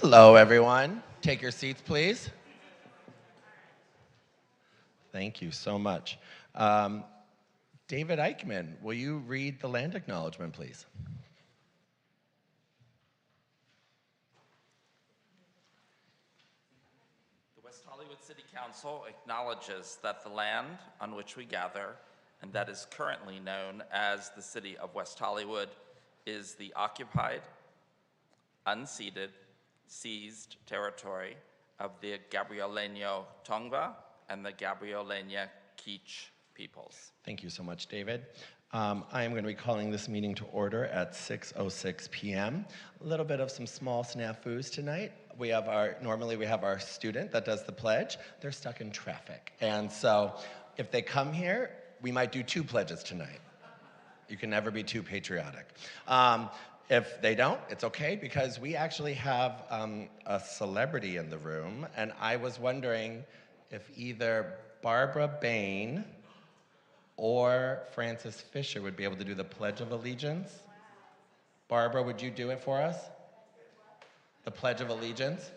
Hello, everyone. Take your seats, please. Thank you so much. David Eichmann, will you read the land acknowledgement, please? The West Hollywood City Council acknowledges that the land on which we gather, and that is currently known as the City of West Hollywood, is the occupied, unceded, seized territory of the Gabrieleno Tongva and the Gabrielena Kizh peoples. Thank you so much, David. I am going to be calling this meeting to order at 6:06 p.m. A little bit of some small snafus tonight. Normally we have our student that does the pledge. They're stuck in traffic. And so if they come here, we might do 2 pledges tonight. You can never be too patriotic. If they don't, it's okay, because we actually have a celebrity in the room, and I was wondering if either Barbara Bain or Francis Fisher would be able to do the Pledge of Allegiance. Barbara, would you do it for us? The Pledge of Allegiance?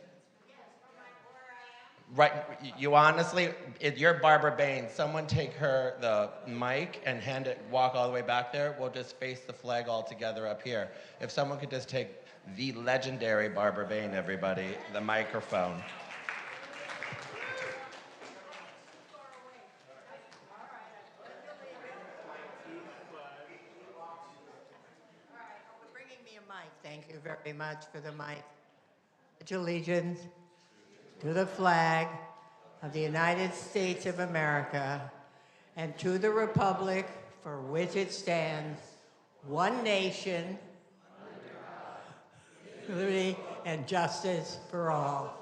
Right, you honestly, you're Barbara Bain. Someone take her the mic and walk all the way back there. We'll just face the flag all together up here. If someone could just take the legendary Barbara Bain, everybody, the microphone. Bringing me a mic. Thank you very much for the mic. Pledge allegiance to the flag of the United States of America and to the republic for which it stands, one nation, liberty and justice for all.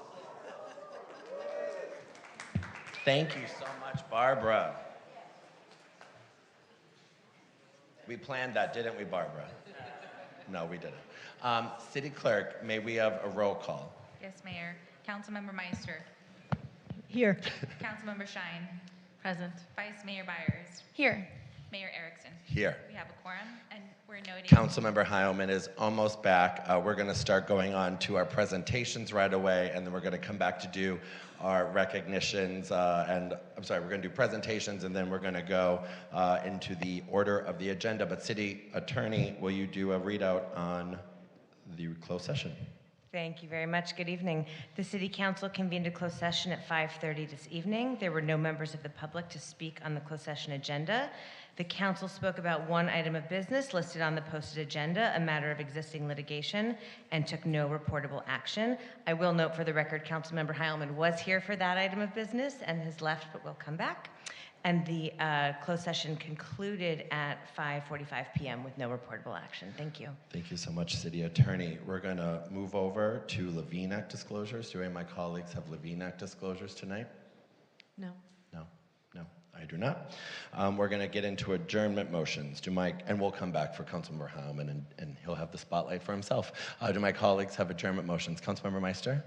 Thank you so much, Barbara. We planned that, didn't we, Barbara? No, we didn't. City Clerk, may we have a roll call? Yes, Mayor. Councilmember Meister. Here. Councilmember Shine. Present. Vice Mayor Byers. Here. Mayor Erickson. Here. We have a quorum, and we're noting... Councilmember Heilman is almost back. We're going to start going on to our presentations right away, and then we're going to come back to do our recognitions, we're going to do presentations, and then we're going to go into the order of the agenda. But City Attorney, will you do a readout on the closed session? Thank you very much. Good evening. The City Council convened a closed session at 5:30 this evening. There were no members of the public to speak on the closed session agenda. The Council spoke about one item of business listed on the posted agenda, a matter of existing litigation, and took no reportable action. I will note for the record, Councilmember Heilman was here for that item of business and has left, but will come back. And the closed session concluded at 5:45 p.m. with no reportable action. Thank you. Thank you so much, City Attorney. We're going to move over to Levine Act disclosures. Do any of my colleagues have Levine Act disclosures tonight? No. No, I do not. We're going to get into adjournment motions. And we'll come back for Councilmember Heilman, and he'll have the spotlight for himself. Do my colleagues have adjournment motions? Councilmember Meister?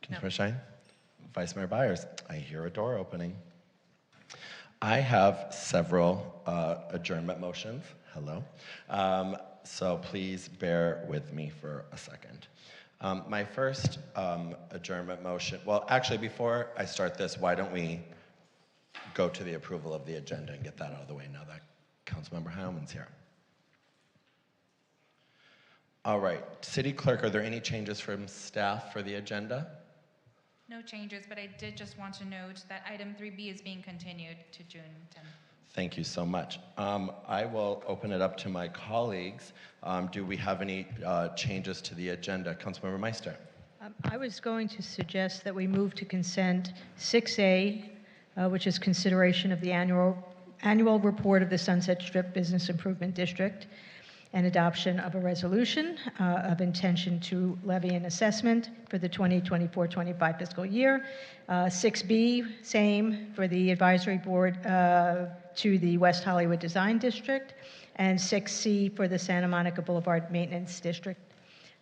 Councilmember Shine? Vice Mayor Byers? I hear a door opening. I have several adjournment motions. Hello. So please bear with me for a second. My first adjournment motion, well, actually, before I start this, why don't we go to the approval of the agenda and get that out of the way now that Councilmember Heilman's here. All right, City Clerk, are there any changes from staff for the agenda? No changes, but I did just want to note that item 3B is being continued to June 10th. Thank you so much. I will open it up to my colleagues. Do we have any changes to the agenda? Councilmember Meister. I was going to suggest that we move to consent 6A, which is consideration of the annual report of the Sunset Strip Business Improvement District and adoption of a resolution of intention to levy an assessment for the 2024-25 fiscal year. 6B, same for the advisory board to the West Hollywood Design District, and 6C for the Santa Monica Boulevard Maintenance District.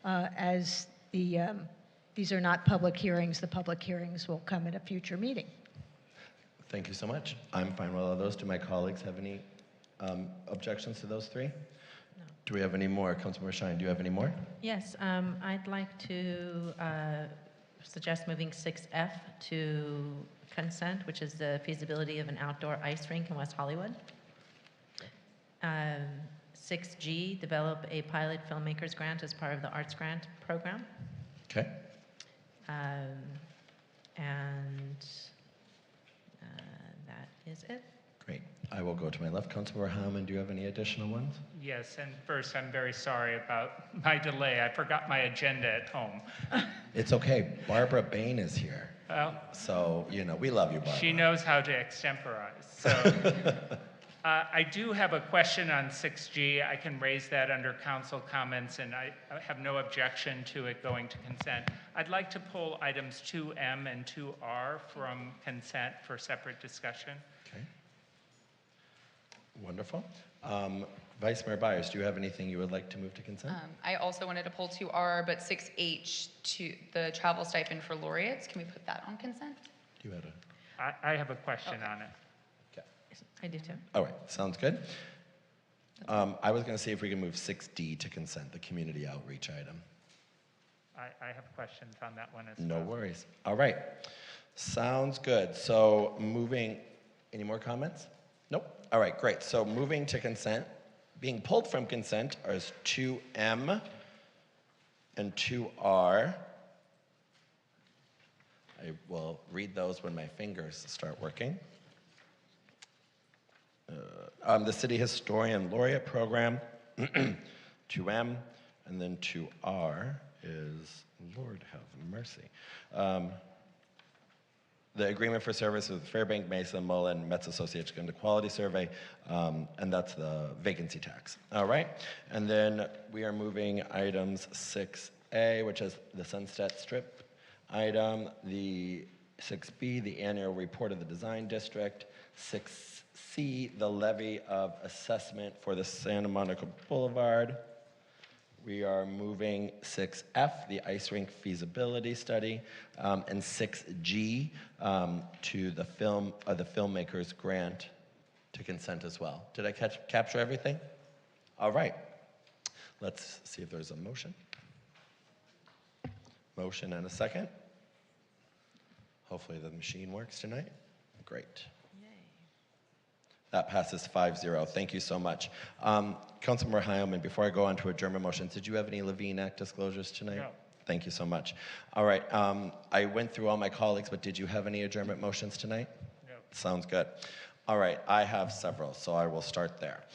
As these are not public hearings, the public hearings will come at a future meeting. Thank you so much. I'm fine with all those. Do my colleagues have any objections to those three? No. Do we have any more? Councilmember Shine, do you have any more? Yes, I'd like to suggest moving 6F to consent, which is the feasibility of an outdoor ice rink in West Hollywood. 6G, develop a pilot filmmakers grant as part of the arts grant program. Okay. And that is it. Great. I will go to my left. Councilmember Hammond, do you have any additional ones? Yes, and first, I'm very sorry about my delay. I forgot my agenda at home. It's okay. Barbara Bain is here. Well, So, we love you, Barbara. she knows how to extemporize. So I do have a question on 6G. I can raise that under council comments, and I have no objection to it going to consent. I'd like to pull items 2M and 2R from consent for separate discussion. Okay. Wonderful. Vice Mayor Byers, do you have anything you would like to move to consent? I also wanted to pull 2R, but 6H, to the travel stipend for laureates. Can we put that on consent? You had a... I have a question on it. Okay. I do too. All right, sounds good. I was going to see if we can move 6D to consent, the community outreach item. I have questions on that one as No well. worries. All right. Sounds good. So moving, any more comments? Nope. All right, great. So moving to consent, being pulled from consent is 2M and 2R. I will read those when my fingers start working. The City Historian Laureate Program, 2M, and then 2R is, Lord have mercy. The agreement for service with Fairbank, Mesa, Mullen, Metz Associates Gender Quality Survey, and that's the vacancy tax. All right, and then we are moving items 6A, which is the Sunset Strip item, the 6B, the annual report of the design district, 6C, the levy of assessment for the Santa Monica Boulevard. We are moving 6F, the ice rink feasibility study, and 6G to the filmmakers grant to consent as well. Did I capture everything? All right. Let's see if there's a motion. Motion and a second. Hopefully the machine works tonight. Great. That passes 5-0. Thank you so much. Councilmember Heilman, before I go on to adjournment motions, did you have any Levine Act disclosures tonight? No. Thank you so much. All right, I went through all my colleagues, but did you have any adjournment motions tonight? No. Sounds good. All right, I have several, so I will start there.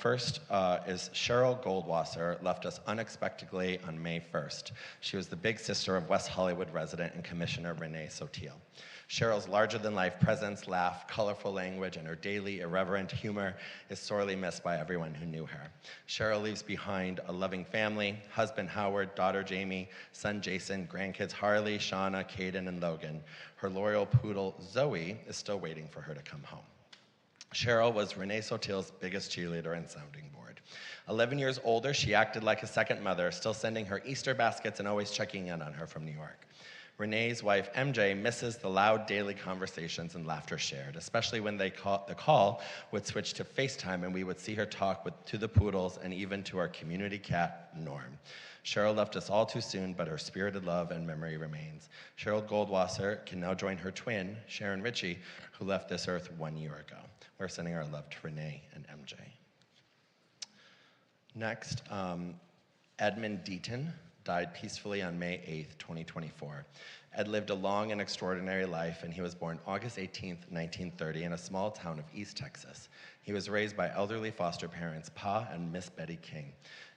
First is Cheryl Goldwasser left us unexpectedly on May 1st. She was the big sister of West Hollywood resident and Commissioner Renee Sotil. Cheryl's larger-than-life presence, laugh, colorful language, and her daily irreverent humor is sorely missed by everyone who knew her. Cheryl leaves behind a loving family, husband Howard, daughter Jamie, son Jason, grandkids Harley, Shauna, Caden, and Logan. Her loyal poodle, Zoe, is still waiting for her to come home. Cheryl was Renee Sotil's biggest cheerleader and sounding board. 11 years older, she acted like a second mother, still sending her Easter baskets and always checking in on her from New York. Renee's wife, MJ, misses the loud daily conversations and laughter shared, especially when the call would switch to FaceTime and we would see her talk to the poodles and even to our community cat, Norm. Cheryl left us all too soon, but her spirited love and memory remains. Cheryl Goldwasser can now join her twin, Sharon Ritchie, who left this earth 1 year ago. We're sending our love to Renee and MJ. Next, Edmund Deaton died peacefully on May 8th, 2024. Ed lived a long and extraordinary life, and he was born August 18th, 1930, in a small town of East Texas. He was raised by elderly foster parents, Pa and Miss Betty King.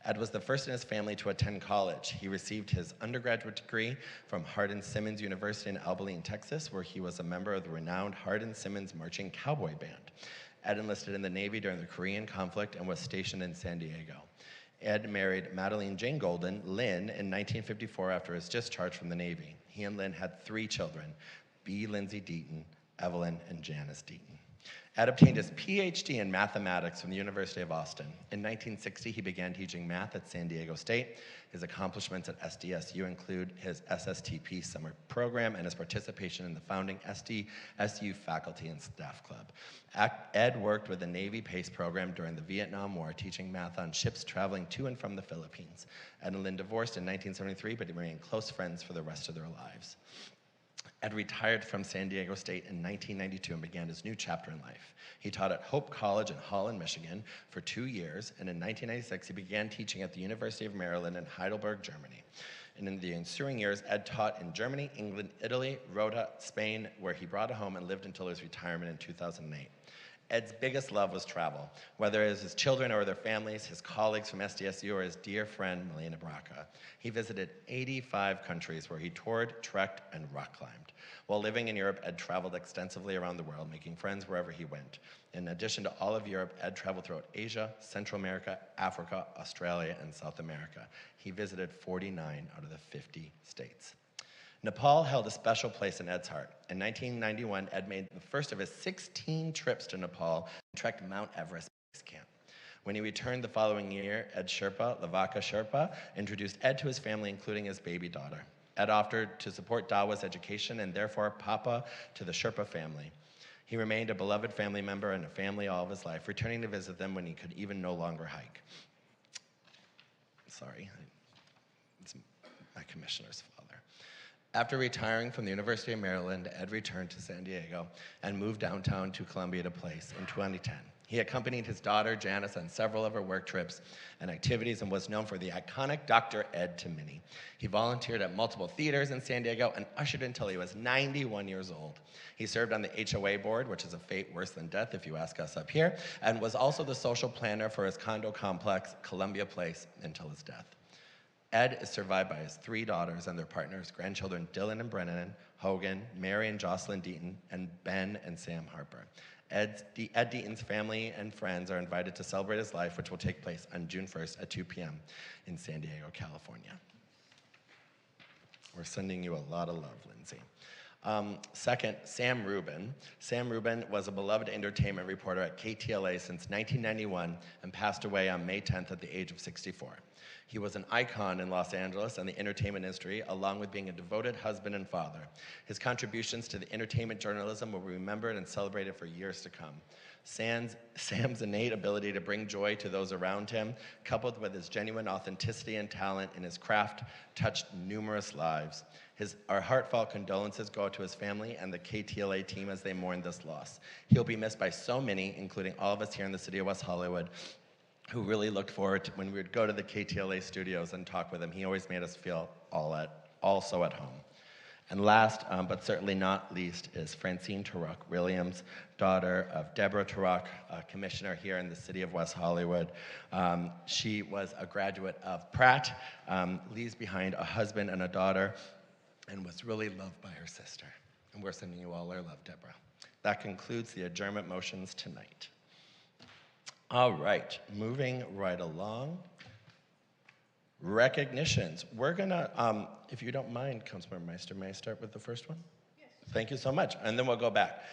Ed was the first in his family to attend college. He received his undergraduate degree from Hardin-Simmons University in Abilene, Texas, where he was a member of the renowned Hardin-Simmons Marching Cowboy Band. Ed enlisted in the Navy during the Korean conflict and was stationed in San Diego. Ed married Madeline Jane Golden, Lynn, in 1954 after his discharge from the Navy. He and Lynn had 3 children, B. Lindsay Deaton, Evelyn, and Janice Deaton. Ed obtained his PhD in mathematics from the University of Austin. In 1960, he began teaching math at San Diego State. His accomplishments at SDSU include his SSTP summer program and his participation in the founding SDSU faculty and staff club. Ed worked with the Navy PACE program during the Vietnam War, teaching math on ships traveling to and from the Philippines. Ed and Lynn divorced in 1973, but remained close friends for the rest of their lives. Ed retired from San Diego State in 1992 and began his new chapter in life. He taught at Hope College in Holland, Michigan for 2 years, and in 1996 he began teaching at the University of Maryland in Heidelberg, Germany. And in the ensuing years, Ed taught in Germany, England, Italy, Rota, Spain, where he brought a home and lived until his retirement in 2008. Ed's biggest love was travel, whether it was his children or their families, his colleagues from SDSU, or his dear friend, Milena Braca. He visited 85 countries where he toured, trekked, and rock climbed. While living in Europe, Ed traveled extensively around the world, making friends wherever he went. In addition to all of Europe, Ed traveled throughout Asia, Central America, Africa, Australia, and South America. He visited 49 out of the 50 states. Nepal held a special place in Ed's heart. In 1991, Ed made the first of his 16 trips to Nepal and trekked Mount Everest base camp. When he returned the following year, Ed Sherpa, Lavaka Sherpa, introduced Ed to his family, including his baby daughter. Ed offered to support Dawa's education and therefore Papa to the Sherpa family. He remained a beloved family member and a family all of his life, returning to visit them when he could even no longer hike. Sorry, it's my commissioner's father. After retiring from the University of Maryland, Ed returned to San Diego and moved downtown to Columbia Place in 2010. He accompanied his daughter, Janice, on several of her work trips and activities and was known for the iconic Dr. Ed to Minnie. He volunteered at multiple theaters in San Diego and ushered until he was 91 years old. He served on the HOA board, which is a fate worse than death if you ask us up here, and was also the social planner for his condo complex, Columbia Place, until his death. Ed is survived by his 3 daughters and their partners, grandchildren Dylan and Brennan Hogan, Mary and Jocelyn Deaton, and Ben and Sam Harper. Ed Deaton's family and friends are invited to celebrate his life, which will take place on June 1st at 2 p.m. in San Diego, California. We're sending you a lot of love, Lindsay. Second, Sam Rubin. Sam Rubin was a beloved entertainment reporter at KTLA since 1991 and passed away on May 10th at the age of 64. He was an icon in Los Angeles and the entertainment industry, along with being a devoted husband and father. His contributions to the entertainment journalism will be remembered and celebrated for years to come. Sam's innate ability to bring joy to those around him, coupled with his genuine authenticity and talent in his craft, touched numerous lives. Our heartfelt condolences go out to his family and the KTLA team as they mourn this loss. He'll be missed by so many, including all of us here in the city of West Hollywood, who really looked forward to when we would go to the KTLA studios and talk with him. He always made us feel also at home. And last, but certainly not least, is Francine Turok Williams, daughter of Deborah Turok, a commissioner here in the city of West Hollywood. She was a graduate of Pratt, leaves behind a husband and a daughter, and was really loved by her sister. And we're sending you all our love, Deborah. That concludes the adjournment motions tonight. All right, moving right along. Recognitions. We're gonna, if you don't mind, Councilmember Meister, may I start with the first one? Yes. Thank you so much, and then we'll go back.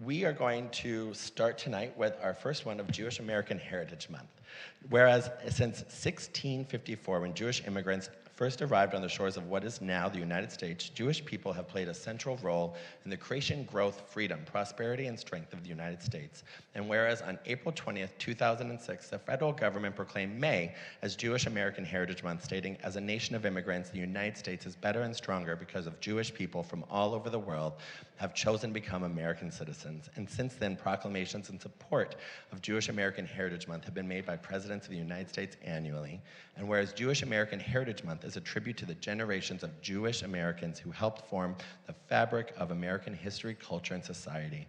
We are going to start tonight with our first one of Jewish American Heritage Month. Whereas since 1654, when Jewish immigrants first arrived on the shores of what is now the United States, Jewish people have played a central role in the creation, growth, freedom, prosperity, and strength of the United States. And whereas on April 20th, 2006, the federal government proclaimed May as Jewish American Heritage Month, stating, as a nation of immigrants, the United States is better and stronger because of Jewish people from all over the world have chosen to become American citizens. And since then, proclamations in support of Jewish American Heritage Month have been made by presidents of the United States annually. And whereas Jewish American Heritage Month is a tribute to the generations of Jewish Americans who helped form the fabric of American history, culture, and society.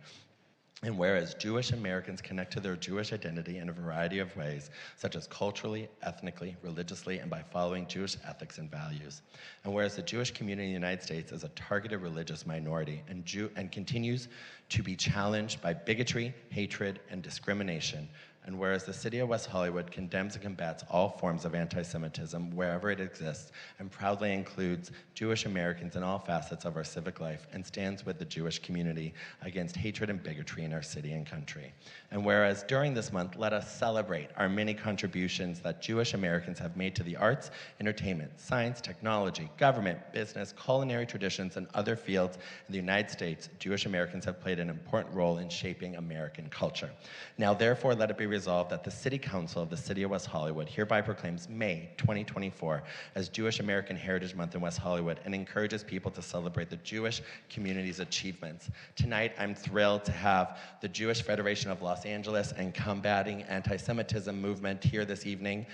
And whereas Jewish Americans connect to their Jewish identity in a variety of ways, such as culturally, ethnically, religiously, and by following Jewish ethics and values. And whereas the Jewish community in the United States is a targeted religious minority and continues to be challenged by bigotry, hatred, and discrimination, And whereas the City of West Hollywood condemns and combats all forms of anti-Semitism wherever it exists, and proudly includes Jewish Americans in all facets of our civic life, and stands with the Jewish community against hatred and bigotry in our city and country. And whereas during this month, let us celebrate our many contributions that Jewish Americans have made to the arts, entertainment, science, technology, government, business, culinary traditions, and other fields in the United States. Jewish Americans have played an important role in shaping American culture. Now, therefore, let it be resolved that the City Council of the City of West Hollywood hereby proclaims May 2024 as Jewish American Heritage Month in West Hollywood and encourages people to celebrate the Jewish community's achievements. Tonight, I'm thrilled to have the Jewish Federation of Los Angeles and Combating Anti-Semitism movement here this evening.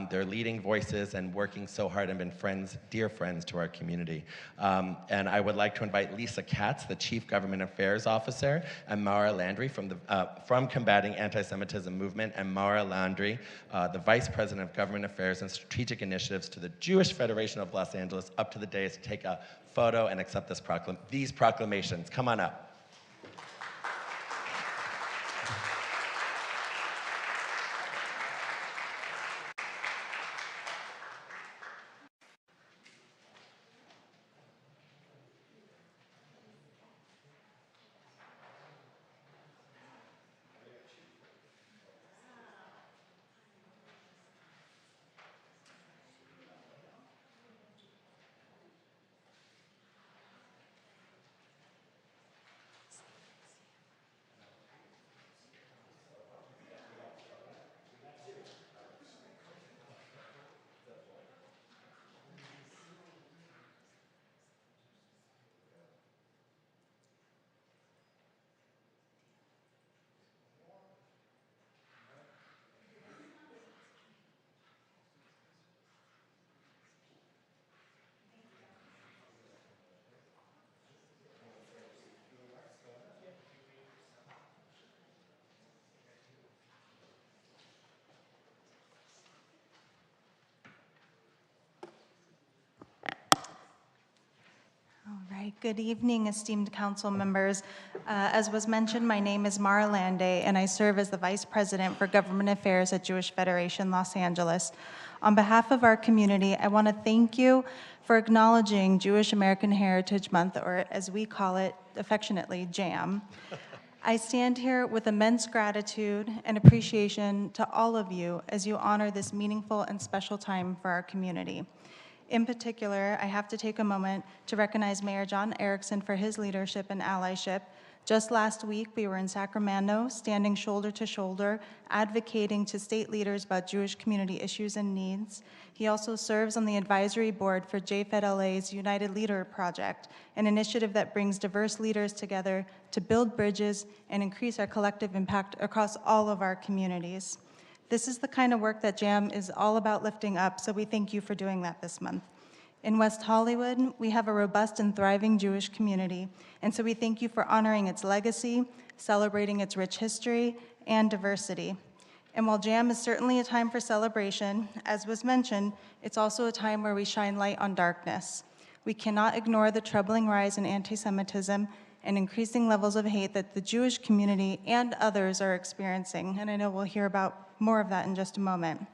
They're leading voices and working so hard and been friends, dear friends to our community. And I would like to invite Lisa Katz, the Chief Government Affairs Officer, and Mara Landry from Combating Anti-Semitism movement, and Mara Landry, the Vice President of Government Affairs and Strategic Initiatives to the Jewish Federation of Los Angeles, up to the dais to take a photo and accept these proclamations. Come on up. All right, good evening, esteemed council members. As was mentioned, my name is Mara Lande, and I serve as the Vice President for Government Affairs at Jewish Federation Los Angeles. On behalf of our community, I want to thank you for acknowledging Jewish American Heritage Month, or as we call it affectionately, JAM. I stand here with immense gratitude and appreciation to all of you as you honor this meaningful and special time for our community. In particular, I have to take a moment to recognize Mayor John Erickson for his leadership and allyship. Just last week, we were in Sacramento, standing shoulder to shoulder, advocating to state leaders about Jewish community issues and needs. He also serves on the advisory board for JFED-LA's United Leader Project, an initiative that brings diverse leaders together to build bridges and increase our collective impact across all of our communities. This is the kind of work that JAM is all about lifting up, so we thank you for doing that this month. In West Hollywood, we have a robust and thriving Jewish community, and so we thank you for honoring its legacy, celebrating its rich history, and diversity. And while JAM is certainly a time for celebration, as was mentioned, it's also a time where we shine light on darkness. We cannot ignore the troubling rise in anti-Semitism and increasing levels of hate that the Jewish community and others are experiencing, and I know we'll hear about more of that in just a moment.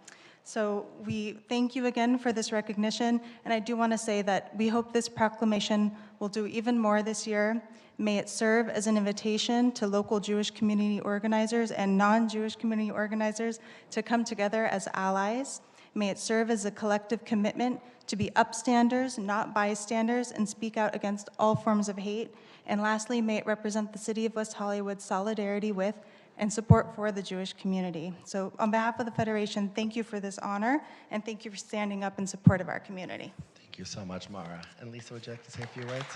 So we thank you again for this recognition, and I do want to say that we hope this proclamation will do even more this year. May it serve as an invitation to local Jewish community organizers and non-Jewish community organizers to come together as allies. May it serve as a collective commitment to be upstanders, not bystanders, and speak out against all forms of hate. And lastly, may it represent the City of West Hollywood's solidarity with and support for the Jewish community. So on behalf of the Federation, thank you for this honor, and thank you for standing up in support of our community. Thank you so much, Mara. And Lisa, would you like to say a few words?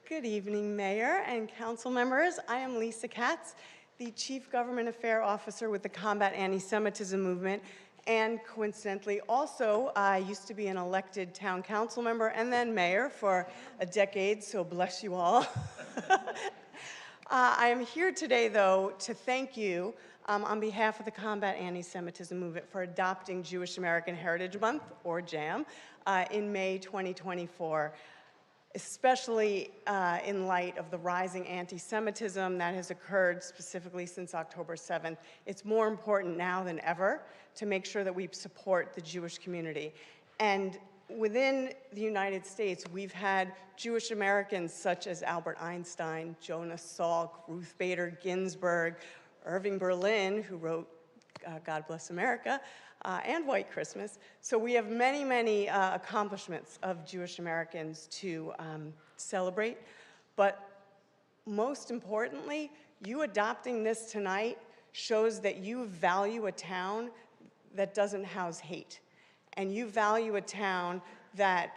Good evening, Mayor and council members. I am Lisa Katz, the Chief Government Affairs Officer with the Combat Anti-Semitism Movement, and coincidentally also I used to be an elected town council member and then mayor for a decade, so bless you all. I am here today, though, to thank you on behalf of the Combat Anti-Semitism Movement for adopting Jewish American Heritage Month, or JAM, in May 2024. especially in light of the rising anti-Semitism that has occurred specifically since October 7th. It's more important now than ever to make sure that we support the Jewish community. And within the United States, we've had Jewish Americans such as Albert Einstein, Jonas Salk, Ruth Bader Ginsburg, Irving Berlin, who wrote God Bless America, and White Christmas. So we have many, many accomplishments of Jewish Americans to celebrate. But most importantly, you adopting this tonight shows that you value a town that doesn't house hate. And you value a town that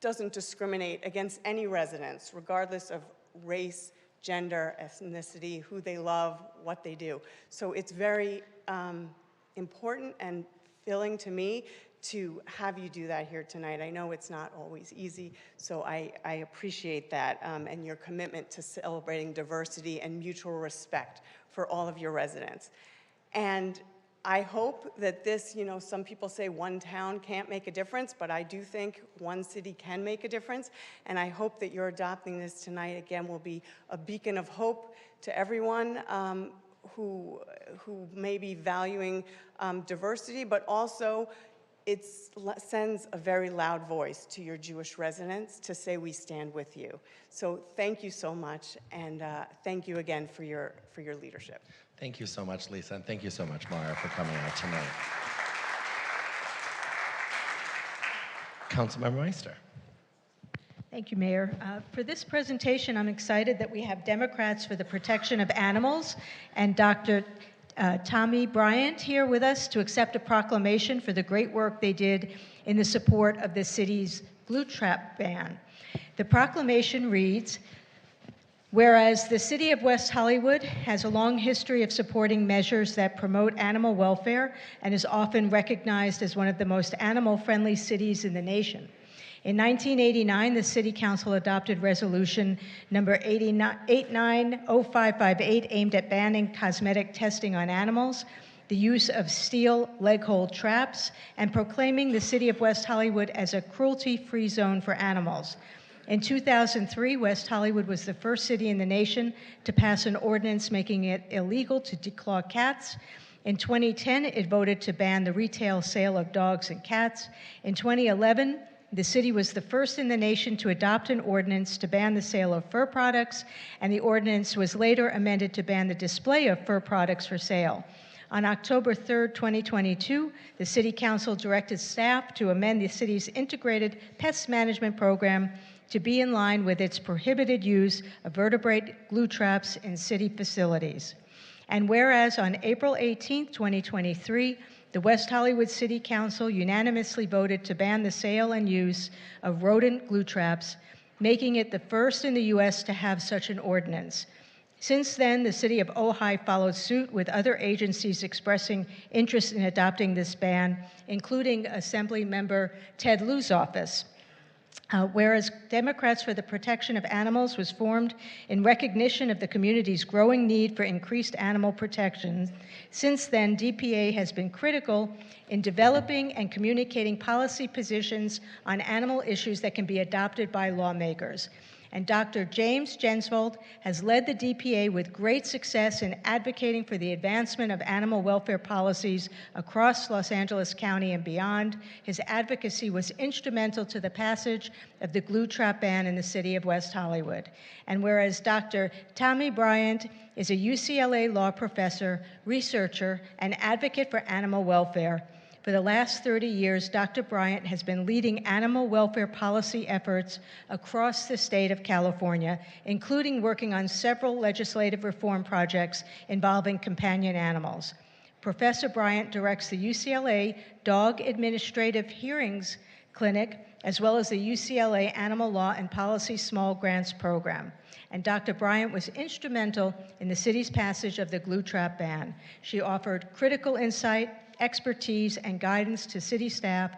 doesn't discriminate against any residents, regardless of race, gender, ethnicity, who they love, what they do. So it's very important and filling to me to have you do that here tonight. I know it's not always easy, so I appreciate that and your commitment to celebrating diversity and mutual respect for all of your residents. And I hope that this, you know, some people say one town can't make a difference, but I do think one city can make a difference. And I hope that you're adopting this tonight, again, will be a beacon of hope to everyone who may be valuing diversity, but also it sends a very loud voice to your Jewish residents to say we stand with you. So thank you so much, and thank you again for your leadership. Thank you so much, Lisa, and thank you so much, Mara, for coming out tonight. Councilmember Meister. Thank you, Mayor. For this presentation, I'm excited that we have Democrats for the Protection of Animals and Dr. Tommy Bryant here with us to accept a proclamation for the great work they did in the support of the city's glue trap ban. The proclamation reads, whereas the City of West Hollywood has a long history of supporting measures that promote animal welfare and is often recognized as one of the most animal-friendly cities in the nation. In 1989, the City Council adopted Resolution number 890558 aimed at banning cosmetic testing on animals, the use of steel leg-hold traps, and proclaiming the City of West Hollywood as a cruelty-free zone for animals. In 2003, West Hollywood was the first city in the nation to pass an ordinance making it illegal to declaw cats. In 2010, it voted to ban the retail sale of dogs and cats. In 2011, the city was the first in the nation to adopt an ordinance to ban the sale of fur products, and the ordinance was later amended to ban the display of fur products for sale. On October 3, 2022, the City Council directed staff to amend the city's integrated pest management program to be in line with its prohibited use of vertebrate glue traps in city facilities. And whereas on April 18, 2023, the West Hollywood City Council unanimously voted to ban the sale and use of rodent glue traps, making it the first in the U.S. to have such an ordinance. Since then, the city of Ojai followed suit with other agencies expressing interest in adopting this ban, including Assembly Member Ted Lieu's office. Whereas Democrats for the Protection of Animals was formed in recognition of the community's growing need for increased animal protection, since then, DPA has been critical in developing and communicating policy positions on animal issues that can be adopted by lawmakers. And Dr. James Jensvold has led the DPA with great success in advocating for the advancement of animal welfare policies across Los Angeles County and beyond. His advocacy was instrumental to the passage of the glue trap ban in the city of West Hollywood. And whereas Dr. Tommy Bryant is a UCLA law professor, researcher, and advocate for animal welfare, for the last 30 years, Dr. Bryant has been leading animal welfare policy efforts across the state of California, including working on several legislative reform projects involving companion animals. Professor Bryant directs the UCLA Dog Administrative Hearings Clinic, as well as the UCLA Animal Law and Policy Small Grants Program. And Dr. Bryant was instrumental in the city's passage of the glue trap ban. She offered critical insight, expertise, and guidance to city staff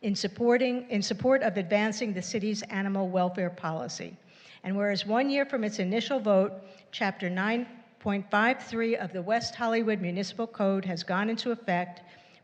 in support of advancing the city's animal welfare policy. And whereas 1 year from its initial vote, Chapter 9.53 of the West Hollywood Municipal Code has gone into effect,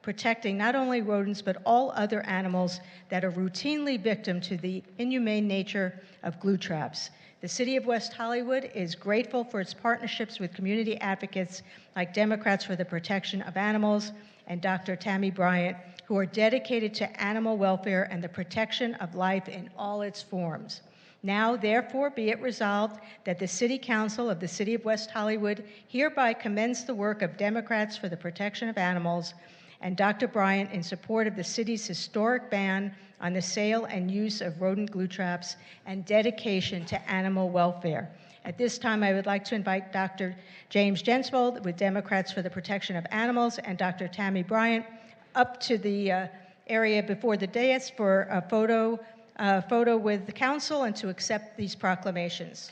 protecting not only rodents but all other animals that are routinely victim to the inhumane nature of glue traps. The City of West Hollywood is grateful for its partnerships with community advocates like Democrats for the Protection of Animals and Dr. Tammy Bryant, who are dedicated to animal welfare and the protection of life in all its forms. Now, therefore, be it resolved that the City Council of the City of West Hollywood hereby commends the work of Democrats for the Protection of Animals and Dr. Bryant in support of the city's historic ban on the sale and use of rodent glue traps and dedication to animal welfare. At this time, I would like to invite Dr. James Jensvold with Democrats for the Protection of Animals and Dr. Tammy Bryant up to the area before the dais for a photo with the council and to accept these proclamations.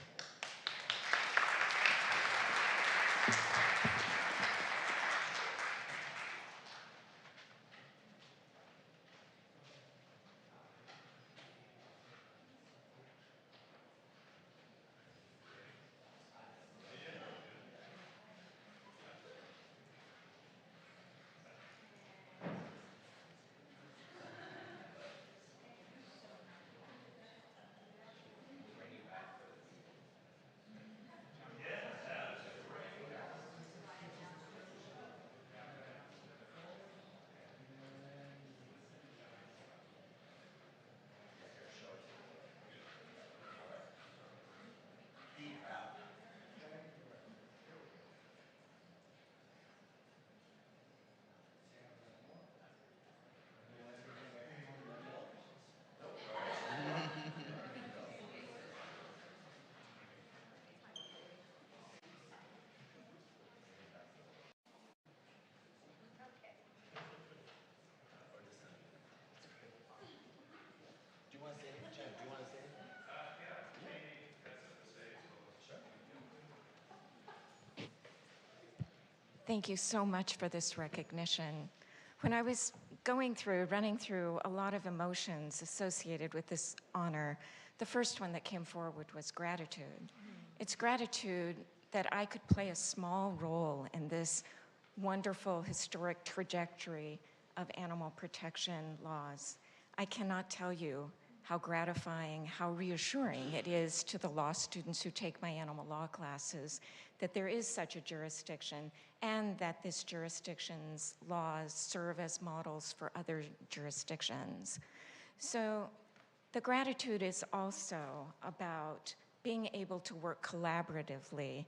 Do you want to say anything, Jim? Do you want to say anything? Thank you so much for this recognition. When I was running through a lot of emotions associated with this honor, the first one that came forward was gratitude. It's gratitude that I could play a small role in this wonderful historic trajectory of animal protection laws. I cannot tell you how gratifying, how reassuring it is to the law students who take my animal law classes that there is such a jurisdiction and that this jurisdiction's laws serve as models for other jurisdictions. So the gratitude is also about being able to work collaboratively,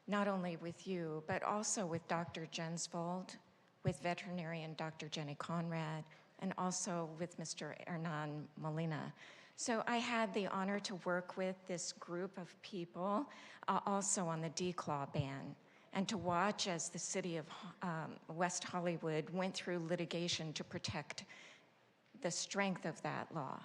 not only with you, but also with Dr. Jensvold, with veterinarian Dr. Jenny Conrad, and also with Mr. Hernan Molina. So I had the honor to work with this group of people also on the declaw ban, and to watch as the city of West Hollywood went through litigation to protect the strength of that law.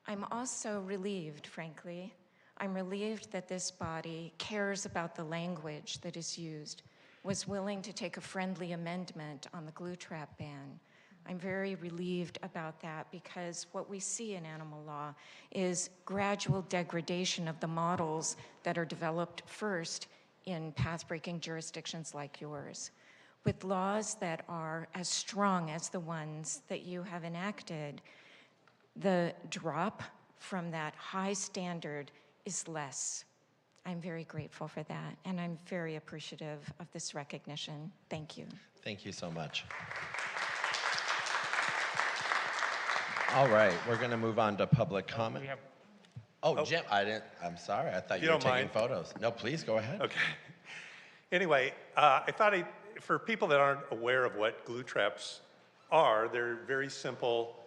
I'm also relieved, frankly. I'm relieved that this body cares about the language that is used, was willing to take a friendly amendment on the glue trap ban. I'm very relieved about that because what we see in animal law is gradual degradation of the models that are developed first in path-breaking jurisdictions like yours. With laws that are as strong as the ones that you have enacted, the drop from that high standard is less. I'm very grateful for that, and I'm very appreciative of this recognition. Thank you. Thank you so much. All right, we're going to move on to public comment. Jim, I'm sorry. I thought you were taking photos. No, please go ahead. Okay. Anyway, I thought for people that aren't aware of what glue traps are, they're very simple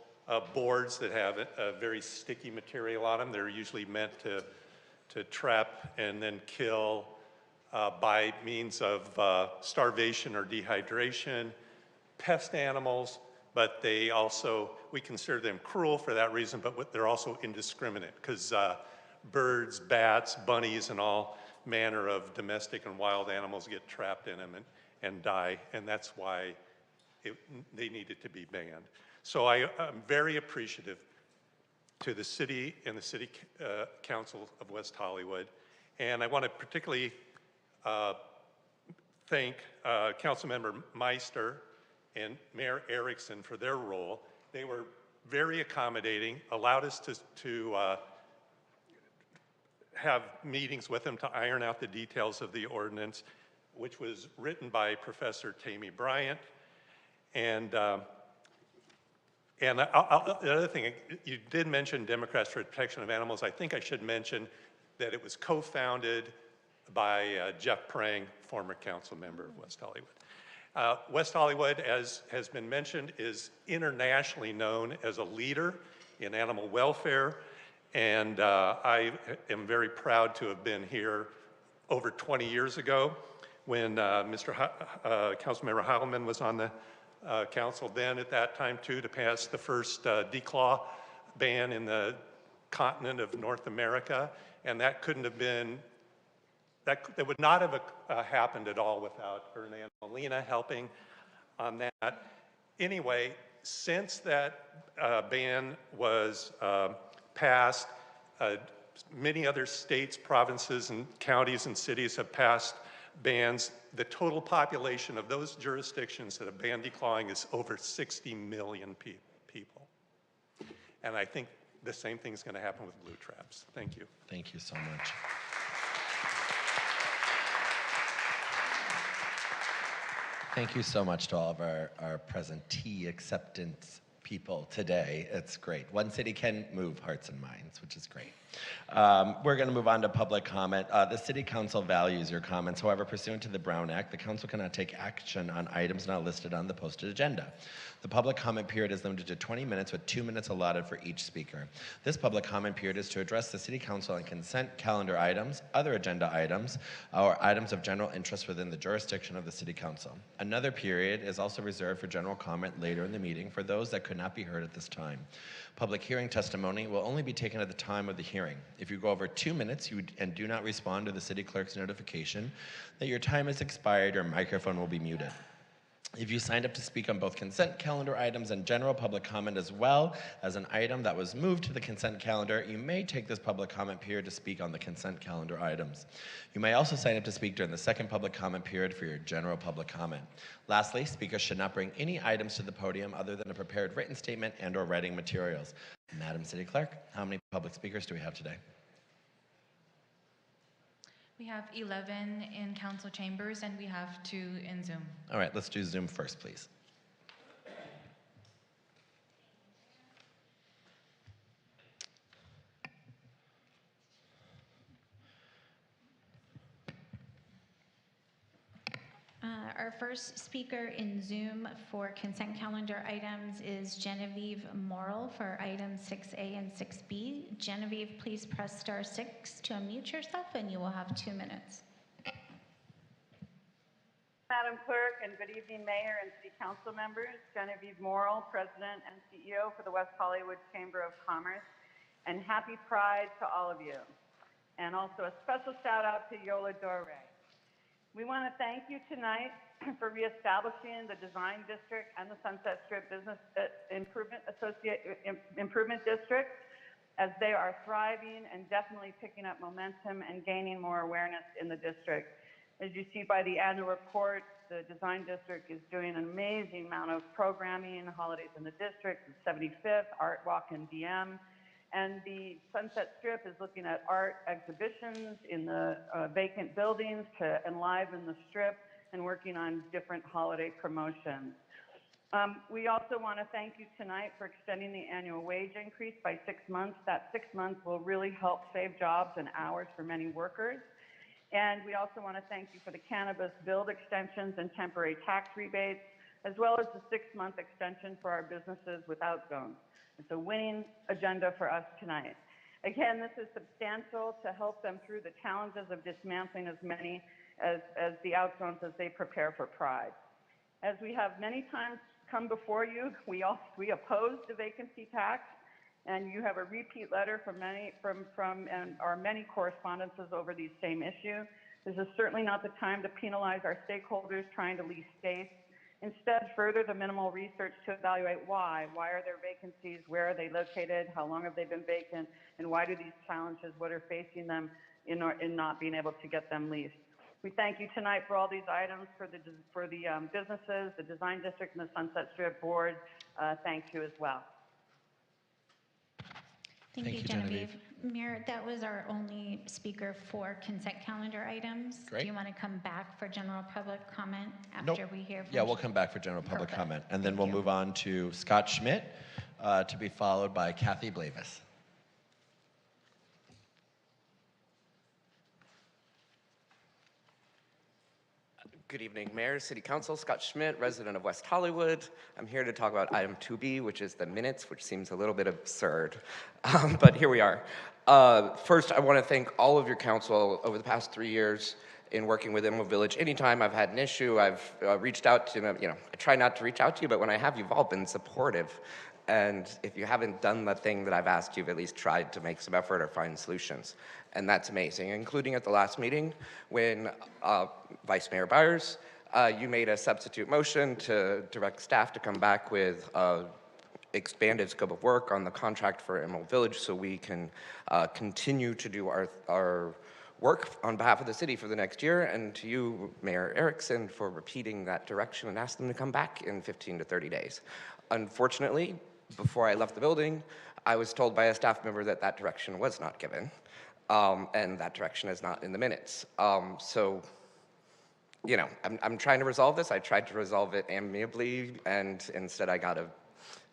boards that have a very sticky material on them. They're usually meant to trap and then kill by means of starvation or dehydration, pest animals, but they also, we consider them cruel for that reason, but they're also indiscriminate because birds, bats, bunnies, and all manner of domestic and wild animals get trapped in them and die, and that's why they needed to be banned. So I'm very appreciative to the city and the City Council of West Hollywood, and I want to particularly thank Councilmember Meister and Mayor Erickson for their role. They were very accommodating, allowed us to have meetings with them to iron out the details of the ordinance, which was written by Professor Tammy Bryant. And the other thing, you did mention Democrats for the Protection of Animals. I think I should mention that it was co-founded by Jeff Prang, former council member of West Hollywood. West Hollywood, as has been mentioned, is internationally known as a leader in animal welfare. And I am very proud to have been here over 20 years ago when Councilmember Heilman was on the council then at that time too, to pass the first declaw ban in the continent of North America. And that couldn't have been, that would not have happened at all without Erna and Molina helping on that. Anyway, since that ban was passed, many other states, provinces, and counties and cities have passed bans. The total population of those jurisdictions that have banned declawing is over 60 million people. And I think the same thing is going to happen with glue traps. Thank you. Thank you so much. Thank you so much to all of our presentee acceptance people today. It's great. One city can move hearts and minds, which is great. We're going to move on to public comment. The City Council values your comments. However, pursuant to the Brown Act, the Council cannot take action on items not listed on the posted agenda. The public comment period is limited to 20 minutes with 2 minutes allotted for each speaker. This public comment period is to address the City Council on consent calendar items, other agenda items, or items of general interest within the jurisdiction of the City Council. Another period is also reserved for general comment later in the meeting for those that could not be heard at this time. Public hearing testimony will only be taken at the time of the hearing. If you go over 2 minutes and do not respond to the city clerk's notification that your time has expired, your microphone will be muted. If you signed up to speak on both consent calendar items and general public comment as well as an item that was moved to the consent calendar, you may take this public comment period to speak on the consent calendar items. You may also sign up to speak during the second public comment period for your general public comment. Lastly, speakers should not bring any items to the podium other than a prepared written statement and/or writing materials. Madam City Clerk, how many public speakers do we have today? We have 11 in council chambers and we have 2 in Zoom. All right, let's do Zoom first, please. Our first speaker in Zoom for consent calendar items is Genevieve Morrill for items 6A and 6B. Genevieve, please press *6 to unmute yourself and you will have 2 minutes. Madam Clerk, and good evening, Mayor and City Council members. Genevieve Morrill, President and CEO for the West Hollywood Chamber of Commerce. And happy Pride to all of you. And also a special shout out to Yola Dore. We want to thank you tonight for reestablishing the Design District and the Sunset Strip Business Improvement District, as they are thriving and definitely picking up momentum and gaining more awareness in the district. As you see by the annual report, the Design District is doing an amazing amount of programming, holidays in the district, the 75th, Art Walk in DM, and the Sunset Strip is looking at art exhibitions in the vacant buildings to enliven the strip and working on different holiday promotions. We also want to thank you tonight for extending the annual wage increase by 6 months. That 6 months will really help save jobs and hours for many workers. And we also want to thank you for the cannabis build extensions and temporary tax rebates, as well as the 6-month extension for our businesses without zones. It's a winning agenda for us tonight. Again, this is substantial to help them through the challenges of dismantling as many as the outzones as they prepare for Pride. As we have many times come before you, we oppose the vacancy tax, and you have a repeat letter from our many correspondences over these same issues. This is certainly not the time to penalize our stakeholders trying to lease space. Instead, further the minimal research to evaluate why. Why are there vacancies? Where are they located? How long have they been vacant? And why do these challenges, what are facing them in not being able to get them leased? We thank you tonight for all these items, for the businesses, the Design District, and the Sunset Strip Board. Thank you as well. Thank you, Genevieve. Mayor, that was our only speaker for consent calendar items. Great. Do you want to come back for general public comment after we hear from Yeah, we'll come back for general public Perfect. comment. And then we'll move on to Scott Schmidt, to be followed by Kathy Blavis. Good evening, Mayor, City Council. Scott Schmidt, resident of West Hollywood. I'm here to talk about item 2B, which is the minutes, which seems a little bit absurd, but here we are. First, I want to thank all of your council over the past 3 years in working with Emerald Village. Anytime I've had an issue, I've reached out to, I try not to reach out to you, but when I have, you've all been supportive. And if you haven't done the thing that I've asked, you've at least tried to make some effort or find solutions. And that's amazing, including at the last meeting when Vice Mayor Byers, you made a substitute motion to direct staff to come back with expanded scope of work on the contract for Emerald Village so we can continue to do our work on behalf of the city for the next year, and to you, Mayor Erickson, for repeating that direction and ask them to come back in 15 to 30 days. Unfortunately, before I left the building, I was told by a staff member that that direction was not given, and that direction is not in the minutes. So, I'm trying to resolve this. I tried to resolve it amicably, and instead I got a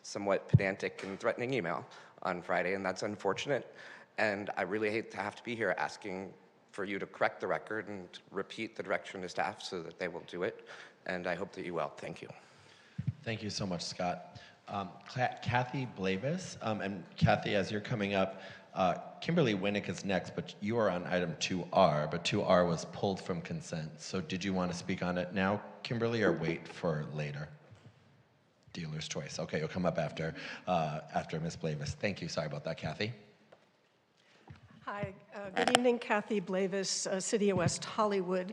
somewhat pedantic and threatening email on Friday, and that's unfortunate. And I really hate to have to be here asking for you to correct the record and repeat the direction to staff so that they will do it. And I hope that you will. Thank you. Thank you so much, Scott. Kathy Blavis, and Kathy, as you're coming up, Kimberly Winnick is next, but you are on item 2R, but 2R was pulled from consent. So did you want to speak on it now, Kimberly, or wait for later? Dealer's choice. Okay, you'll come up after Ms. Blavis. Thank you. Sorry about that, Kathy. Hi, good evening, Kathy Blavis, City of West Hollywood.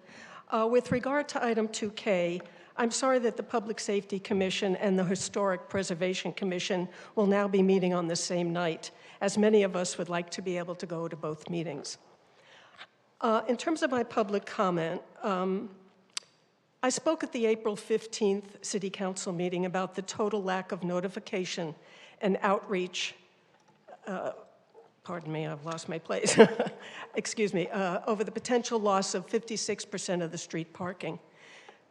With regard to item 2K, I'm sorry that the Public Safety Commission and the Historic Preservation Commission will now be meeting on the same night, as many of us would like to be able to go to both meetings. In terms of my public comment, I spoke at the April 15th City Council meeting about the total lack of notification and outreach, pardon me, I've lost my place, excuse me, over the potential loss of 56% of the street parking.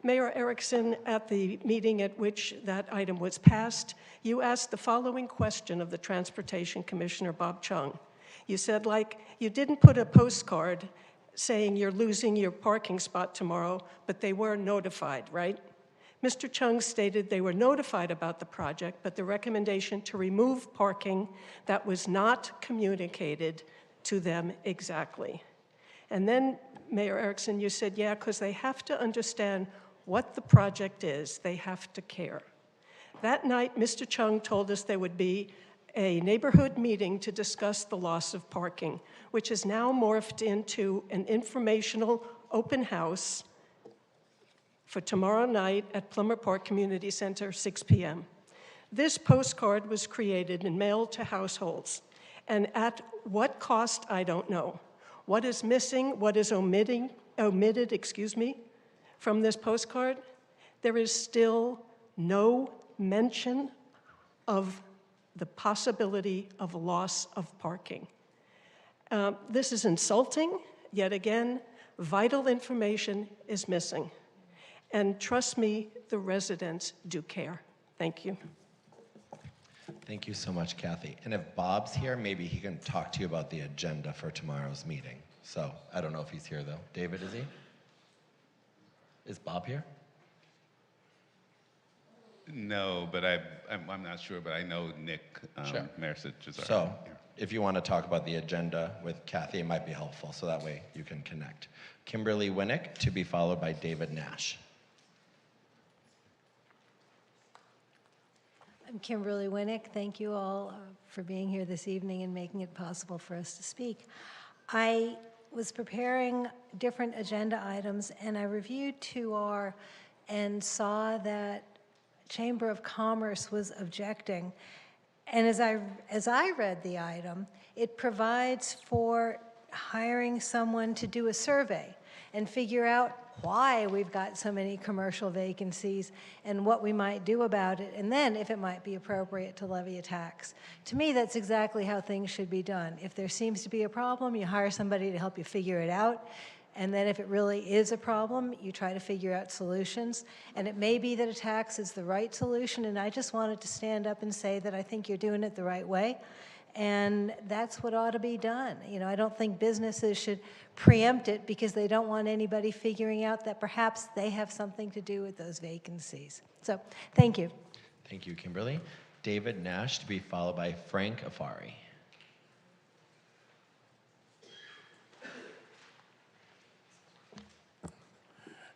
Mayor Erickson, at the meeting at which that item was passed, you asked the following question of the Transportation Commissioner, Bob Chung. You said, you didn't put a postcard saying you're losing your parking spot tomorrow, but they were notified, right? Mr. Chung stated they were notified about the project, but the recommendation to remove parking that was not communicated to them exactly. And then, Mayor Erickson, you said, yeah, because they have to understand what the project is. They have to care. That night, Mr. Chung told us there would be a neighborhood meeting to discuss the loss of parking, which has now morphed into an informational open house for tomorrow night at Plummer Park Community Center, 6 p.m. This postcard was created and mailed to households. And at what cost, I don't know. What is missing, what is omitted, from this postcard? There is still no mention of the possibility of loss of parking. This is insulting. Yet again, vital information is missing. And trust me, the residents do care. Thank you. Thank you so much, Kathy. And if Bob's here, maybe he can talk to you about the agenda for tomorrow's meeting. So I don't know if he's here, though. David, is he? Is Bob here? No, but I'm not sure, but I know Nick, Sure. Mayor Sitch's are So here. if you want to talk about the agenda with Kathy, it might be helpful, so that way you can connect. Kimberly Winnick, to be followed by David Nash. I'm Kimberly Winnick. Thank you all for being here this evening and making it possible for us to speak. I was preparing different agenda items, and I reviewed 2R and saw that Chamber of Commerce was objecting. And as I read the item, it provides for hiring someone to do a survey. and figure out why we've got so many commercial vacancies and what we might do about it, and then if it might be appropriate to levy a tax. To me, that's exactly how things should be done. If there seems to be a problem, you hire somebody to help you figure it out. And then if it really is a problem, you try to figure out solutions. And it may be that a tax is the right solution, and I just wanted to stand up and say that I think you're doing it the right way. And that's what ought to be done. You know, I don't think businesses should preempt it because they don't want anybody figuring out that perhaps they have something to do with those vacancies. So, thank you. Thank you, Kimberly. David Nash to be followed by Frank Afari.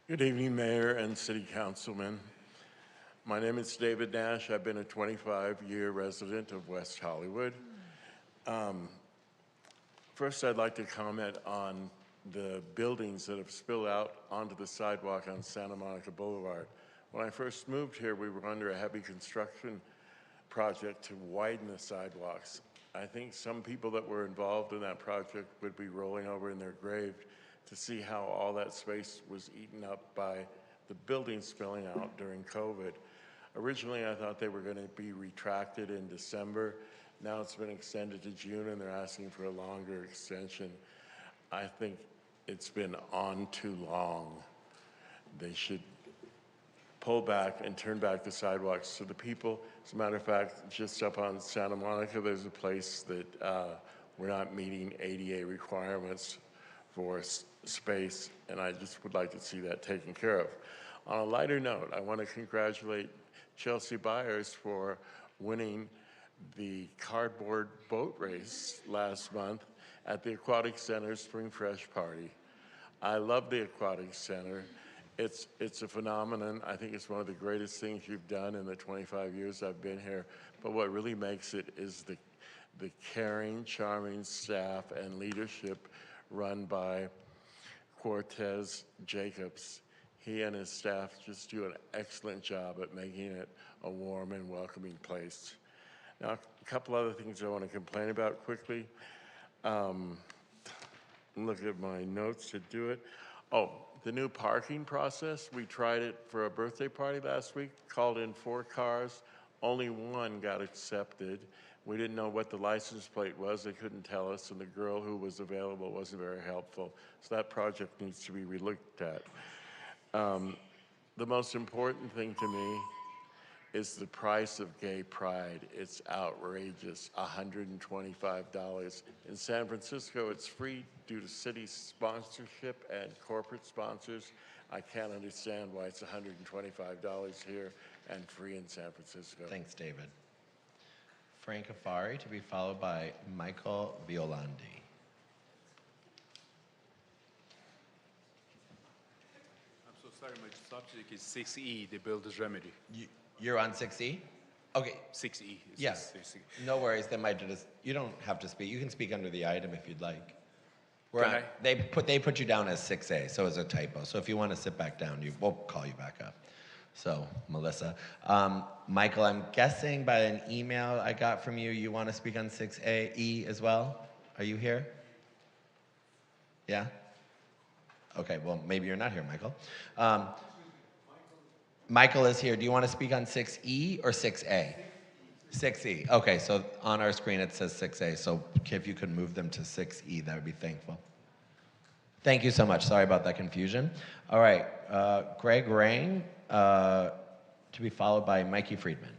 Good evening, Mayor and City Councilmen. My name is David Nash. I've been a 25-year resident of West Hollywood. First, I'd like to comment on the buildings that have spilled out onto the sidewalk on Santa Monica Boulevard. When I first moved here, we were under a heavy construction project to widen the sidewalks. I think some people that were involved in that project would be rolling over in their grave to see how all that space was eaten up by the buildings spilling out during COVID. Originally, I thought they were going to be retracted in December. Now it's been extended to June, and they're asking for a longer extension. I think it's been on too long. They should pull back and turn back the sidewalks to the people. As a matter of fact, just up on Santa Monica, there's a place that we're not meeting ADA requirements for space, and I just would like to see that taken care of. On a lighter note, I want to congratulate Chelsea Byers for winning the cardboard boat race last month at the Aquatic Center Spring Fresh Party. I love the Aquatic Center. It's a phenomenon. I think it's one of the greatest things you've done in the 25 years I've been here. But what really makes it is the caring, charming staff and leadership run by Cortez Jacobs. He and his staff just do an excellent job at making it a warm and welcoming place. Now, a couple other things I want to complain about quickly. Look at my notes to do it. Oh, the new parking process. We tried it for a birthday party last week, called in 4 cars. Only 1 got accepted. We didn't know what the license plate was. They couldn't tell us, and the girl who was available wasn't very helpful. So that project needs to be relooked at. The most important thing to me is the price of gay pride. It's outrageous, $125. In San Francisco, it's free due to city sponsorship and corporate sponsors. I can't understand why it's $125 here and free in San Francisco. Thanks, David. Frank Afari to be followed by Michael Violandi. I'm so sorry, my subject is 6E, the builder's remedy. You're on 6E? Okay. 6E. Yes. No worries. You don't have to speak. You can speak under the item if you'd like. They put you down as 6A, so it's a typo. So if you want to sit back down, we'll call you back up. So, Melissa. Michael, I'm guessing by an email I got from you, you want to speak on 6E as well? Are you here? Yeah? Okay, well, maybe you're not here, Michael. Michael is here. Do you want to speak on 6E or 6A? 6E. Okay, so on our screen it says 6A, so if you could move them to 6E, that would be thankful. Thank you so much. Sorry about that confusion. All right, Greg Rang, to be followed by Mikey Friedman.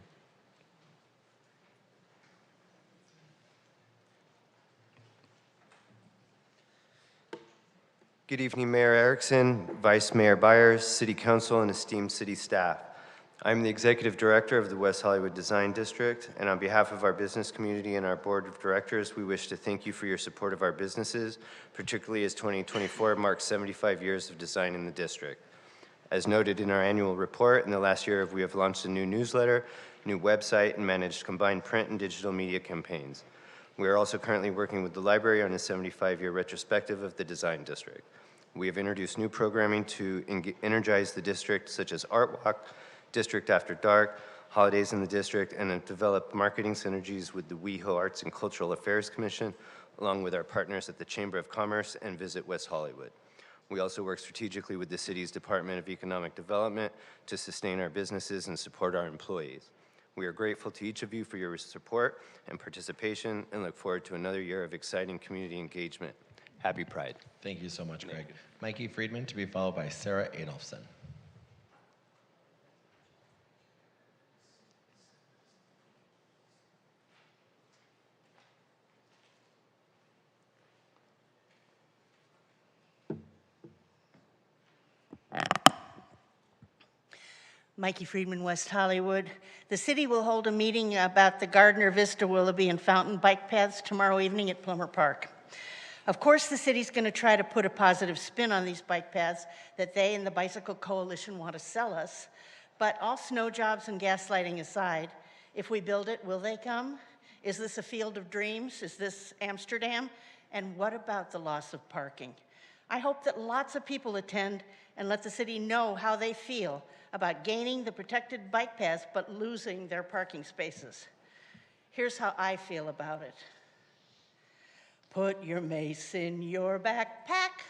Good evening, Mayor Erickson, Vice Mayor Byers, City Council, and esteemed city staff. I'm the Executive Director of the West Hollywood Design District, and on behalf of our business community and our Board of Directors, we wish to thank you for your support of our businesses, particularly as 2024 marks 75 years of design in the district. As noted in our annual report, in the last year we have launched a new newsletter, new website, and managed combined print and digital media campaigns. We are also currently working with the library on a 75-year retrospective of the Design District. We have introduced new programming to energize the district, such as Art Walk, District After Dark, Holidays in the District, and have developed marketing synergies with the WeHo Arts and Cultural Affairs Commission, along with our partners at the Chamber of Commerce and Visit West Hollywood. We also work strategically with the city's Department of Economic Development to sustain our businesses and support our employees. We are grateful to each of you for your support and participation and look forward to another year of exciting community engagement. Happy Pride. Thank you so much, Greg. Mikey Friedman, to be followed by Sarah Adolphson. Mikey Friedman, West Hollywood. The city will hold a meeting about the Gardner Vista, Willoughby, and Fountain bike paths tomorrow evening at Plummer Park. Of course, the city's going to try to put a positive spin on these bike paths that they and the Bicycle Coalition want to sell us. But all snow jobs and gaslighting aside, if we build it, will they come? Is this a field of dreams? Is this Amsterdam? And what about the loss of parking? I hope that lots of people attend and let the city know how they feel about gaining the protected bike paths but losing their parking spaces. Here's how I feel about it. Put your mace in your backpack.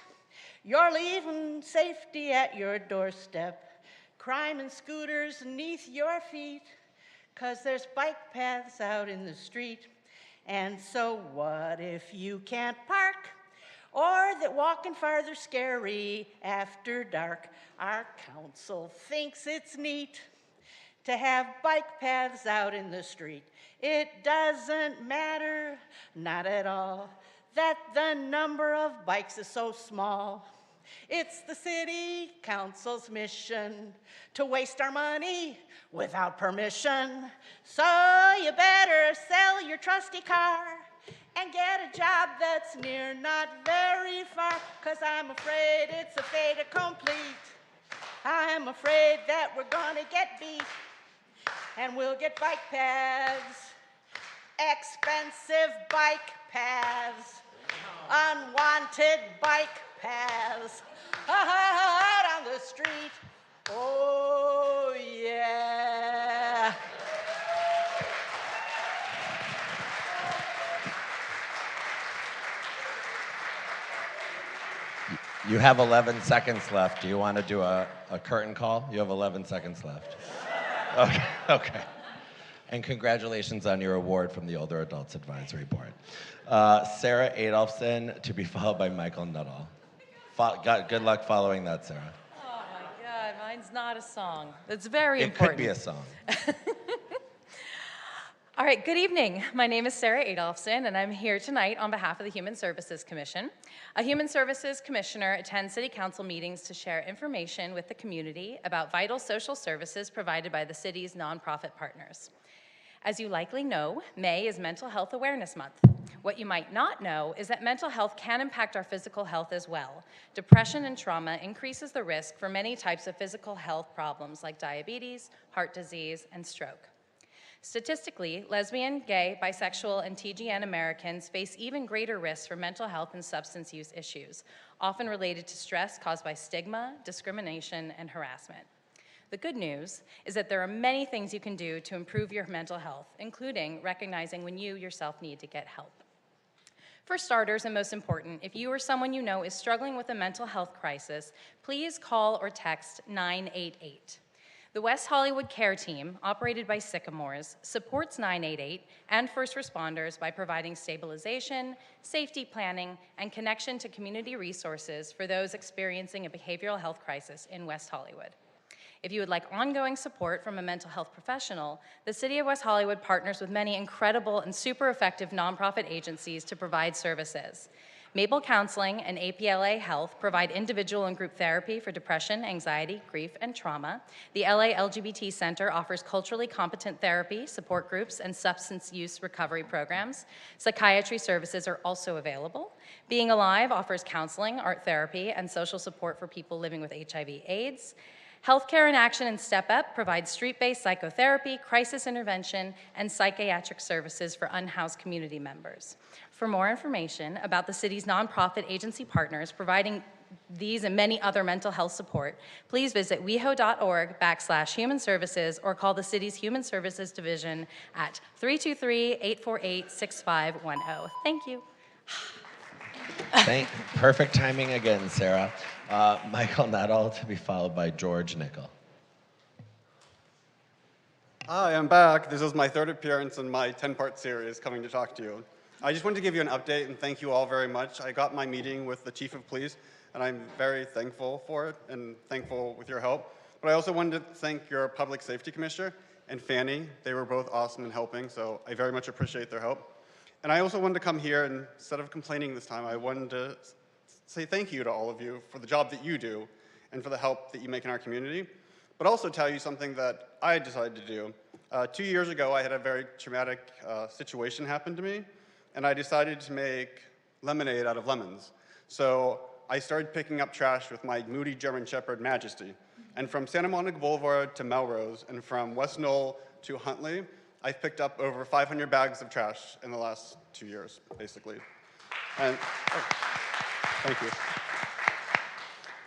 You're leaving safety at your doorstep. Crime and scooters beneath your feet, 'cause there's bike paths out in the street. And so what if you can't park? Or that walking farther's scary after dark? Our council thinks it's neat to have bike paths out in the street. It doesn't matter, not at all, that the number of bikes is so small. It's the city council's mission to waste our money without permission. So you better sell your trusty car and get a job that's near, not very far, 'cause I'm afraid it's a fait accompli. I'm afraid that we're gonna get beat, and we'll get bike paths, expensive bike paths, unwanted bike paths, out on the street. Oh, yeah. You have 11 seconds left. Do you want to do a curtain call? You have 11 seconds left. Okay. And congratulations on your award from the Older Adults Advisory Board. Sarah Adolphson, to be followed by Michael Nuttall. Good luck following that, Sarah. Oh my God, mine's not a song. It's very It important. could be a song. All right, good evening. My name is Sarah Adolphson, and I'm here tonight on behalf of the Human Services Commission. A Human Services Commissioner attends City Council meetings to share information with the community about vital social services provided by the city's nonprofit partners. As you likely know, May is Mental Health Awareness Month. What you might not know is that mental health can impact our physical health as well. Depression and trauma increases the risk for many types of physical health problems like diabetes, heart disease, and stroke. Statistically, lesbian, gay, bisexual, and TGN Americans face even greater risks for mental health and substance use issues, often related to stress caused by stigma, discrimination, and harassment. The good news is that there are many things you can do to improve your mental health, including recognizing when you yourself need to get help. For starters, and most important, if you or someone you know is struggling with a mental health crisis, please call or text 988. The West Hollywood Care Team, operated by Sycamores, supports 988 and first responders by providing stabilization, safety planning, and connection to community resources for those experiencing a behavioral health crisis in West Hollywood. If you would like ongoing support from a mental health professional, the City of West Hollywood partners with many incredible and super effective nonprofit agencies to provide services. Maple Counseling and APLA Health provide individual and group therapy for depression, anxiety, grief, and trauma. The LA LGBT Center offers culturally competent therapy, support groups, and substance use recovery programs. Psychiatry services are also available. Being Alive offers counseling, art therapy, and social support for people living with HIV/AIDS. Healthcare in Action and Step Up provides street-based psychotherapy, crisis intervention, and psychiatric services for unhoused community members. For more information about the city's nonprofit agency partners providing these and many other mental health support, please visit weho.org/human services or call the city's Human Services Division at 323-848-6510. Thank you. Perfect timing again, Sarah. Michael Nuttall, to be followed by George Nickel. Hi, I'm back. This is my third appearance in my 10-part series coming to talk to you. I just wanted to give you an update and thank you all very much. I got my meeting with the Chief of Police, and I'm very thankful for it and thankful with your help. But I also wanted to thank your Public Safety Commissioner and Fanny. They were both awesome in helping, so I very much appreciate their help. And I also wanted to come here, and instead of complaining this time, I wanted to say thank you to all of you for the job that you do and for the help that you make in our community, but also tell you something that I decided to do. 2 years ago, I had a very traumatic situation happen to me, and I decided to make lemonade out of lemons. So I started picking up trash with my moody German Shepherd Majesty. And from Santa Monica Boulevard to Melrose, and from West Knoll to Huntley, I've picked up over 500 bags of trash in the last 2 years, basically. And, thank you.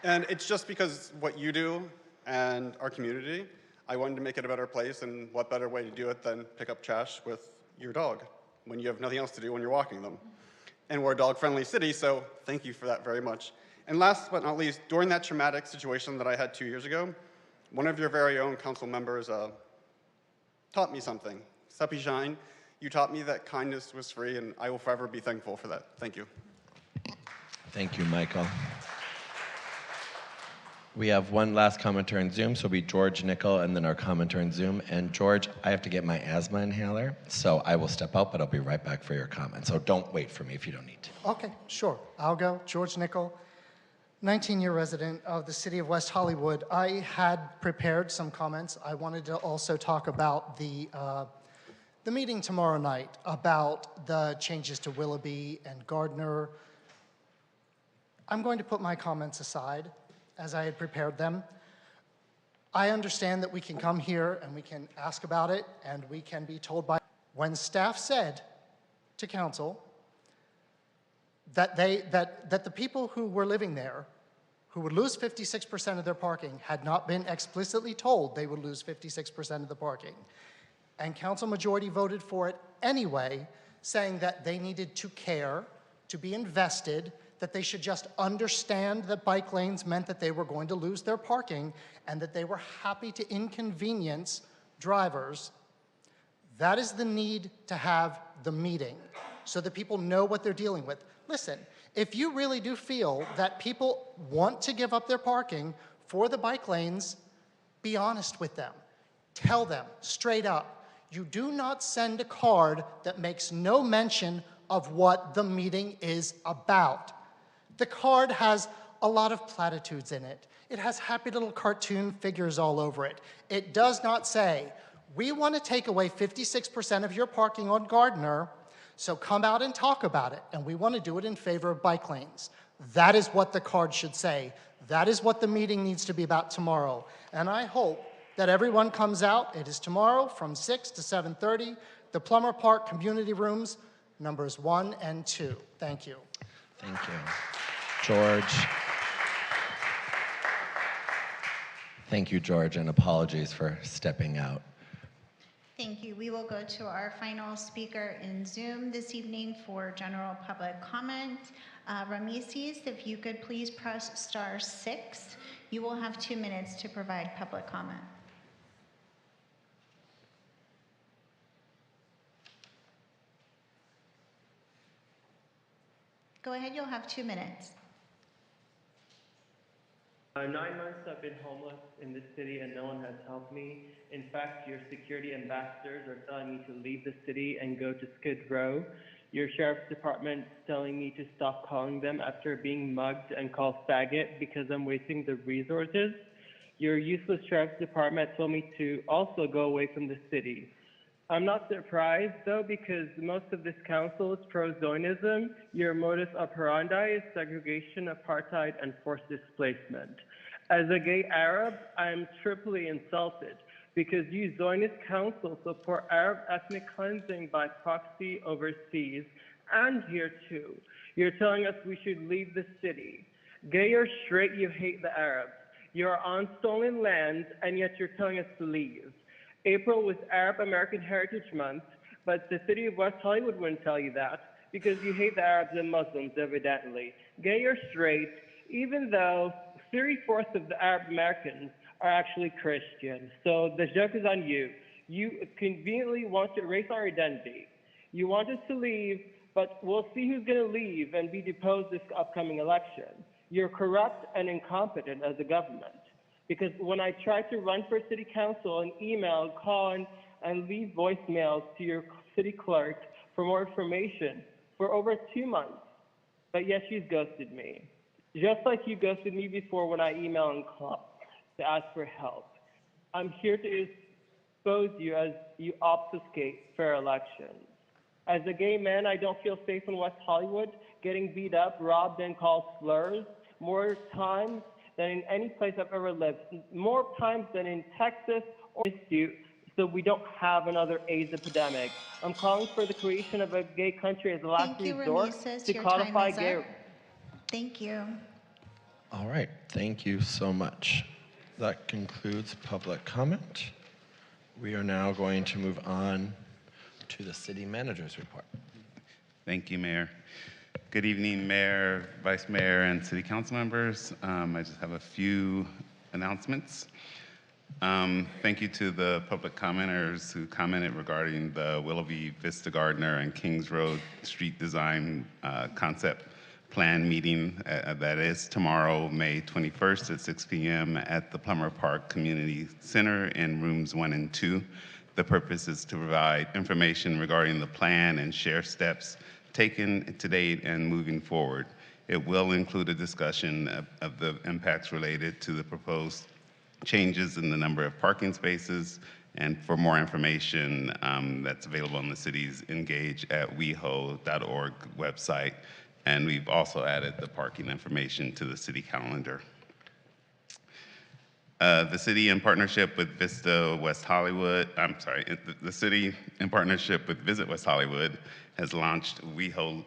And it's just because what you do and our community, I wanted to make it a better place, and what better way to do it than pick up trash with your dog when you have nothing else to do when you're walking them. And we're a dog-friendly city, so thank you for that very much. And last but not least, during that traumatic situation that I had 2 years ago, one of your very own council members taught me something. Seppi Shine, you taught me that kindness was free, and I will forever be thankful for that. Thank you. Thank you, Michael. We have one last commenter in Zoom, so it'll be George Nickel and then our commenter in Zoom. And George, I have to get my asthma inhaler, so I will step out, but I'll be right back for your comment. So don't wait for me if you don't need to. Okay, sure. I'll go. George Nickel, 19-year resident of the city of West Hollywood. I had prepared some comments. I wanted to also talk about the meeting tomorrow night, about the changes to Willoughby and Gardner. I'm going to put my comments aside as I had prepared them. I understand that we can come here and we can ask about it and we can be told by, when staff said to council that the people who were living there who would lose 56% of their parking had not been explicitly told they would lose 56% of the parking. And council majority voted for it anyway, saying that they needed to care, to be invested, that they should just understand that bike lanes meant that they were going to lose their parking and that they were happy to inconvenience drivers. That is the need to have the meeting so that people know what they're dealing with. Listen, if you really do feel that people want to give up their parking for the bike lanes, be honest with them. Tell them straight up. You do not send a card that makes no mention of what the meeting is about. The card has a lot of platitudes in it. It has happy little cartoon figures all over it. It does not say, we want to take away 56% of your parking on Gardner, so come out and talk about it, and we want to do it in favor of bike lanes. That is what the card should say. That is what the meeting needs to be about tomorrow. And I hope that everyone comes out. It is tomorrow from 6 to 7:30, the Plummer Park Community Rooms, numbers 1 and 2. Thank you. Thank you. George. Thank you, George, and apologies for stepping out. Thank you. We will go to our final speaker in Zoom this evening for general public comment. Rameses, if you could please press *6. You will have 2 minutes to provide public comment. Go ahead, you'll have 2 minutes. 9 months I've been homeless in this city and no one has helped me. In fact, your security ambassadors are telling me to leave the city and go to Skid Row. Your sheriff's department is telling me to stop calling them after being mugged and called faggot because I'm wasting the resources. Your useless sheriff's department told me to also go away from the city. I'm not surprised, though, because most of this council is pro-Zionism. Your modus operandi is segregation, apartheid, and forced displacement. As a gay Arab, I am triply insulted because you Zionist council support Arab ethnic cleansing by proxy overseas and here too. You're telling us we should leave the city. Gay or straight, you hate the Arabs. You're on stolen land, and yet you're telling us to leave. April was Arab American Heritage Month, but the city of West Hollywood wouldn't tell you that because you hate the Arabs and Muslims, evidently. Gay or straight, even though 3/4 of the Arab Americans are actually Christian. So the joke is on you. You conveniently want to erase our identity. You want us to leave, but we'll see who's going to leave and be deposed this upcoming election. You're corrupt and incompetent as a government. Because when I tried to run for city council and email, call, and leave voicemails to your city clerk for more information for over 2 months, but yet she's ghosted me. Just like you ghosted me before when I email and call to ask for help. I'm here to expose you as you obfuscate fair elections. As a gay man, I don't feel safe in West Hollywood, getting beat up, robbed, and called slurs more times than in any place I've ever lived, more times than in Texas or dispute, so we don't have another AIDS epidemic. I'm calling for the creation of a gay country as a last Thank you, resort Rameses. to Your codify time is gay. up. Thank you. All right, thank you so much. That concludes public comment. We are now going to move on to the city manager's report. Thank you, Mayor. Good evening, Mayor, Vice Mayor, and City Council members. I just have a few announcements. Thank you to the public commenters who commented regarding the Willoughby, Vista Gardner, and Kings Road street design concept plan meeting that is tomorrow, May 21st at 6 p.m. at the Plummer Park Community Center in rooms 1 and 2. The purpose is to provide information regarding the plan and share steps taken to date and moving forward. It will include a discussion of the impacts related to the proposed changes in the number of parking spaces. And for more information, that's available on the city's Engage at WehoTV.org website. And we've also added the parking information to the city calendar. The city in partnership with Vista West Hollywood, the city in partnership with Visit West Hollywood has launched WeHo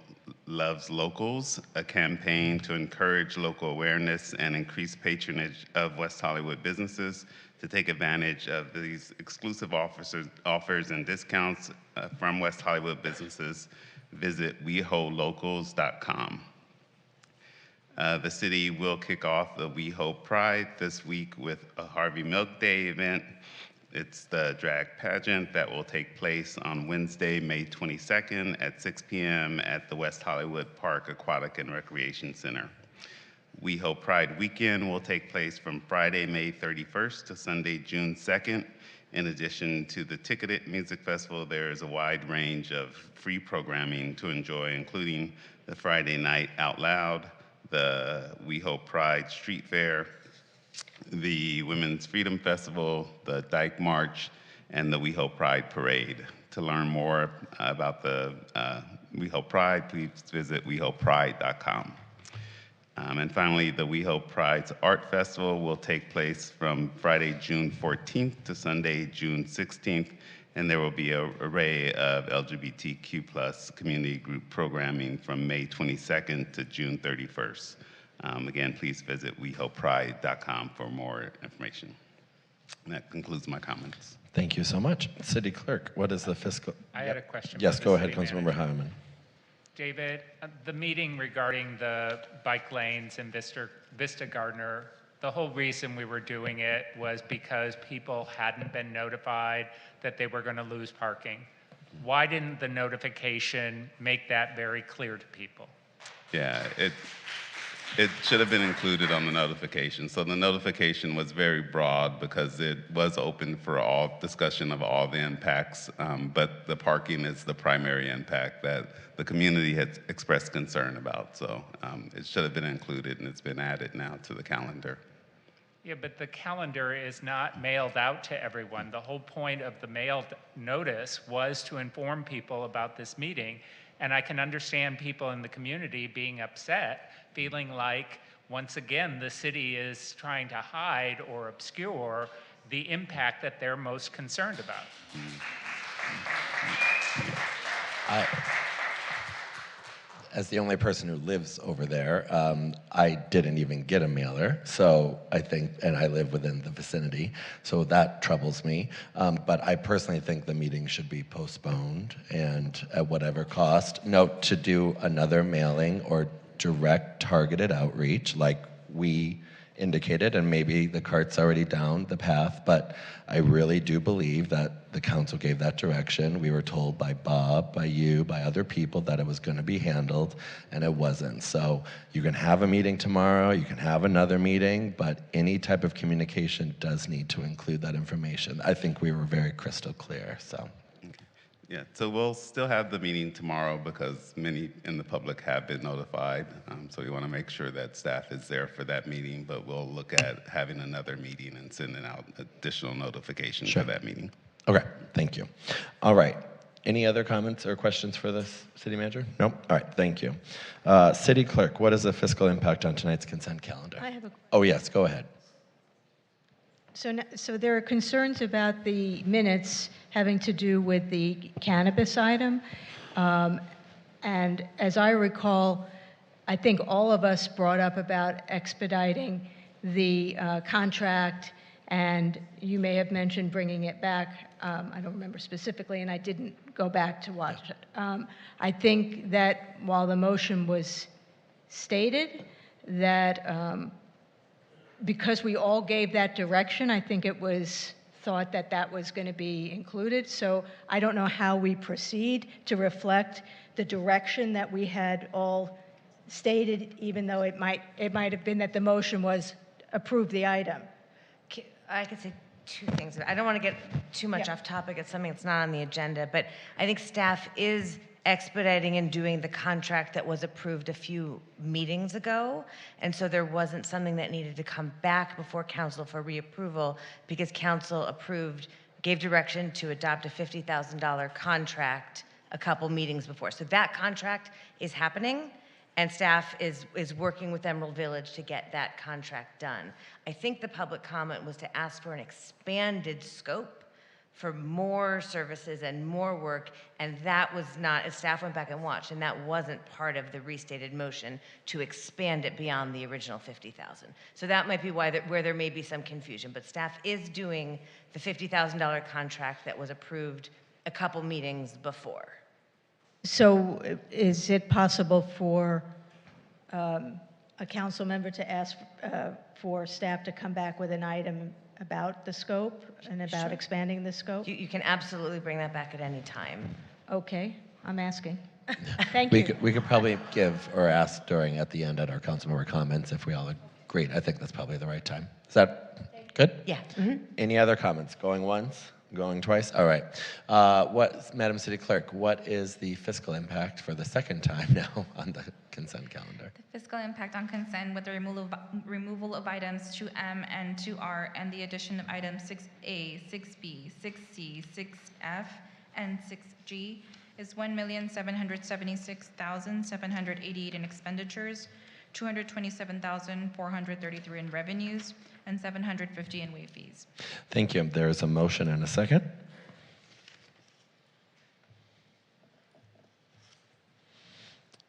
Loves Locals, a campaign to encourage local awareness and increase patronage of West Hollywood businesses. To take advantage of these exclusive offers and discounts from West Hollywood businesses, visit WehoLocals.com. The city will kick off the WeHo Pride this week with a Harvey Milk Day event. It's the drag pageant that will take place on Wednesday, May 22nd at 6 p.m. at the West Hollywood Park Aquatic and Recreation Center. WeHo Pride Weekend will take place from Friday, May 31st to Sunday, June 2nd. In addition to the ticketed music festival, there is a wide range of free programming to enjoy, including the Friday Night Out Loud, the WeHo Pride Street Fair, the Women's Freedom Festival, the Dyke March, and the WeHo Pride Parade. To learn more about the WeHo Pride, please visit WeHoPride.com. And finally, the WeHo Pride's Art Festival will take place from Friday, June 14th to Sunday, June 16th, and there will be an array of LGBTQ+ community group programming from May 22nd to June 31st. Again, please visit WeHoPride.com for more information. And that concludes my comments. Thank you so much. City Clerk, what is the fiscal? I had a question. Yes, for go the ahead, city Councilmember manager. Hyman. David, the meeting regarding the bike lanes in Vista Gardner, the whole reason we were doing it was because people hadn't been notified that they were going to lose parking. Why didn't the notification make that very clear to people? Yeah, it should have been included on the notification. So the notification was very broad because it was open for all discussion of all the impacts, but the parking is the primary impact that the community has expressed concern about. So it should have been included, and it's been added now to the calendar. Yeah, but the calendar is not mailed out to everyone. The whole point of the mailed notice was to inform people about this meeting. And I can understand people in the community being upset, feeling like, once again, the city is trying to hide or obscure the impact that they're most concerned about. As the only person who lives over there, I didn't even get a mailer, so I think, and I live within the vicinity, so that troubles me. But I personally think the meeting should be postponed, and at whatever cost. Note to do another mailing or direct targeted outreach like we indicated, and maybe the cart's already down the path, but I really do believe that the council gave that direction. We were told by Bob, by you, by other people that it was going to be handled, and it wasn't. So you can have a meeting tomorrow, you can have another meeting, but any type of communication does need to include that information. I think we were very crystal clear, so. Yeah, so we'll still have the meeting tomorrow because many in the public have been notified. So we want to make sure that staff is there for that meeting, but we'll look at having another meeting and sending out additional notifications for that meeting. Okay, thank you. All right, any other comments or questions for this city manager? Nope, all right, thank you. City clerk, what is the fiscal impact on tonight's consent calendar? I have a Oh yes, go ahead. So there are concerns about the minutes having to do with the cannabis item. And as I recall, I think all of us brought up about expediting the contract, and you may have mentioned bringing it back. I don't remember specifically, and I didn't go back to watch it. I think that while the motion was stated, that because we all gave that direction, I think it was thought that that was going to be included. So I don't know how we proceed to reflect the direction that we had all stated, even though it might have been that the motion was approve the item. I could say two things. I don't want to get too much off topic. It's something that's not on the agenda, but I think staff is expediting and doing the contract that was approved a few meetings ago. And so there wasn't something that needed to come back before council for reapproval because council gave direction to adopt a $50,000 contract a couple meetings before. So that contract is happening, and staff is working with Emerald Village to get that contract done. I think the public comment was to ask for an expanded scope for more services and more work, and that was not, as staff went back and watched, and that wasn't part of the restated motion to expand it beyond the original 50,000. So that might be where there may be some confusion, but staff is doing the $50,000 contract that was approved a couple meetings before. So is it possible for a council member to ask for staff to come back with an item about the scope and about expanding the scope? You can absolutely bring that back at any time. Okay, I'm asking. Thank you. We could probably give or ask at the end at our council member comments if we all agree. I think that's probably the right time. Is that good? Yeah. Any other comments? Going once? Going twice? All right. Madam City Clerk, what is the fiscal impact for the second time now on the consent calendar? The fiscal impact on consent with the removal of items 2M and 2R and the addition of items 6A, 6B, 6C, 6F, and 6G is $1,776,788 in expenditures, $227,433 in revenues, and $750 in waive fees. Thank you. There is a motion and a second.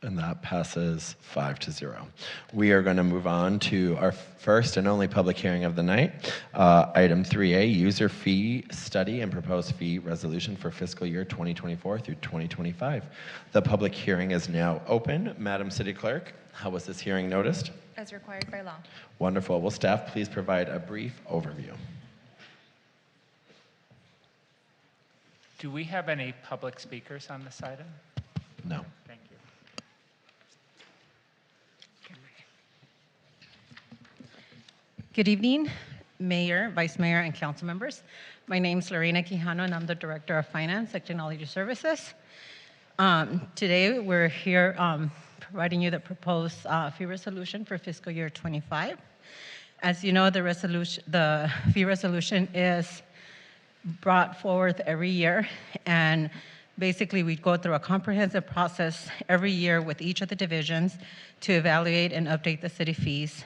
And that passes 5-0. We are going to move on to our first and only public hearing of the night. Item 3A, user fee study and proposed fee resolution for fiscal year 2024 through 2025. The public hearing is now open. Madam City Clerk, how was this hearing noticed? As required by law. Wonderful. Will staff please provide a brief overview? Do we have any public speakers on this item? No. Thank you. Good evening, Mayor, Vice Mayor, and council members. My name is Lorena Quijano, and I'm the Director of Finance and Technology Services. Today, we're here providing you the proposed fee resolution for fiscal year 25. As you know, the fee resolution is brought forth every year, and basically we go through a comprehensive process every year with each of the divisions to evaluate and update the city fees.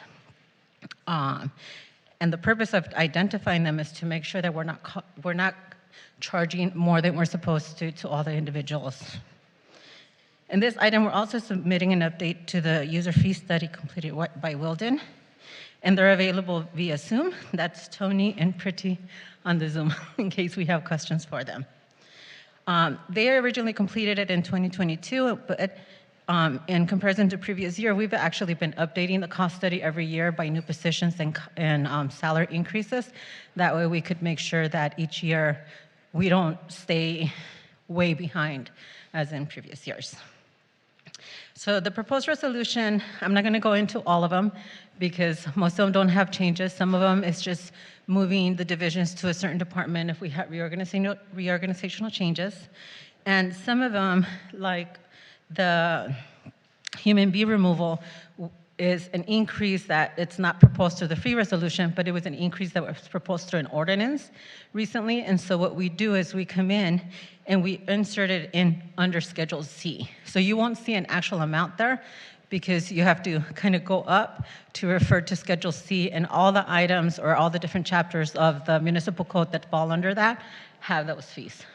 And the purpose of identifying them is to make sure that we're not charging more than we're supposed to all the individuals. In this item, we're also submitting an update to the user fee study completed by Wilden, and they're available via Zoom. That's Tony and Pretty on the Zoom in case we have questions for them. They originally completed it in 2022, but In comparison to previous year, we've actually been updating the cost study every year by new positions and salary increases. That way we could make sure that each year we don't stay way behind as in previous years. So the proposed resolution, I'm not going to go into all of them because most of them don't have changes. Some of them is just moving the divisions to a certain department if we have reorganizational changes. And some of them, like the human bee removal, is an increase that it's not proposed through the fee resolution, but it was an increase that was proposed through an ordinance recently. And so what we do is we come in and we insert it in under Schedule C. So you won't see an actual amount there because you have to kind of go up to refer to Schedule C, and all the items or all the different chapters of the municipal code that fall under that have those fees.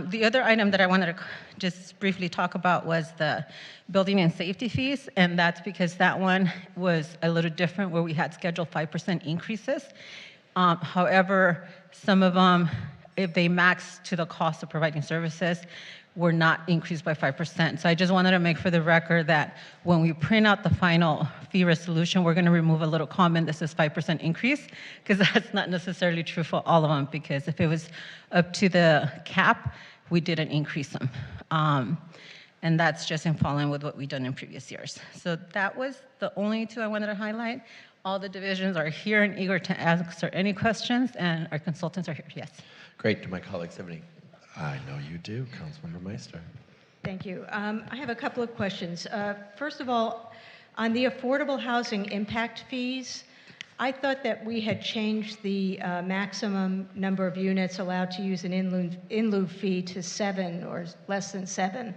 The other item that I wanted to just briefly talk about was the building and safety fees, and that's because that one was a little different where we had scheduled 5% increases. However, some of them, if they max to the cost of providing services, were not increased by 5%. So I just wanted to make for the record that when we print out the final fee resolution, we're going to remove a little comment that says 5% increase, because that's not necessarily true for all of them, because if it was up to the cap, we didn't increase them. And that's just in following with what we've done in previous years. So that was the only two I wanted to highlight. All the divisions are here and eager to answer any questions, and our consultants are here. Yes. Great. Do my colleagues have any? I know you do, Councilmember Meister. Thank you. I have a couple of questions. First of all, on the affordable housing impact fees, I thought that we had changed the maximum number of units allowed to use an in lieu fee to 7 or less than 7.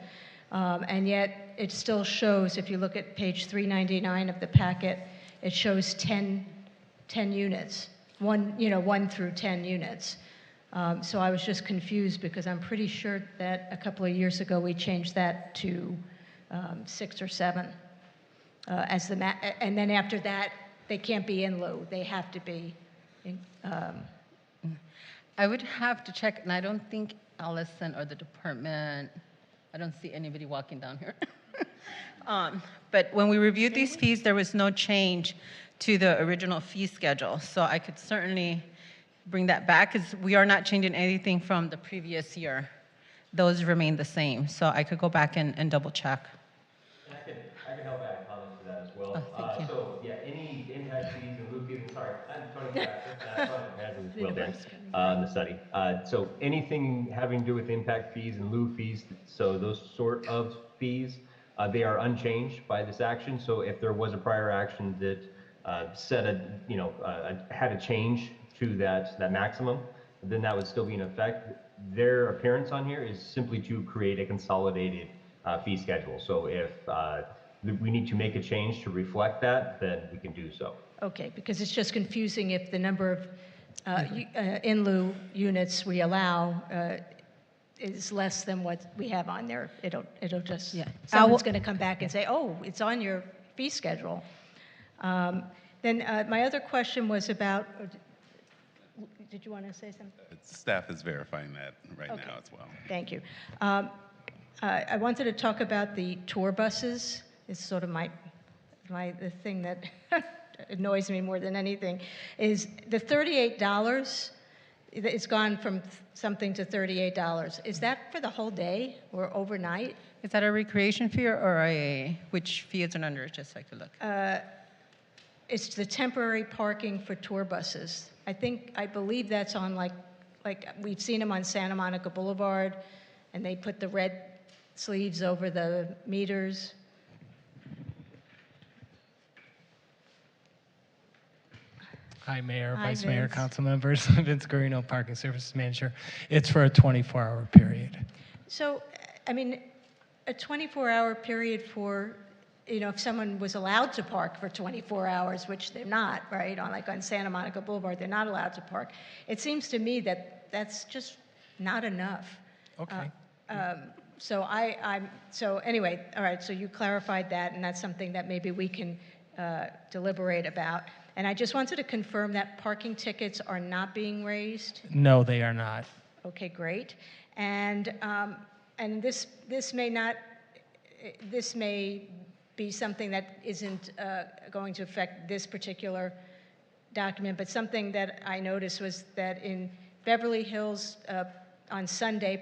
And yet it still shows, if you look at page 399 of the packet, it shows 10 units, 1 through 10 units. So I was just confused because I'm pretty sure that a couple of years ago we changed that to 6 or 7 as the and then after that they can't be in lieu; they have to be. I would have to check, and I don't think Allison or the department. I don't see anybody walking down here. But when we reviewed these fees, there was no change to the original fee schedule, so I could certainly bring that back because we are not changing anything from the previous year. Those remain the same, so I could go back and double check. And I can help add comments to that as well. Oh, thank you. So yeah, any impact fees and lieu fees, sorry, I'm Tony Baxter, project manager with Will there, in the study. So anything having to do with impact fees and lieu fees, so those sort of fees, they are unchanged by this action. So if there was a prior action that had a change to that maximum, then that would still be in effect. Their appearance on here is simply to create a consolidated fee schedule. So if we need to make a change to reflect that, then we can do so. Okay, because it's just confusing if the number of in lieu units we allow is less than what we have on there. It'll just, someone's going to come back and say, oh, it's on your fee schedule. Then my other question was about, did you want to say something? Staff is verifying that right now as well. Thank you. I wanted to talk about the tour buses. It's sort of the thing that annoys me more than anything, is the $38, it's gone from something to $38. Is that for the whole day or overnight? Is that a recreation fee or which fee is it under? Just so I could look. It's the temporary parking for tour buses. I believe that's on like we've seen them on Santa Monica Boulevard, and they put the red sleeves over the meters. Hi, Mayor, Hi, Vice Mayor, Vince. Council members. Vince Guarino, Parking Services Manager. It's for a 24-hour period. So, I mean, a 24-hour period for, if someone was allowed to park for 24 hours, which they're not, right? On Santa Monica Boulevard, they're not allowed to park. It seems to me that that's just not enough. Okay. So anyway, all right, so you clarified that, and that's something that maybe we can deliberate about. And I just wanted to confirm that parking tickets are not being raised? No, they are not. Okay, great. And this may not, this may be something that isn't going to affect this particular document, but something that I noticed was that in Beverly Hills on Sunday,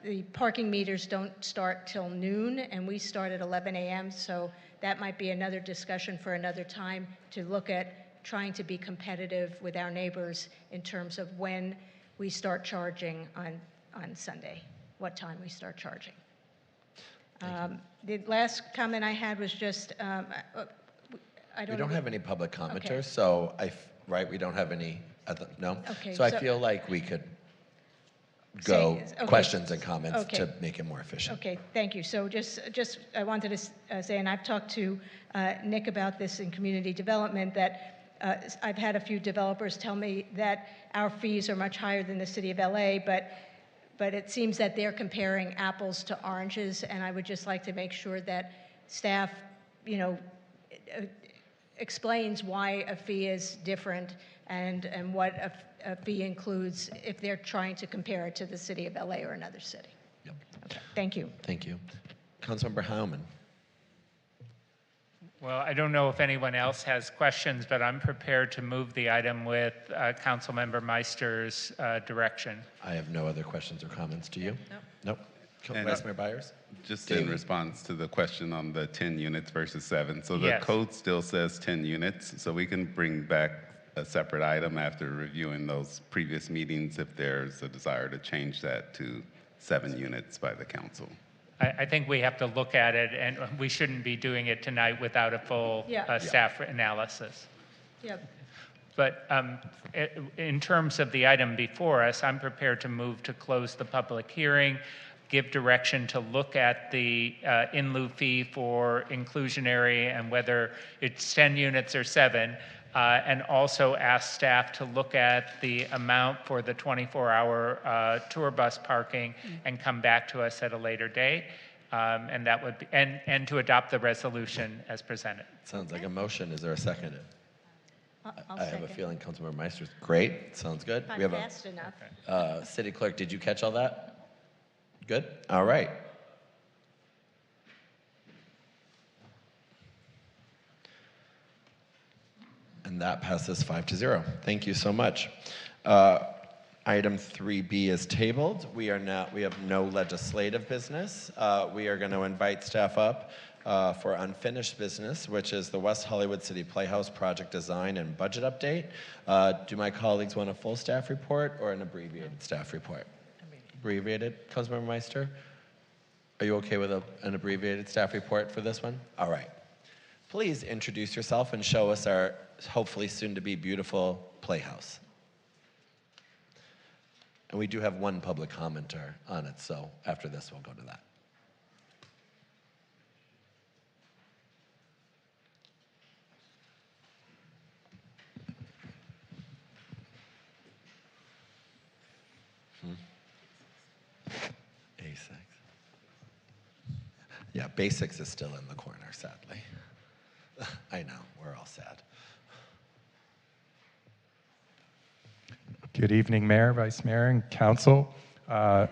the parking meters don't start till noon, and we start at 11 a.m., so that might be another discussion for another time to look at trying to be competitive with our neighbors in terms of when we start charging on Sunday, what time we start charging. The last comment I had was just, I don't We don't know- have any public commenters, Okay. so right, we don't have any, no? Okay, So I so- feel like we could go okay. questions and comments Okay. to make it more efficient. Okay, thank you. So just I wanted to say, and I've talked to Nick about this in community development, that I've had a few developers tell me that our fees are much higher than the city of LA, but it seems that they're comparing apples to oranges, and I would just like to make sure that staff, explains why a fee is different and what a fee includes if they're trying to compare it to the city of LA or another city. Yep. Okay, thank you. Thank you. Councilmember Howman. Well, I don't know if anyone else has questions, but I'm prepared to move the item with Councilmember Meister's direction. I have no other questions or comments. Do you? Nope. And, Vice Mayor Byers? Just David? in response to the question on the 10 units versus 7. So the Yes. code still says 10 units, so we can bring back a separate item after reviewing those previous meetings if there's a desire to change that to 7 units by the council. I think we have to look at it, and we shouldn't be doing it tonight without a full Yeah. staff analysis. Yep. But in terms of the item before us, I'm prepared to move to close the public hearing, give direction to look at the in lieu fee for inclusionary and whether it's 10 units or 7, and also ask staff to look at the amount for the 24-hour tour bus parking and come back to us at a later date. And that would be, and to adopt the resolution as presented. Sounds like a motion. Is there a second? I'll I have a second. feeling Councilmember Meister's great. Sounds good. If I'm We have fast enough. City Clerk, did you catch all that? Good? All right. And that passes 5-0. Thank you so much. Item 3B is tabled. We have no legislative business. We are going to invite staff up for unfinished business, which is the West Hollywood City Playhouse project design and budget update. Do my colleagues want a full staff report or an abbreviated staff report? Abbreviated. Councilmember Meister, are you okay with an abbreviated staff report for this one? All right. Please introduce yourself and show us our hopefully soon-to-be beautiful playhouse. And we do have one public commenter on it, so after this, we'll go to that. A6. Yeah, basics is still in the corner, sadly. I know, we're all sad. Good evening, Mayor, Vice Mayor, and Council.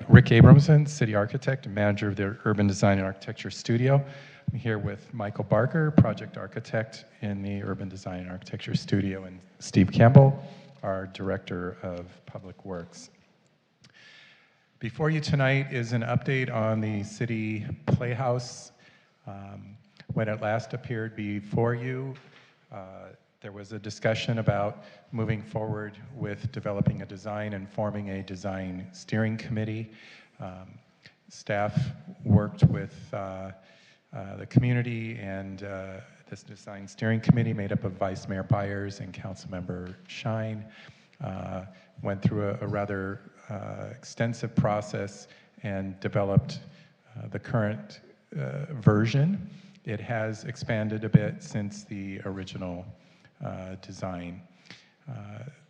Rick Abramson, City Architect and Manager of the Urban Design and Architecture Studio. I'm here with Michael Barker, Project Architect in the Urban Design and Architecture Studio, and Steve Campbell, our Director of Public Works. Before you tonight is an update on the City Playhouse. When it last appeared before you, there was a discussion about moving forward with developing a design and forming a design steering committee. Staff worked with the community and this design steering committee made up of Vice Mayor Byers and Councilmember Shine. Went through a rather extensive process and developed the current version. It has expanded a bit since the original design.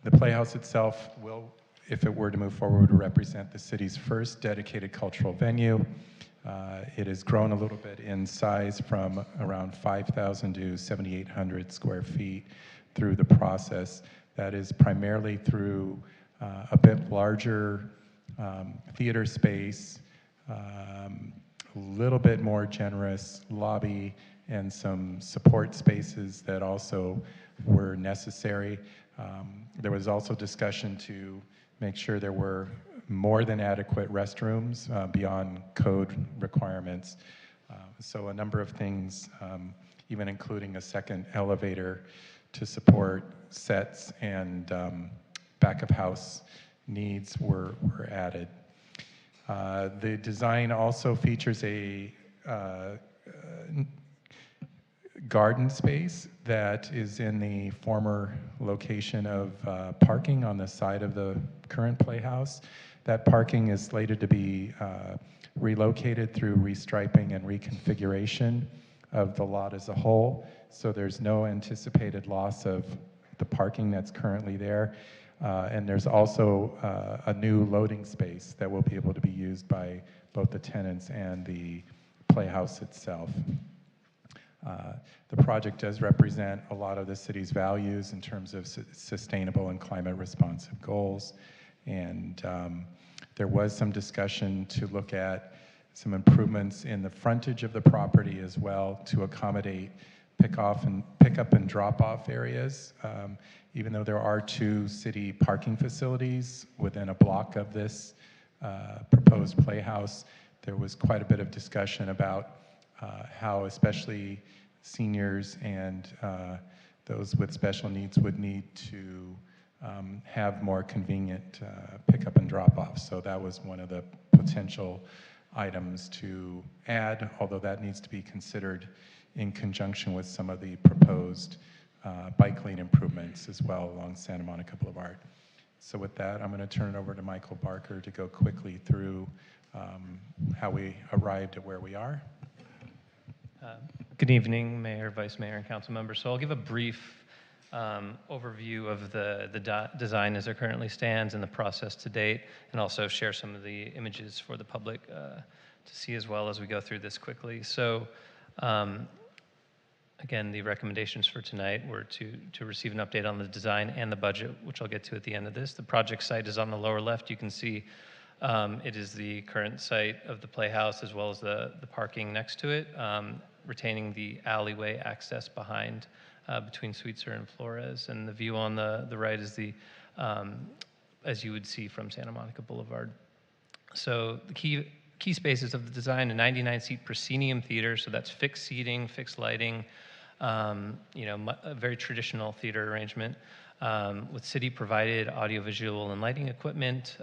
The Playhouse itself will, if it were to move forward, represent the city's first dedicated cultural venue. It has grown a little bit in size from around 5,000 to 7,800 square feet through the process. That is primarily through a bit larger theater space, little bit more generous lobby and some support spaces that also were necessary. There was also discussion to make sure there were more than adequate restrooms beyond code requirements. So a number of things, even including a second elevator to support sets and back of house needs were added. The design also features a garden space that is in the former location of parking on the side of the current playhouse. That parking is slated to be relocated through restriping and reconfiguration of the lot as a whole. So there's no anticipated loss of the parking that's currently there. And there's also a new loading space that will be able to be used by both the tenants and the playhouse itself. The project does represent a lot of the city's values in terms of sustainable and climate responsive goals. And there was some discussion to look at some improvements in the frontage of the property as well to accommodate pickup and drop-off areas. Even though there are 2 city parking facilities within a block of this proposed playhouse, there was quite a bit of discussion about how especially seniors and those with special needs would need to have more convenient pickup and drop-off. So that was one of the potential items to add, although that needs to be considered in conjunction with some of the proposed bike lane improvements as well along Santa Monica Boulevard. So with that, I'm going to turn it over to Michael Barker to go quickly through how we arrived at where we are. Good evening, Mayor, Vice Mayor, and council members. So I'll give a brief overview of the design as it currently stands and the process to date, and also share some of the images for the public to see as well as we go through this quickly. So again, the recommendations for tonight were to receive an update on the design and the budget, which I'll get to at the end of this. The project site is on the lower left. You can see it is the current site of the playhouse as well as the parking next to it, retaining the alleyway access behind between Sweetser and Flores. And the view on the right is the, as you would see from Santa Monica Boulevard. So the key spaces of the design: a 99-seat proscenium theater, so that's fixed seating, fixed lighting, a very traditional theater arrangement with city-provided audiovisual and lighting equipment,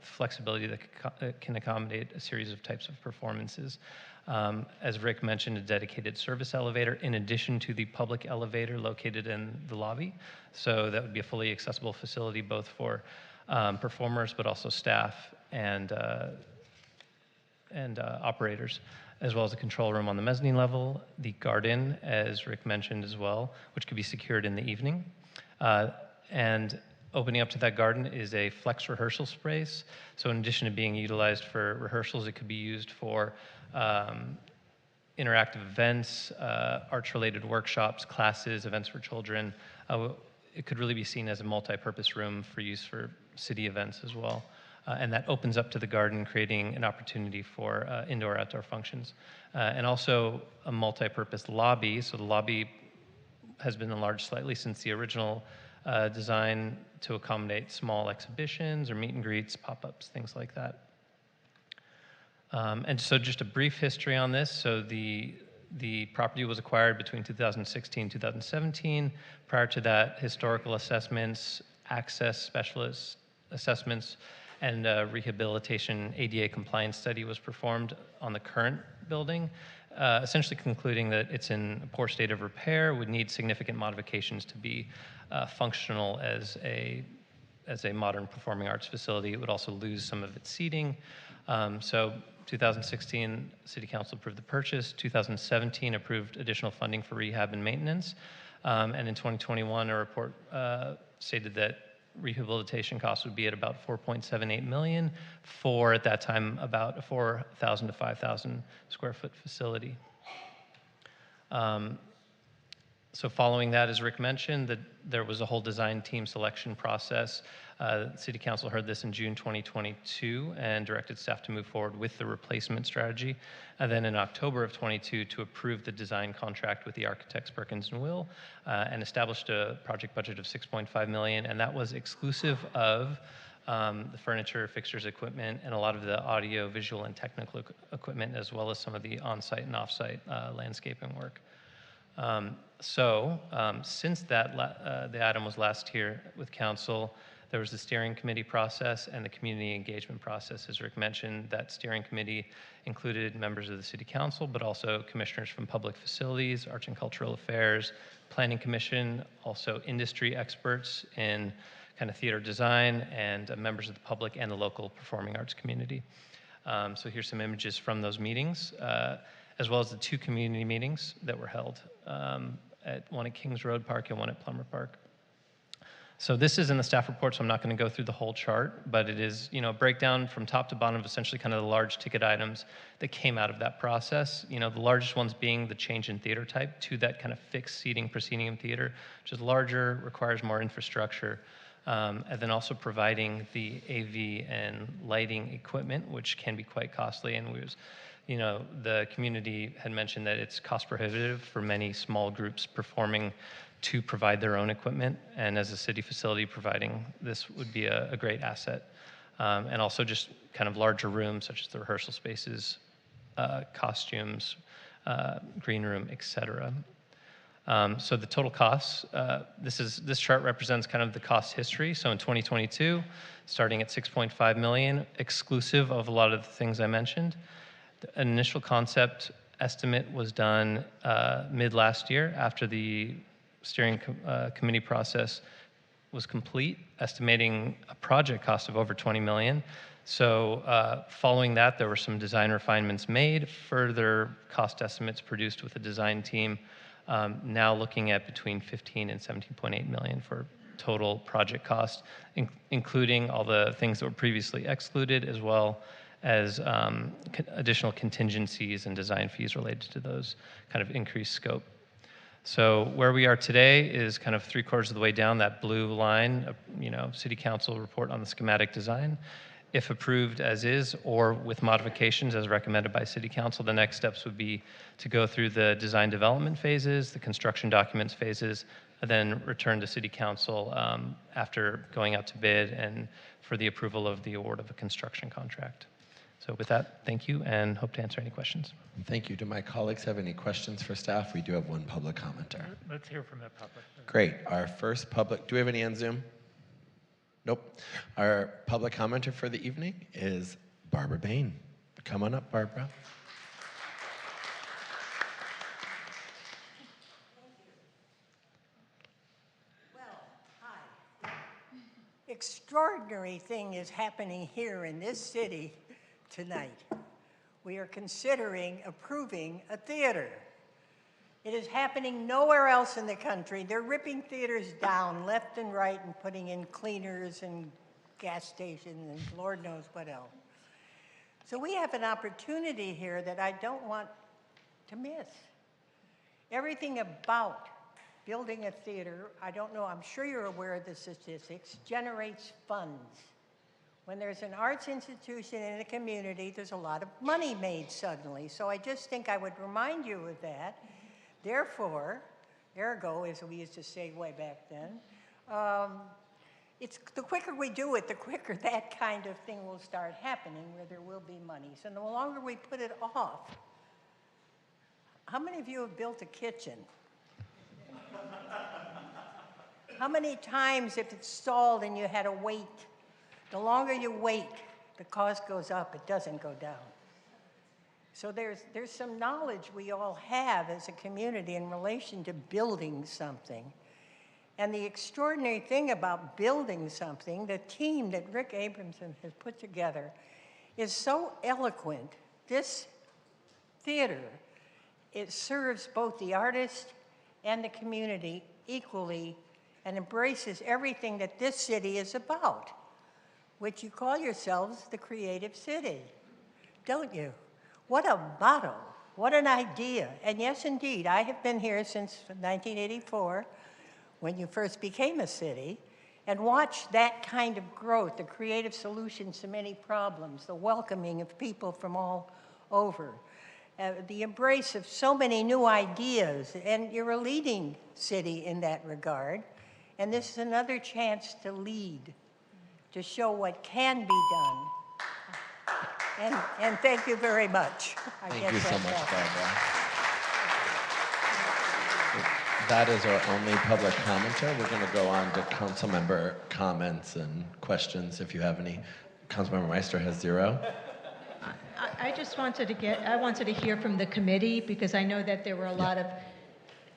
flexibility that can accommodate a series of types of performances. As Rick mentioned, a dedicated service elevator in addition to the public elevator located in the lobby. So that would be a fully accessible facility both for performers, but also staff and operators, as well as a control room on the mezzanine level, the garden, as Rick mentioned as well, which could be secured in the evening. And opening up to that garden is a flex rehearsal space. So in addition to being utilized for rehearsals, it could be used for interactive events, arts-related workshops, classes, events for children. It could really be seen as a multi-purpose room for use for city events as well. And that opens up to the garden, creating an opportunity for indoor-outdoor functions. And also a multi-purpose lobby. So the lobby has been enlarged slightly since the original design to accommodate small exhibitions or meet and greets, pop-ups, things like that. And so just a brief history on this. So the property was acquired between 2016 and 2017. Prior to that, historical assessments, access specialist assessments, and rehabilitation ADA compliance study was performed on the current building, essentially concluding that it's in a poor state of repair, would need significant modifications to be functional as a modern performing arts facility. It would also lose some of its seating. So 2016, City Council approved the purchase. 2017 approved additional funding for rehab and maintenance. And in 2021, a report stated that rehabilitation costs would be at about $4.78 million for, at that time, about a 4,000 to 5,000 square foot facility. So following that, as Rick mentioned, that there was a whole design team selection process. City Council heard this in June 2022 and directed staff to move forward with the replacement strategy. And then in October of 22 to approve the design contract with the architects Perkins and Will and established a project budget of $6.5 million. And that was exclusive of the furniture, fixtures, equipment, and a lot of the audio, visual, and technical equipment, as well as some of the on-site and off-site landscaping work. Since that the item was last here with council, there was the steering committee process and the community engagement process. As Rick mentioned, that steering committee included members of the city council, but also commissioners from public facilities, arts and cultural affairs, planning commission, also industry experts in kind of theater design, and members of the public and the local performing arts community. So here's some images from those meetings, as well as the 2 community meetings that were held, one at Kings Road Park and one at Plummer Park. So this is in the staff report, so I'm not going to go through the whole chart, but it is, you know, a breakdown from top to bottom of essentially kind of the large ticket items that came out of that process. You know, the largest ones being the change in theater type to that kind of fixed seating proscenium theater, which is larger, requires more infrastructure, and then also providing the AV and lighting equipment, which can be quite costly. And you know, the community had mentioned that it's cost prohibitive for many small groups performing to provide their own equipment, and as a city facility providing this would be a great asset. And also just kind of larger rooms such as the rehearsal spaces, costumes, green room, etc. So the total costs, this chart represents kind of the cost history. So in 2022, starting at 6.5 million, exclusive of a lot of the things I mentioned. The initial concept estimate was done mid last year after the steering committee process was complete, estimating a project cost of over 20 million. So following that, there were some design refinements made, further cost estimates produced with the design team, now looking at between 15 and 17.8 million for total project cost, including all the things that were previously excluded, as well as additional contingencies and design fees related to those kind of increased scope. So where we are today is kind of 3/4 of the way down that blue line, you know, City Council report on the schematic design. If approved as is or with modifications as recommended by City Council, the next steps would be to go through the design development phases, the construction documents phases, and then return to City Council after going out to bid and for the approval of the award of a construction contract. So with that, thank you, and hope to answer any questions. Thank you. Do my colleagues have any questions for staff? We do have one public commenter. Let's hear from the public. Great. Our first public, do we have any on Zoom? Nope. Our public commenter for the evening is Barbara Bain. Come on up, Barbara. Extraordinary thing is happening here in this city tonight. We are considering approving a theater. It is happening nowhere else in the country. They're ripping theaters down left and right and putting in cleaners and gas stations and Lord knows what else. So we have an opportunity here that I don't want to miss. Everything about building a theater, I don't know, I'm sure you're aware of the statistics, generates funds. When there's an arts institution in a community, there's a lot of money made suddenly. So I just think I would remind you of that. Therefore, ergo, as we used to say way back then, it's the quicker we do it, the quicker that kind of thing will start happening where there will be money. So the longer we put it off, how many of you have built a kitchen? How many times if it's stalled and you had to wait? The longer you wait, the cost goes up, it doesn't go down. So there's some knowledge we all have as a community in relation to building something. And the extraordinary thing about building something, the team that Rick Abramson has put together is so eloquent. This theater, it serves both the artist and the community equally and embraces everything that this city is about, which you call yourselves the creative city, don't you? What a motto. What an idea. And yes, indeed, I have been here since 1984, when you first became a city, and watched that kind of growth, the creative solutions to many problems, the welcoming of people from all over, the embrace of so many new ideas, and you're a leading city in that regard. And this is another chance to lead, to show what can be done. And thank you very much. Thank you so much, Barbara. That is our only public commenter. We're going to go on to council member comments and questions if you have any. Councilmember Meister has 0. I just wanted to hear from the committee because I know that there were a lot of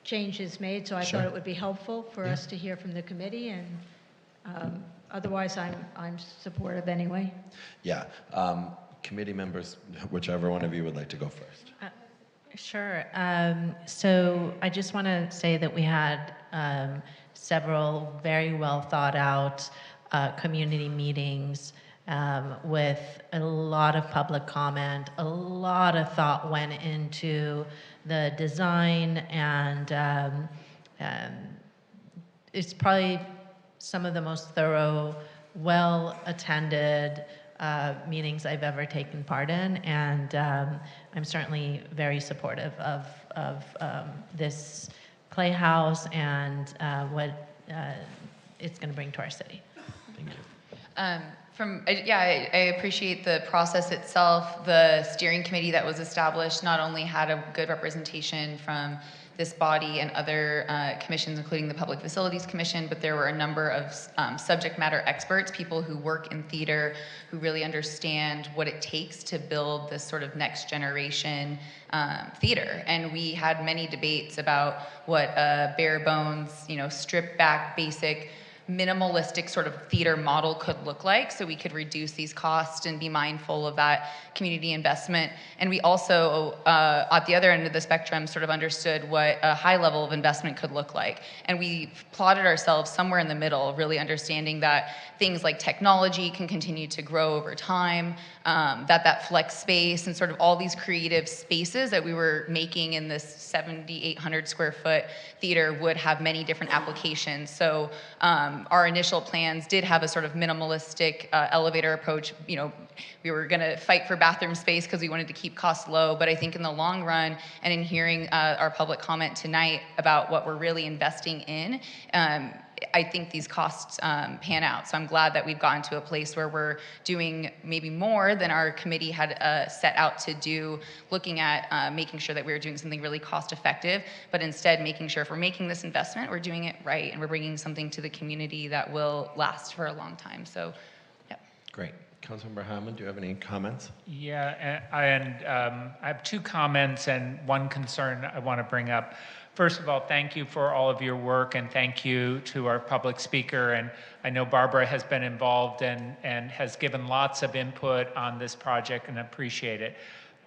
changes made, so I thought it would be helpful for us to hear from the committee, and otherwise I'm supportive anyway. Yeah. Committee members, whichever one of you would like to go first. Sure. So I just want to say that we had several very well thought out community meetings with a lot of public comment. A lot of thought went into the design, and it's probably some of the most thorough, well attended meetings I've ever taken part in, and I'm certainly very supportive of this playhouse and what it's going to bring to our city. Thank you. I appreciate the process itself. The steering committee that was established not only had a good representation from this body and other commissions, including the Public Facilities Commission, but there were a number of subject matter experts, people who work in theater, who really understand what it takes to build this sort of next generation theater. And we had many debates about what a bare bones, stripped back, basic, minimalistic sort of theater model could look like, so we could reduce these costs and be mindful of that community investment. And we also, at the other end of the spectrum, sort of understood what a high level of investment could look like. And we plotted ourselves somewhere in the middle, really understanding that things like technology can continue to grow over time, that flex space and sort of all these creative spaces that we were making in this 7,800 square foot theater would have many different applications. So our initial plans did have a sort of minimalistic elevator approach. We were going to fight for bathroom space because we wanted to keep costs low, but I think in the long run, and in hearing our public comment tonight about what we're really investing in, I think these costs pan out. So I'm glad that we've gotten to a place where we're doing maybe more than our committee had set out to do, looking at making sure that we were doing something really cost effective, but instead making sure if we're making this investment, we're doing it right, and we're bringing something to the community that will last for a long time. So, yeah. Great. Councilmember Hammond, do you have any comments? Yeah, and I have 2 comments and 1 concern I want to bring up. First of all, thank you for all of your work, and thank you to our public speaker. And I know Barbara has been involved and has given lots of input on this project, and appreciate it.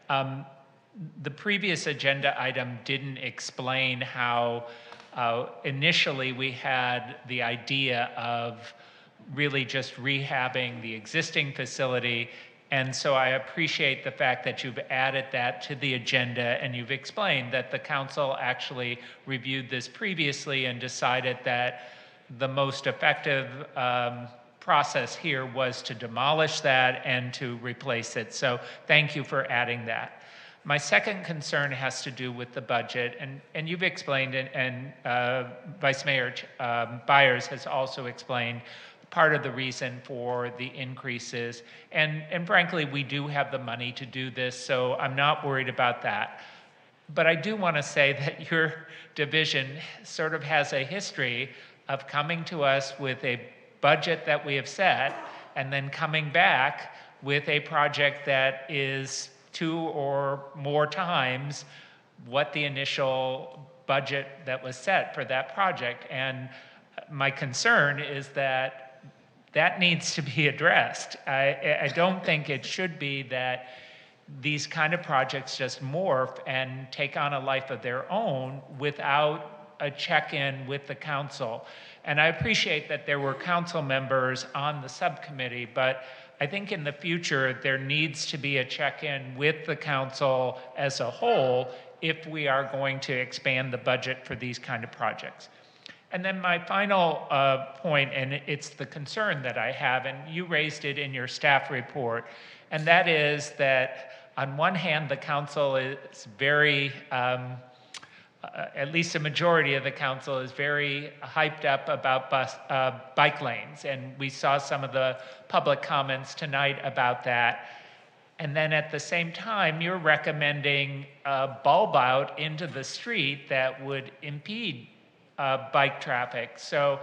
The previous agenda item didn't explain how initially we had the idea of really just rehabbing the existing facility. And so I appreciate the fact that you've added that to the agenda, and you've explained that the council actually reviewed this previously and decided that the most effective process here was to demolish that and to replace it. So thank you for adding that. My second concern has to do with the budget, and you've explained it, and Vice Mayor Byers has also explained part of the reason for the increases. And frankly, we do have the money to do this, so I'm not worried about that. But I do want to say that your division sort of has a history of coming to us with a budget that we have set and then coming back with a project that is 2 or more times what the initial budget that was set for that project. And my concern is that that needs to be addressed. I don't think it should be that these kind of projects just morph and take on a life of their own without a check-in with the council. And I appreciate that there were council members on the subcommittee, but I think in the future there needs to be a check-in with the council as a whole if we are going to expand the budget for these kind of projects. And then my final point, and it's the concern that I have, and you raised it in your staff report, and that is that on one hand, the council is very, at least a majority of the council is very hyped up about bike lanes, and we saw some of the public comments tonight about that. And then at the same time, you're recommending a bulb out into the that would impede bike traffic. So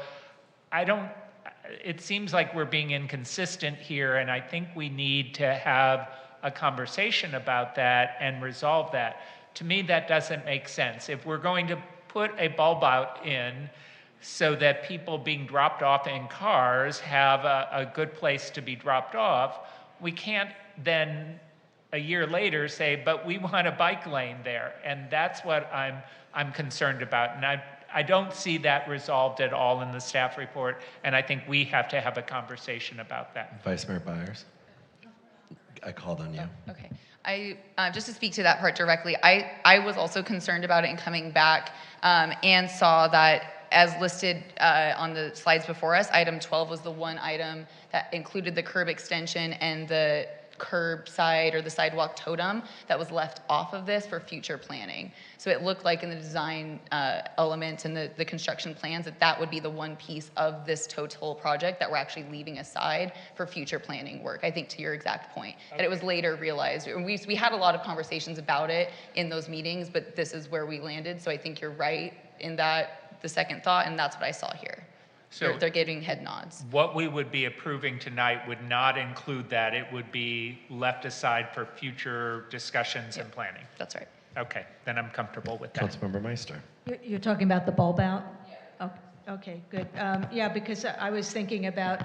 it seems like we're being inconsistent here, and I think we need to have a conversation about that and resolve that. To me, that doesn't make sense. If we're going to put a bulb out in so that people being dropped off in cars have a good place to be dropped off, we can't then a year later say, but we want a bike lane there. And that's what I'm concerned about. And I don't see that resolved at all in the staff report, and I think we have to have a conversation about that. Vice Mayor Byers, I called on you. Okay. Just to speak to that part directly, I was also concerned about it and coming back and saw that as listed on the slides before us, item 12 was the one item that included the curb extension and the curbside or the sidewalk totem that was left off of this for future planning. So it looked like in the design elements and the construction plans that would be the one piece of this total project that we're actually leaving aside for future planning work. I think to your exact point, that it was later realized. And we had a lot of conversations about it in those meetings, but this is where we landed. So I think you're right in that, the second thought, and that's what I saw here. So they're giving head nods. What we would be approving tonight would not include that. It would be left aside for future discussions and planning. That's right. Okay, then I'm comfortable with that. Councilmember Meister. You're talking about the bulb out? Yeah. Okay, good. Yeah, because I was thinking about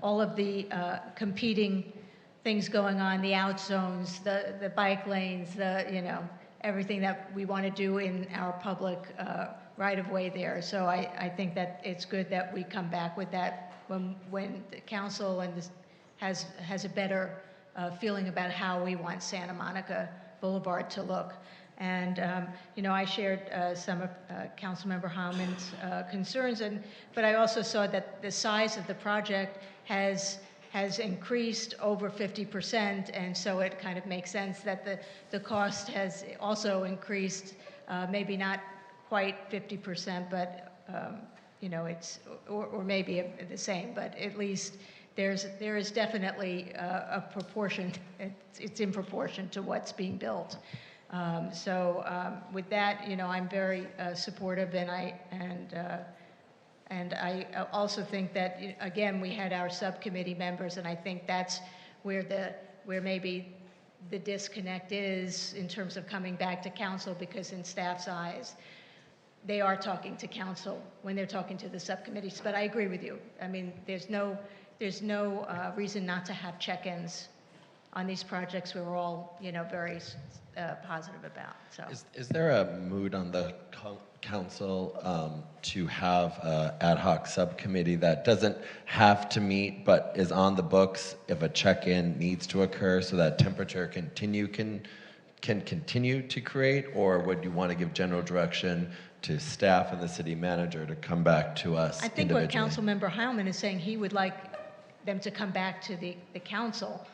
all of the competing things going on, the out zones, the bike lanes, everything that we want to do in our public right-of-way there. So I think that it's good that we come back with that when the council has a better feeling about how we want Santa Monica Boulevard to look. And I shared some of Councilmember Howman's concerns, but I also saw that the size of the project has increased over 50%, and so it kind of makes sense that the cost has also increased, maybe not quite 50%, but it's or maybe the same, but at least there is definitely a proportion. It's in proportion to what's being built. With that, I'm very supportive, and I also think that again we had our subcommittee members, and I think that's where maybe the disconnect is in terms of coming back to council, because in staff's eyes, they are talking to council when they're talking to the subcommittees. But I agree with you. I mean, there's no reason not to have check-ins on these projects. We're all, very positive about. So, is there a mood on the council to have an ad hoc subcommittee that doesn't have to meet, but is on the books if a check-in needs to occur, so that temperature can continue to create, or would you want to give general direction to staff and the city manager to come back to us I think individually? what Councilmember Heilman is saying, he would like them to come back to the council,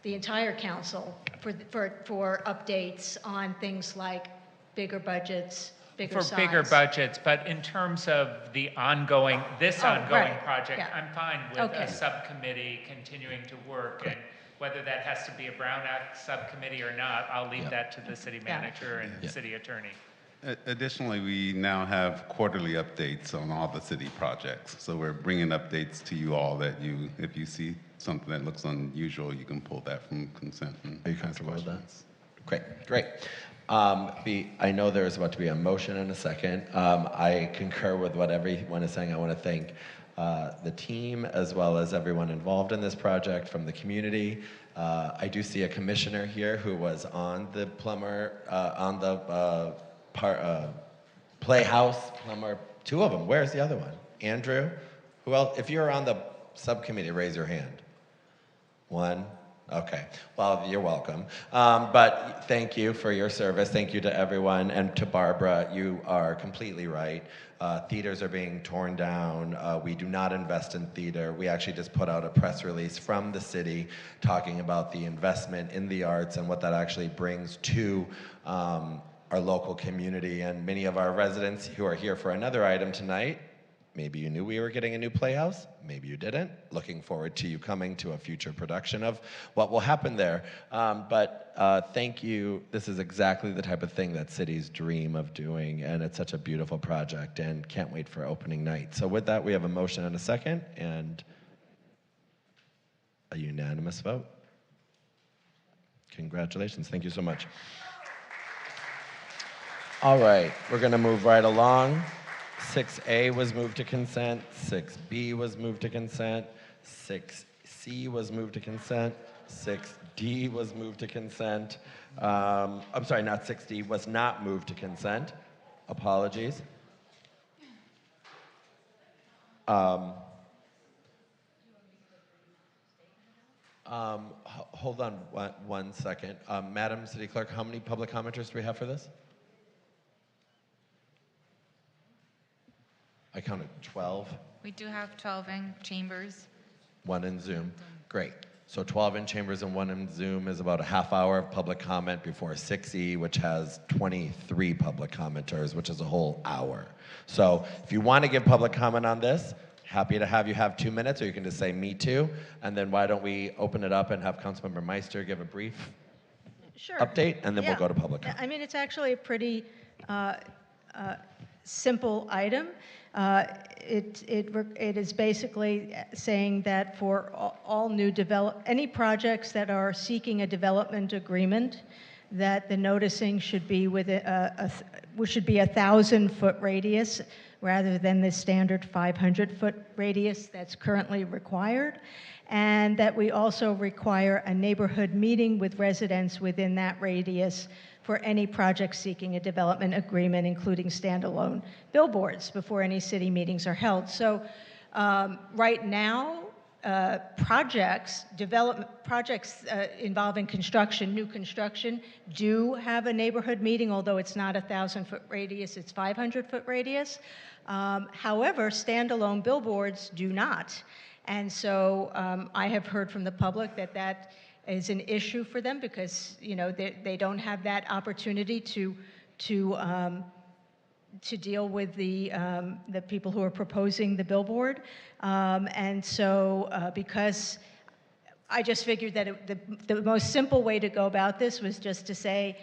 the entire council, for updates on things like bigger budgets, bigger size. For bigger budgets, but in terms of the ongoing project, Yeah. I'm fine with a subcommittee continuing to work, and whether that has to be a Brown Act subcommittee or not, I'll leave that to the city manager and city attorney. Additionally, we now have quarterly updates on all the city projects. So we're bringing updates to you all that if you see something that looks unusual, you can pull that from consent. Are you comfortable with that? Great. I know there's about to be a motion in a second. I concur with what everyone is saying. I want to thank the team as well as everyone involved in this project from the community. I do see a commissioner here who was on the Playhouse, Plumber, two of them. Where's the other one? Andrew? Who else? If you're on the subcommittee, raise your hand. One? Okay. Well, you're welcome. But thank you for your service. Thank you to everyone. And to Barbara, you are completely right. Theaters are being torn down. We do not invest in theater. We actually just put out a press release from the city talking about the investment in the arts and what that actually brings to our local community. And many of our residents who are here for another item tonight, maybe you knew we were getting a new Playhouse, maybe you didn't. Looking forward to you coming to a future production of what will happen there. But thank you. This is exactly the type of thing that cities dream of doing, and it's such a beautiful project, and can't wait for opening night. So with that, we have a motion and a second, and a unanimous vote. Congratulations. Thank you so much. All right, we're going to move right along. 6A was moved to consent, 6B was moved to consent, 6C was moved to consent, 6D was moved to consent. I'm sorry, not 6D, was not moved to consent. Apologies. Hold on one second. Madam City Clerk, how many public commenters do we have for this? I counted 12. We do have 12 in chambers. One in Zoom. Great. So 12 in chambers and one in Zoom is about a half hour of public comment before 6E, which has 23 public commenters, which is a whole hour. So if you want to give public comment on this, happy to have you have 2 minutes, or you can just say me too. And then why don't we open it up and have Councilmember Meister give a brief update, and then we'll go to public comment. I mean, it's actually a pretty simple item. It is basically saying that for all new any projects that are seeking a development agreement, that the noticing should be with should be a 1,000-foot radius rather than the standard 500-foot radius that's currently required, and that we also require a neighborhood meeting with residents within that radius for any project seeking a development agreement, including standalone billboards, before any city meetings are held. So right now, projects involving construction, new construction, do have a neighborhood meeting, although it's not a 1,000-foot radius, it's 500-foot radius. However, standalone billboards do not. And so I have heard from the public that is an issue for them, because they don't have that opportunity to deal with the people who are proposing the billboard, and so because I just figured that the most simple way to go about this was just to say,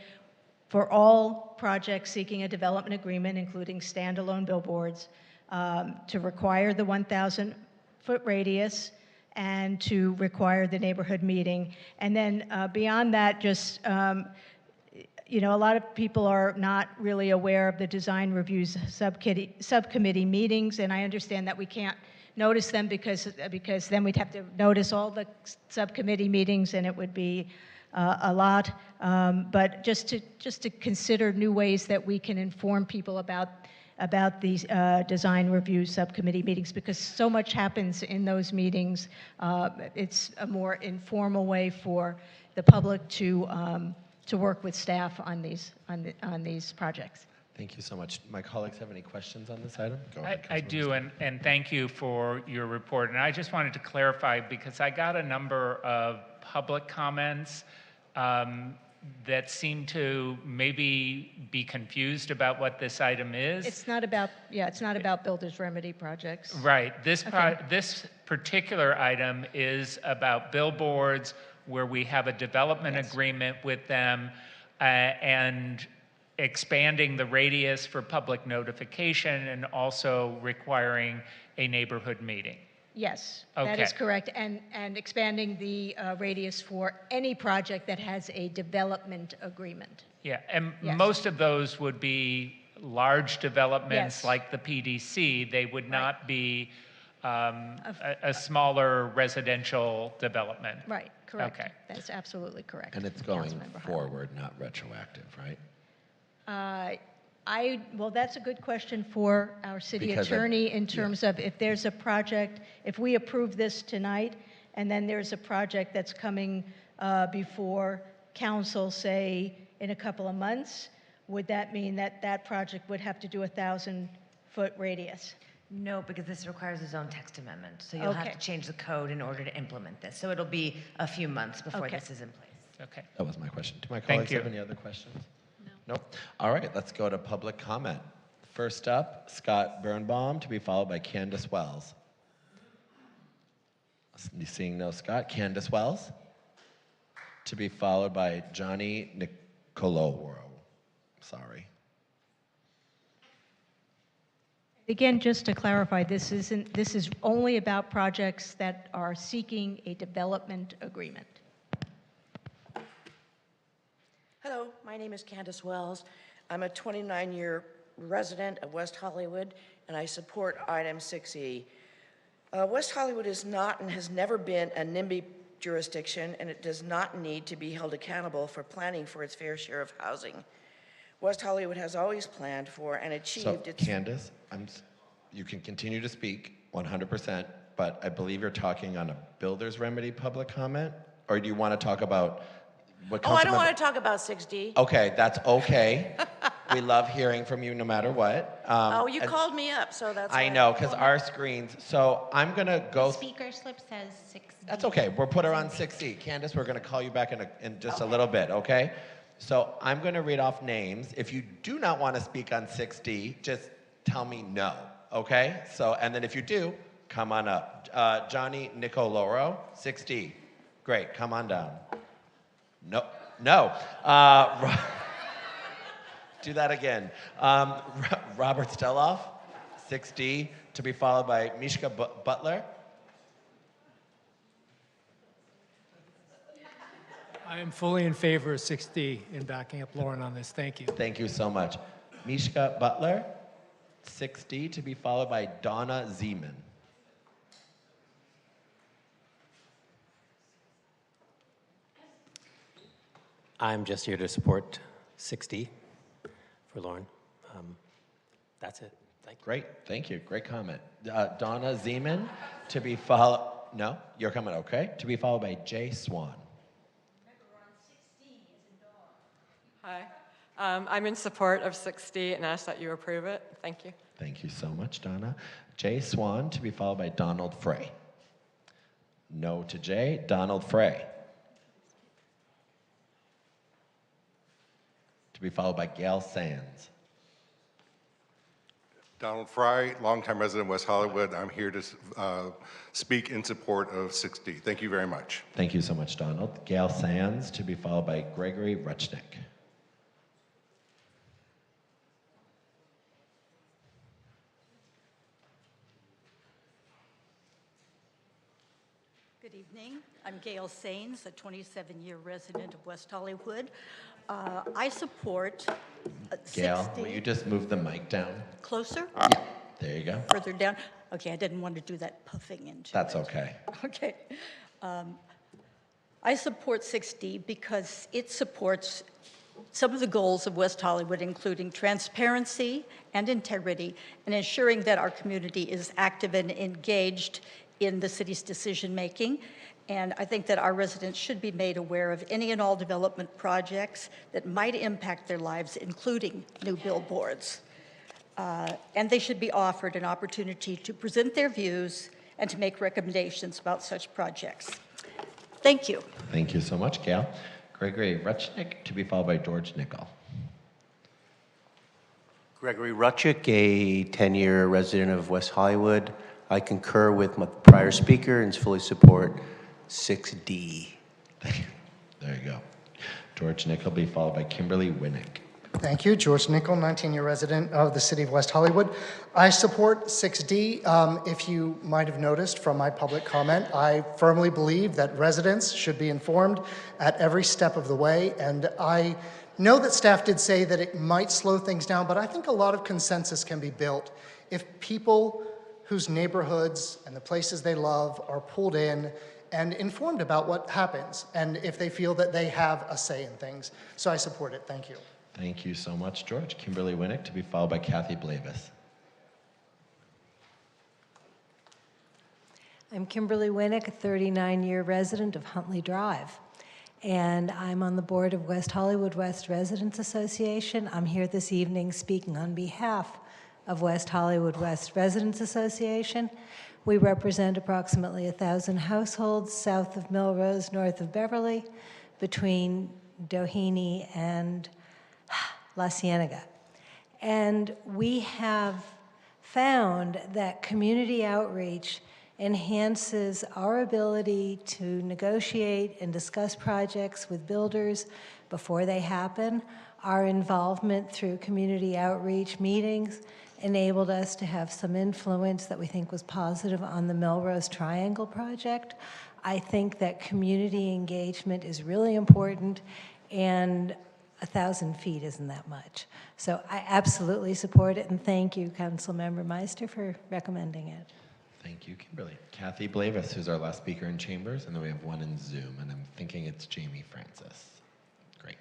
for all projects seeking a development agreement, including standalone billboards, to require the 1,000-foot radius, and to require the neighborhood meeting. And then beyond that, just, a lot of people are not really aware of the design reviews subcommittee meetings, and I understand that we can't notice them because then we'd have to notice all the subcommittee meetings, and it would be a lot. But just to consider new ways that we can inform people about these design review subcommittee meetings, because so much happens in those meetings. It's a more informal way for the public to work with staff on these projects. Thank you so much. My colleagues have any questions on this item? Go ahead. I do, and thank you for your report. And I just wanted to clarify, because I got a number of public comments that seem to maybe be confused about what this item is. It's not about builder's remedy projects. Right. This particular item is about billboards where we have a development agreement with them, and expanding the radius for public notification, and also requiring a neighborhood meeting. Yes, Okay. that is correct, and expanding the radius for any project that has a development agreement. Yeah, and Yes. most of those would be large developments Yes. like the PDC. They would not be a smaller residential development. Right, correct. Okay. That's absolutely correct. And it's going Councilmember Highland. forward, not retroactive, right? Well, that's a good question for our city Because of- attorney in terms of if there's a project, if we approve this tonight, and then there's a project that's coming before council, say, in a couple of months, would that mean that that project would have to do a 1,000-foot radius? No, because this requires a zone text amendment, so you'll have Okay. to change the code in order to implement this. So it'll be a few months before Okay. this is in place. Okay. That was my question. Do my Thank colleagues you. have any other questions? No. Nope. All right, let's go to public comment. First up, Scott Birnbaum, to be followed by Candace Wells. You seeing no Scott? Candace Wells, to be followed by Johnny Nicoloro. Sorry. Again, just to clarify, this is only about projects that are seeking a development agreement. Hello, my name is Candace Wells. I'm a 29-year resident of West Hollywood, and I support item 6E. West Hollywood is not and has never been a NIMBY jurisdiction, and it does not need to be held accountable for planning for its fair share of housing. West Hollywood has always planned for and achieved its... Candace, you can continue to speak 100%, but I believe you're talking on a builder's remedy public comment, or do you want to talk about what Oh, I don't want to talk about 6D. Okay, that's okay. We love hearing from you no matter what. You and called me up, so that's I why know, because our screens, so I'm going to go... Speaker slip says 6D. That's okay. We'll put her on 6E. Candace, we're going to call you back in just a little bit, okay? So I'm going to read off names. If you do not want to speak on 6D, just tell me no, okay? So, and then if you do, come on up. Johnny Nicoloro, 6D. Great, come on down. No. Do that again. Robert Steloff, 6D, to be followed by Mishka Butler. I am fully in favor of 6D and backing up Lauren on this. Thank you. Thank you so much. Mishka Butler, 6D, to be followed by Donna Zeman. I'm just here to support 6D for Lauren. That's it. Thank you. Great, thank you. Great comment. Donna Zeman, to be followed. No, you're coming. Okay, to be followed by Jay Swan. Hi, I'm in support of 6D and ask that you approve it. Thank you. Thank you so much, Donna. Jay Swan, to be followed by Donald Frey. No to Jay. Donald Frey. To be followed by Gail Sands. Donald Fry, longtime resident of West Hollywood. I'm here to speak in support of 6D. Thank you very much. Thank you so much, Donald. Gail Sands, to be followed by Gregory Rutchnick. Good evening. I'm Gail Sains, a 27-year resident of West Hollywood. I support Gail, will you just move the mic down? Closer? Yeah, there you go. Further down? Okay, I didn't want to do that puffing into That's it. okay. Okay. I support 6D because it supports some of the goals of West Hollywood, including transparency and integrity, and ensuring that our community is active and engaged in the city's decision-making. And I think that our residents should be made aware of any and all development projects that might impact their lives, including new billboards. And they should be offered an opportunity to present their views and to make recommendations about such projects. Thank you. Thank you so much, Gail. Gregory Rutchnick, to be followed by George Nickel. Gregory Rutchick, a 10-year resident of West Hollywood. I concur with my prior speaker and fully support 6D. There you go. George Nickel, be followed by Kimberly Winnick. Thank you. George Nickel, 19-year resident of the city of West Hollywood. I support 6D. If you might have noticed from my public comment, I firmly believe that residents should be informed at every step of the way. And I know that staff did say that it might slow things down, but I think a lot of consensus can be built if people whose neighborhoods and the places they love are pulled in and informed about what happens, and if they feel that they have a say in things. So I support it. Thank you. Thank you so much, George. Kimberly Winnick, to be followed by Kathy Blavis. I'm Kimberly Winnick, a 39-year resident of Huntley Drive, and I'm on the board of West Hollywood West Residents Association. I'm here this evening speaking on behalf of West Hollywood West Residents Association. We represent approximately 1,000 households south of Melrose, north of Beverly, between Doheny and La Cienega. And we have found that community outreach enhances our ability to negotiate and discuss projects with builders before they happen. Our involvement through community outreach meetings enabled us to have some influence that we think was positive on the Melrose Triangle project. I think that community engagement is really important, and 1,000 feet isn't that much. So I absolutely support it, and thank you, Councilmember Meister, for recommending it. Thank you, Kimberly. Kathy Blavis, who's our last speaker in Chambers, and then we have one in Zoom, and I'm thinking it's Jamie Francis. Great.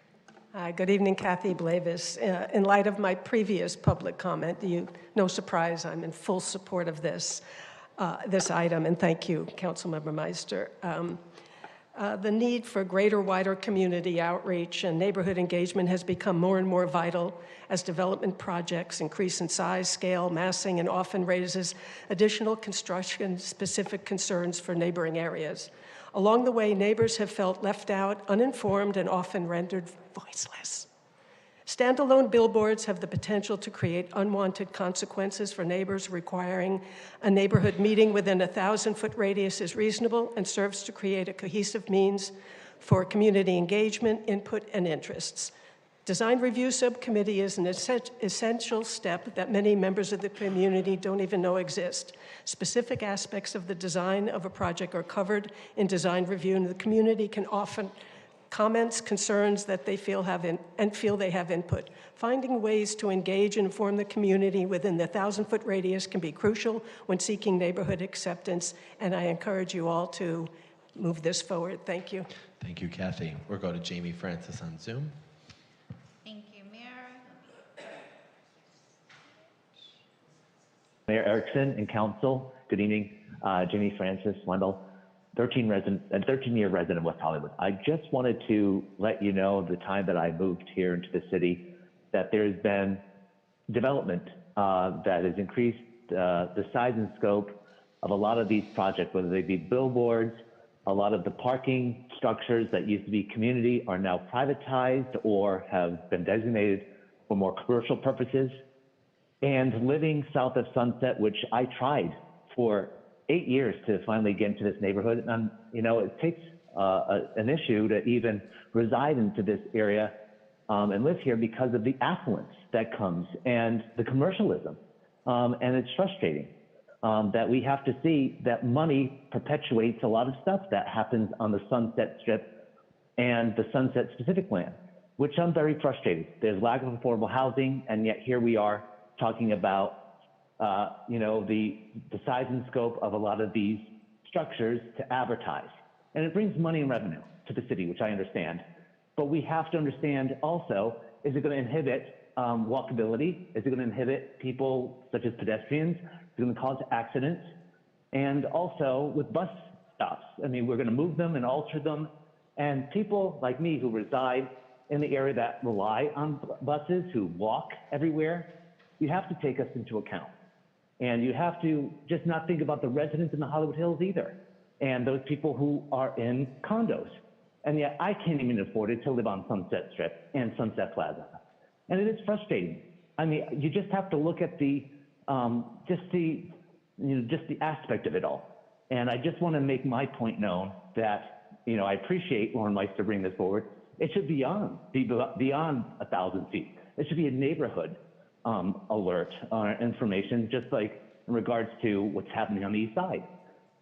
Hi, good evening, Kathy Blavis. In light of my previous public comment, no surprise, I'm in full support of this item, and thank you, Councilmember Meister. The need for greater, wider community outreach and neighborhood engagement has become more and more vital as development projects increase in size, scale, massing, and often raises additional construction-specific concerns for neighboring areas. Along the way, neighbors have felt left out, uninformed, and often rendered voiceless. Standalone billboards have the potential to create unwanted consequences for neighbors. Requiring a neighborhood meeting within a 1,000-foot radius is reasonable and serves to create a cohesive means for community engagement, input, and interests. Design Review Subcommittee is an essential step that many members of the community don't even know exist. Specific aspects of the design of a project are covered in design review, and the community can often comments, concerns that they feel they have input. Finding ways to engage and inform the community within the 1,000-foot radius can be crucial when seeking neighborhood acceptance, and I encourage you all to move this forward. Thank you. Thank you, Kathy. We'll go to Jamie Francis on Zoom. Thank you, Mayor. Mayor Erickson and Council, good evening. Jamie Francis, Wendell. 13-year resident of West Hollywood. I just wanted to let you know the time that I moved here into the city that there's been development that has increased the size and scope of a lot of these projects, whether they be billboards, a lot of the parking structures that used to be community are now privatized or have been designated for more commercial purposes. And living south of Sunset, which I tried for 8 years to finally get into this neighborhood. And, it takes an issue to even reside into this area and live here because of the affluence that comes and the commercialism. And it's frustrating that we have to see that money perpetuates a lot of stuff that happens on the Sunset Strip and the Sunset specific land, which I'm very frustrated. There's lack of affordable housing, and yet here we are talking about the size and scope of a lot of these structures to advertise. And it brings money and revenue to the city, which I understand. But we have to understand also, is it going to inhibit walkability? Is it going to inhibit people such as pedestrians? Is it going to cause accidents? And also with bus stops. I mean, we're going to move them and alter them. And people like me who reside in the area that rely on buses, who walk everywhere, you have to take us into account. And you have to just not think about the residents in the Hollywood Hills either, and those people who are in condos. And yet I can't even afford it to live on Sunset Strip and Sunset Plaza. And it is frustrating. I mean, you just have to look at the aspect of it all. And I just want to make my point known that, I appreciate Lauren Meister bringing this forward. It should be beyond 1,000 feet. It should be a neighborhood alert information, just like in regards to what's happening on the east side.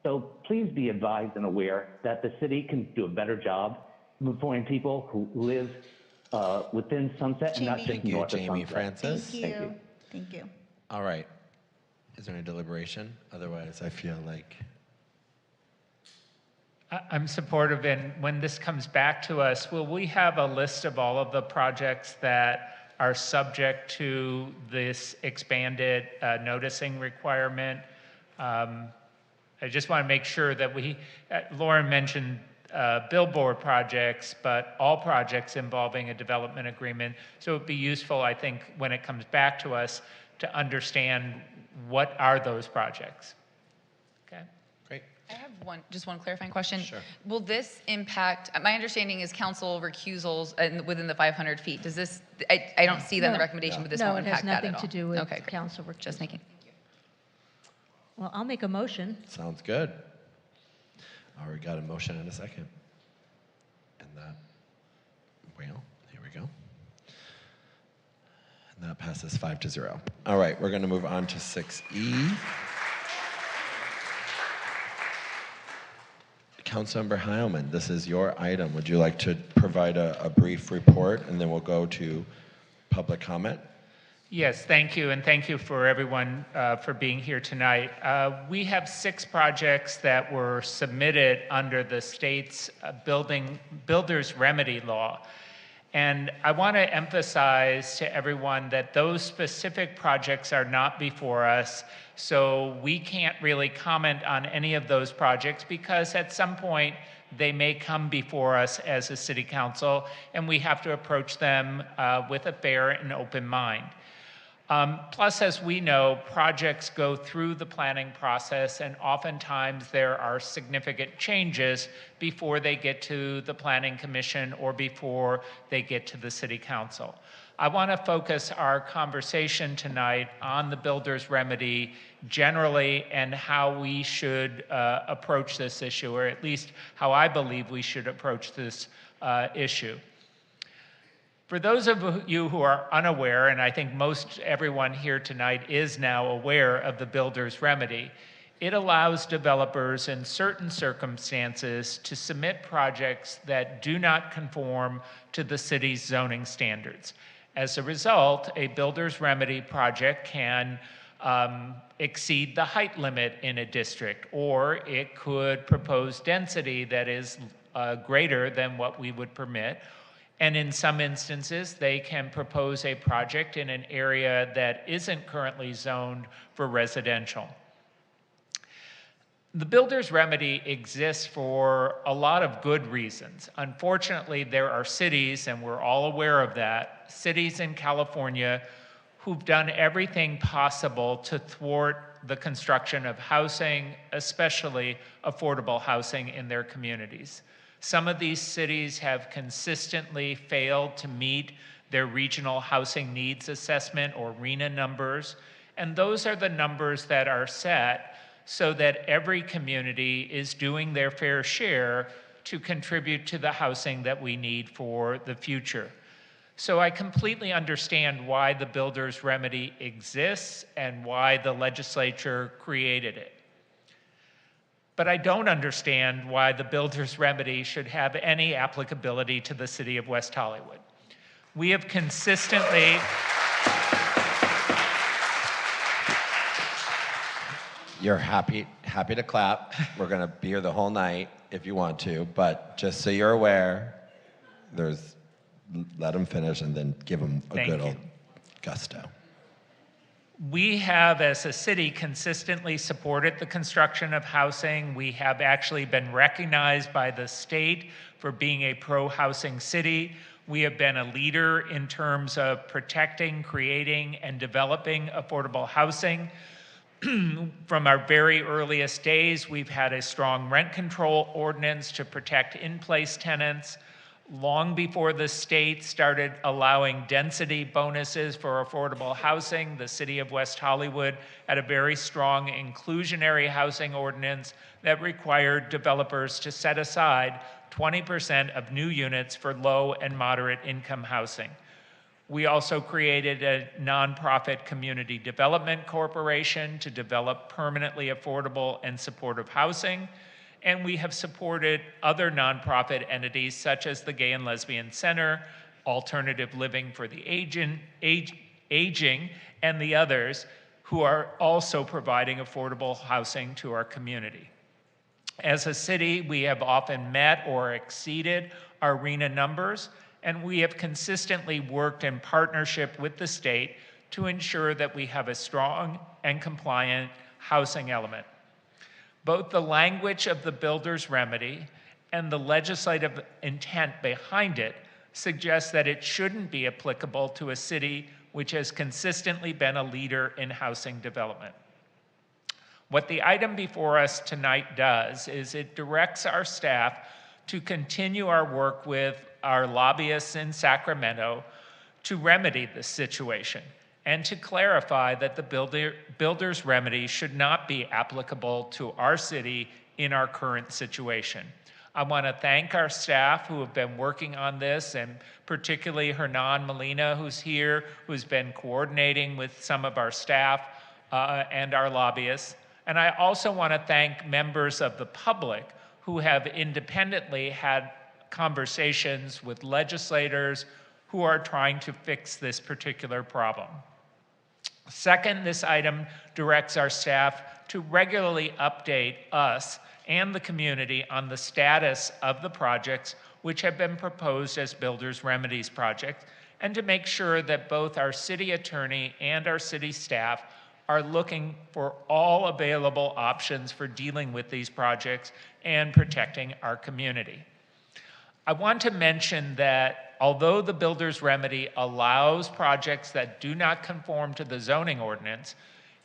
So please be advised and aware that the city can do a better job informing people who live within Sunset and not just north of Sunset. Francis. Thank you. Thank you. All right. Is there any deliberation? Otherwise, I feel like... I'm supportive, and when this comes back to us, will we have a list of all of the projects that are subject to this expanded noticing requirement. I just want to make sure that Lauren mentioned billboard projects, but all projects involving a development agreement. So it would be useful, I think, when it comes back to us to understand what are those projects. Okay. Great. I have just one clarifying question. Sure. Will this impact, my understanding is council recusals within the 500 feet. Does this, I don't see that in the recommendation, but this won't impact that at all. No, it has nothing to do with Okay, great. council recusal. Just making. Well, I'll make a motion. Sounds good. We got a motion and a second. And that, well, here we go. And that passes 5-0. All right, we're going to move on to 6E. Councilmember Heilman, this is your item. Would you like to provide a brief report, and then we'll go to public comment? Yes, thank you, and thank you for everyone for being here tonight. We have 6 projects that were submitted under the state's builder's remedy law. And I want to emphasize to everyone that those specific projects are not before us, so we can't really comment on any of those projects because at some point they may come before us as a city council, and we have to approach them with a fair and open mind. Plus, as we know, projects go through the planning process, and oftentimes there are significant changes before they get to the Planning Commission or before they get to the City Council. I want to focus our conversation tonight on the builder's remedy generally and how we should approach this issue, or at least how I believe we should approach this issue. For those of you who are unaware, and I think most everyone here tonight is now aware of the builder's remedy, it allows developers in certain circumstances to submit projects that do not conform to the city's zoning standards. As a result, a builder's remedy project can exceed the height limit in a district, or it could propose density that is greater than what we would permit. And in some instances, they can propose a project in an area that isn't currently zoned for residential. The builder's remedy exists for a lot of good reasons. Unfortunately, there are cities, and we're all aware of that, cities in California who've done everything possible to thwart the construction of housing, especially affordable housing in their communities. Some of these cities have consistently failed to meet their regional housing needs assessment, or RHNA numbers, and those are the numbers that are set so that every community is doing their fair share to contribute to the housing that we need for the future. So I completely understand why the builder's remedy exists and why the legislature created it. But I don't understand why the builder's remedy should have any applicability to the city of West Hollywood. We have consistently... You're happy to clap. We're going to be here the whole night if you want to, but just so you're aware, let them finish and then give them a good old gusto. We have, as a city, consistently supported the construction of housing. We have actually been recognized by the state for being a pro-housing city. We have been a leader in terms of protecting, creating, and developing affordable housing. From our very earliest days, we've had a strong rent control ordinance to protect in-place tenants. Long before the state started allowing density bonuses for affordable housing, the city of West Hollywood had a very strong inclusionary housing ordinance that required developers to set aside 20% of new units for low and moderate income housing. We also created a nonprofit community development corporation to develop permanently affordable and supportive housing. And we have supported other nonprofit entities such as the Gay and Lesbian Center, Alternative Living for the Aging, and the others who are also providing affordable housing to our community. As a city, we have often met or exceeded our RHNA numbers, and we have consistently worked in partnership with the state to ensure that we have a strong and compliant housing element. Both the language of the builder's remedy and the legislative intent behind it suggests that it shouldn't be applicable to a city which has consistently been a leader in housing development. What the item before us tonight does is it directs our staff to continue our work with our lobbyists in Sacramento to remedy this situation and to clarify that the builder's remedy should not be applicable to our city in our current situation. I want to thank our staff who have been working on this, and particularly Hernan Molina, who's here, who's been coordinating with some of our staff and our lobbyists. And I also want to thank members of the public who have independently had conversations with legislators who are trying to fix this particular problem. Second, this item directs our staff to regularly update us and the community on the status of the projects which have been proposed as builders' remedies projects, and to make sure that both our city attorney and our city staff are looking for all available options for dealing with these projects and protecting our community. I want to mention that although the builder's remedy allows projects that do not conform to the zoning ordinance,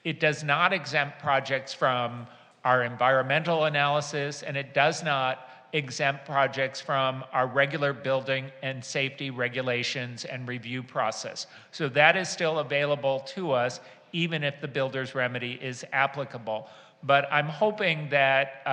it does not exempt projects from our environmental analysis, and it does not exempt projects from our regular building and safety regulations and review process. So that is still available to us, even if the builder's remedy is applicable. But I'm hoping that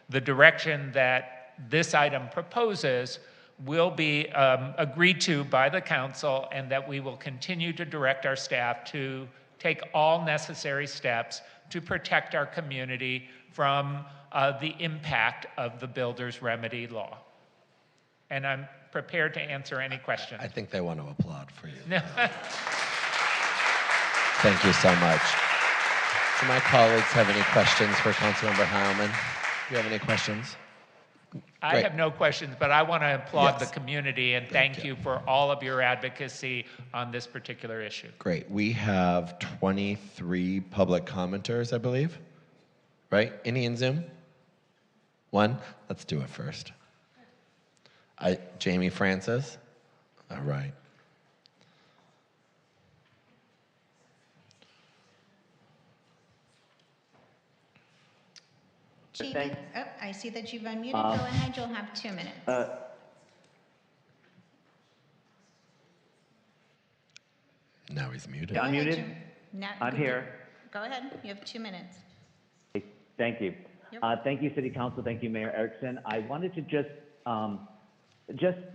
the direction that this item proposes will be agreed to by the council, and that we will continue to direct our staff to take all necessary steps to protect our community from the impact of the builder's remedy law. And I'm prepared to answer any questions. I think they want to applaud for you. Thank you so much. Do my colleagues have any questions for Councilmember Heilman? Do you have any questions? I Great. have no questions, but I want to applaud Yes. the community and thank you for all of your advocacy on this particular issue. Great. We have 23 public commenters, I believe. Right? Any in Zoom? One? Let's do it first. Jamie Francis? All right. Jamie, oh, I see that you've unmuted. Go ahead, you'll have 2 minutes. Now he's muted. Yeah, I'm muted. I'm here. Go ahead, you have 2 minutes. Thank you. Thank you, City Council. Thank you, Mayor Erickson. I wanted to just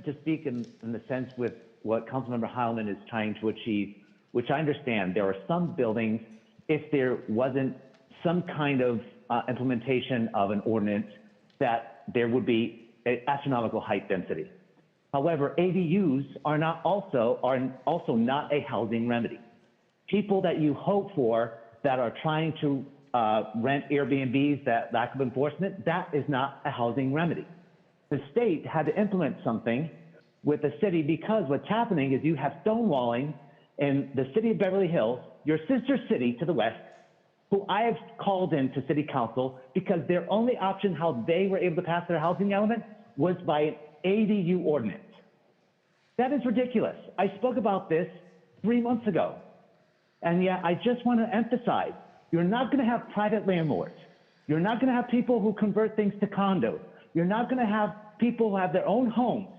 to speak in the sense with what Councilmember Heilman is trying to achieve, which I understand. There are some buildings, if there wasn't some kind of implementation of an ordinance, that there would be an astronomical height density. However, ADUs are also not a housing remedy. People that you hope for that are trying to rent Airbnbs, that lack of enforcement, that is not a housing remedy. The state had to implement something with the city because what's happening is you have stonewalling in the city of Beverly Hills, your sister city to the west, who I have called into city council because their only option how they were able to pass their housing element was by an ADU ordinance. That is ridiculous. I spoke about this 3 months ago. And yet I just want to emphasize, you're not going to have private landlords. You're not going to have people who convert things to condos. You're not going to have people who have their own homes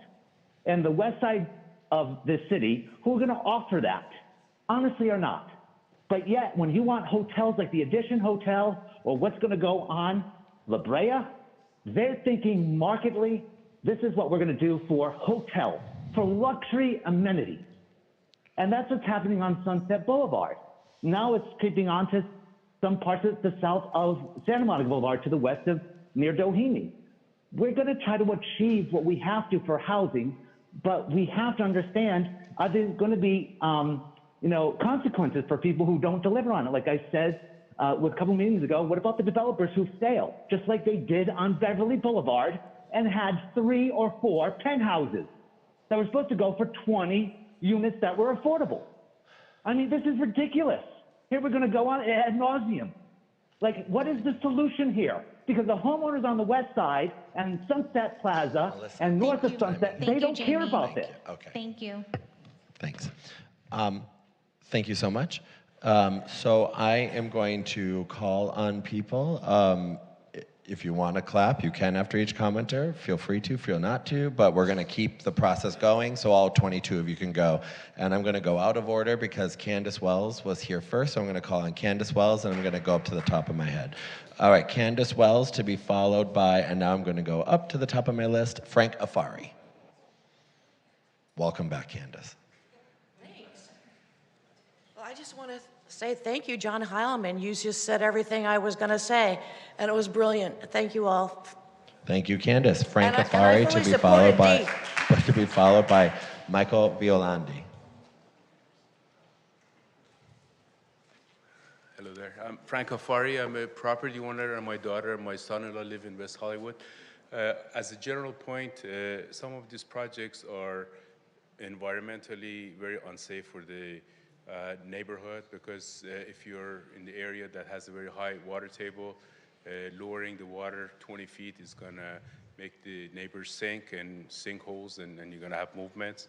in the west side of the city who are going to offer that. Honestly, are not. But yet, when you want hotels like the Edition Hotel or what's going to go on La Brea, they're thinking markedly, this is what we're going to do for hotels, for luxury amenities. And that's what's happening on Sunset Boulevard. Now it's creeping onto some parts of the south of Santa Monica Boulevard to the west of near Doheny. We're going to try to achieve what we have to for housing, but we have to understand, are there going to be consequences for people who don't deliver on it? Like I said with a couple meetings ago, what about the developers who fail, just like they did on Beverly Boulevard and had 3 or 4 penthouses? that were supposed to go for 20 units that were affordable. I mean, this is ridiculous. Here we're going to go on ad nauseum. Like, what is the solution here? Because the homeowners on the west side and Sunset Plaza and north of Sunset, they don't care about this. Okay. Thank you. Thanks. Thank you so much. So I am going to call on people. If you want to clap, you can after each commenter. Feel free to, feel not to, but we're going to keep the process going, so all 22 of you can go. And I'm going to go out of order because Candace Wells was here first, so I'm going to call on Candace Wells, and I'm going to go up to the top of my head. All right, Candace Wells to be followed by, and now I'm going to go up to the top of my list, Frank Afari. Welcome back, Candace. Thanks. Well, I just want to say thank you, John Heilman. You just said everything I was going to say, and it was brilliant. Thank you all. Thank you, Candace. Frank And I Afari fully to be supported followed by Michael Violandi. Hello there. I'm Frank Afari. I'm a property owner, and my daughter and my son-in-law live in West Hollywood. As a general point, some of these projects are environmentally very unsafe for the neighborhood, because if you're in the area that has a very high water table, lowering the water 20 feet is going to make the neighbors sink and sinkholes, and you're going to have movements.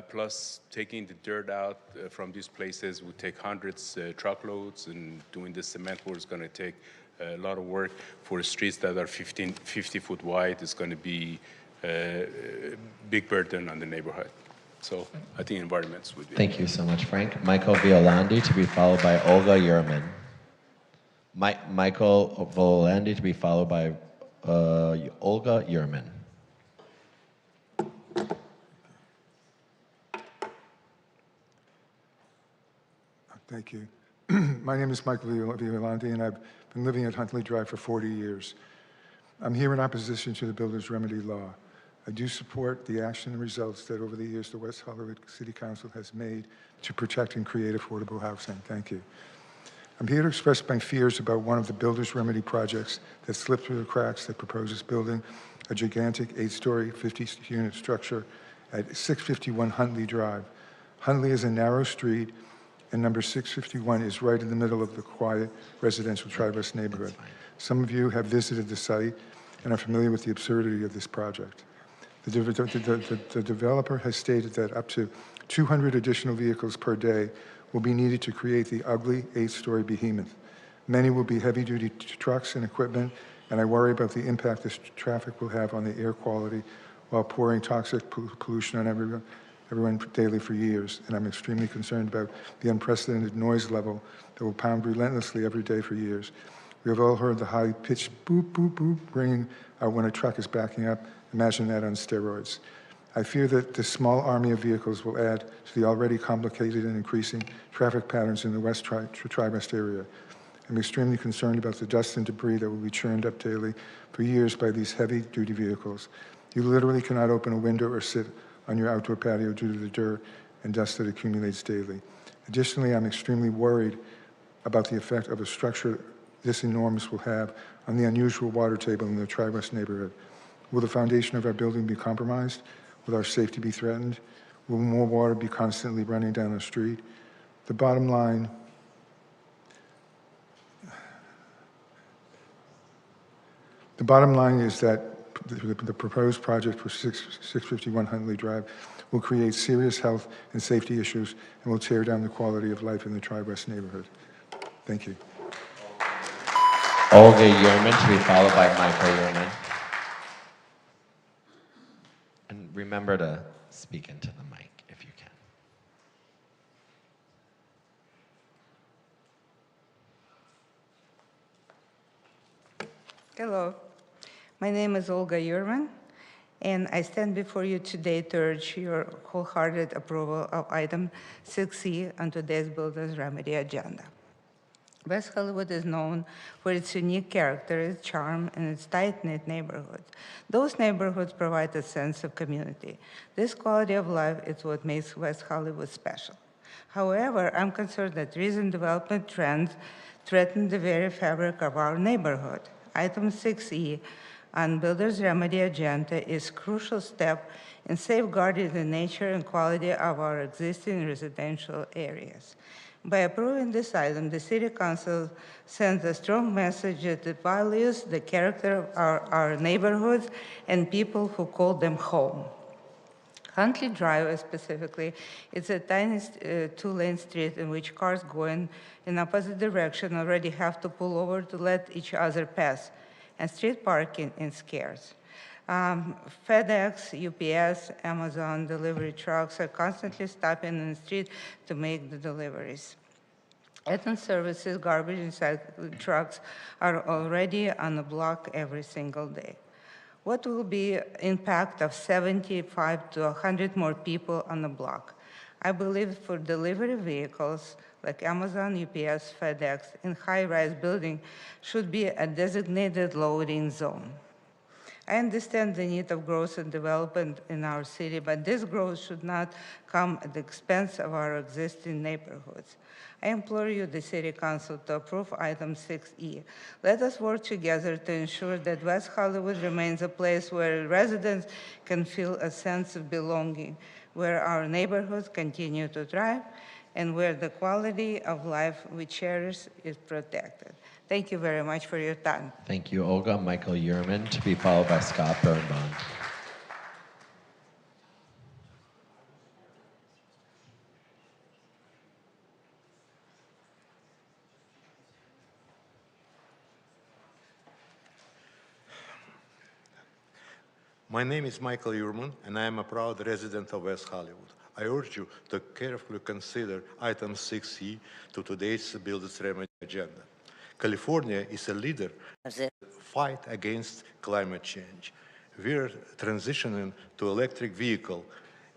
Plus, taking the dirt out from these places would take hundreds truckloads, and doing the cement work is going to take a lot of work. For streets that are 50 foot wide, it's going to be a big burden on the neighborhood. So I think environments would be. Thank you so much, Frank. Michael Violandi to be followed by Olga Yerman. Michael Violandi to be followed by Olga Yerman. Thank you. My name is Michael Violandi, and I've been living at Huntley Drive for 40 years. I'm here in opposition to the Builder's Remedy Law. I do support the action and results that over the years the West Hollywood City Council has made to protect and create affordable housing. Thank you. I'm here to express my fears about one of the Builder's Remedy projects that slipped through the cracks that proposes building a gigantic 8-story, 50-unit structure at 651 Huntley Drive. Huntley is a narrow street, and number 651 is right in the middle of the quiet residential Tri-West neighborhood. Some of you have visited the site and are familiar with the absurdity of this project. The developer has stated that up to 200 additional vehicles per day will be needed to create the ugly 8-story behemoth. Many will be heavy-duty trucks and equipment, and I worry about the impact this traffic will have on the air quality while pouring toxic pollution on everyone daily for years. And I'm extremely concerned about the unprecedented noise level that will pound relentlessly every day for years. We have all heard the high-pitched boop, boop, boop ringing when a truck is backing up. Imagine that on steroids. I fear that this small army of vehicles will add to the already complicated and increasing traffic patterns in the West Tri-West area. I'm extremely concerned about the dust and debris that will be churned up daily for years by these heavy-duty vehicles. You literally cannot open a window or sit on your outdoor patio due to the dirt and dust that accumulates daily. Additionally, I'm extremely worried about the effect of a structure this enormous will have on the unusual water table in the Tri-West neighborhood. Will the foundation of our building be compromised? Will our safety be threatened? Will more water be constantly running down the street? The bottom line is that the proposed project for 651 Huntley Drive will create serious health and safety issues and will tear down the quality of life in the Tri-West neighborhood. Thank you. Olga Yerman to be followed by Michael Yerman. And remember to speak into the mic if you can. Hello, my name is Olga Yerman, and I stand before you today to urge your wholehearted approval of item 6C on today's Builders Remedy agenda. West Hollywood is known for its unique character, its charm, and its tight-knit neighborhoods. Those neighborhoods provide a sense of community. This quality of life is what makes West Hollywood special. However, I'm concerned that recent development trends threaten the very fabric of our neighborhood. Item 6E on Builders Remedy agenda is a crucial step in safeguarding the nature and quality of our existing residential areas. By approving this item, the City Council sends a strong message that it values the character of our neighborhoods and people who call them home. Huntley Drive specifically, it's a tiny two-lane street in which cars going in opposite direction already have to pull over to let each other pass, and street parking is scarce. FedEx, UPS, Amazon delivery trucks are constantly stopping in the street to make the deliveries. Eaton services, garbage and recycling trucks are already on the block every single day. What will be impact of 75 to 100 more people on the block? I believe for delivery vehicles like Amazon, UPS, FedEx, in high-rise building should be a designated loading zone. I understand the need of growth and development in our city, but this growth should not come at the expense of our existing neighborhoods. I implore you, the City Council, to approve item 6E. Let us work together to ensure that West Hollywood remains a place where residents can feel a sense of belonging, where our neighborhoods continue to thrive, and where the quality of life we cherish is protected. Thank you very much for your time. Thank you, Olga. Michael Uhrman, to be followed by Scott Birnbaum. My name is Michael Uhrman, and I am a proud resident of West Hollywood. I urge you to carefully consider item 6E to today's Builders Remedy agenda. California is a leader in the fight against climate change. We are transitioning to electric vehicle,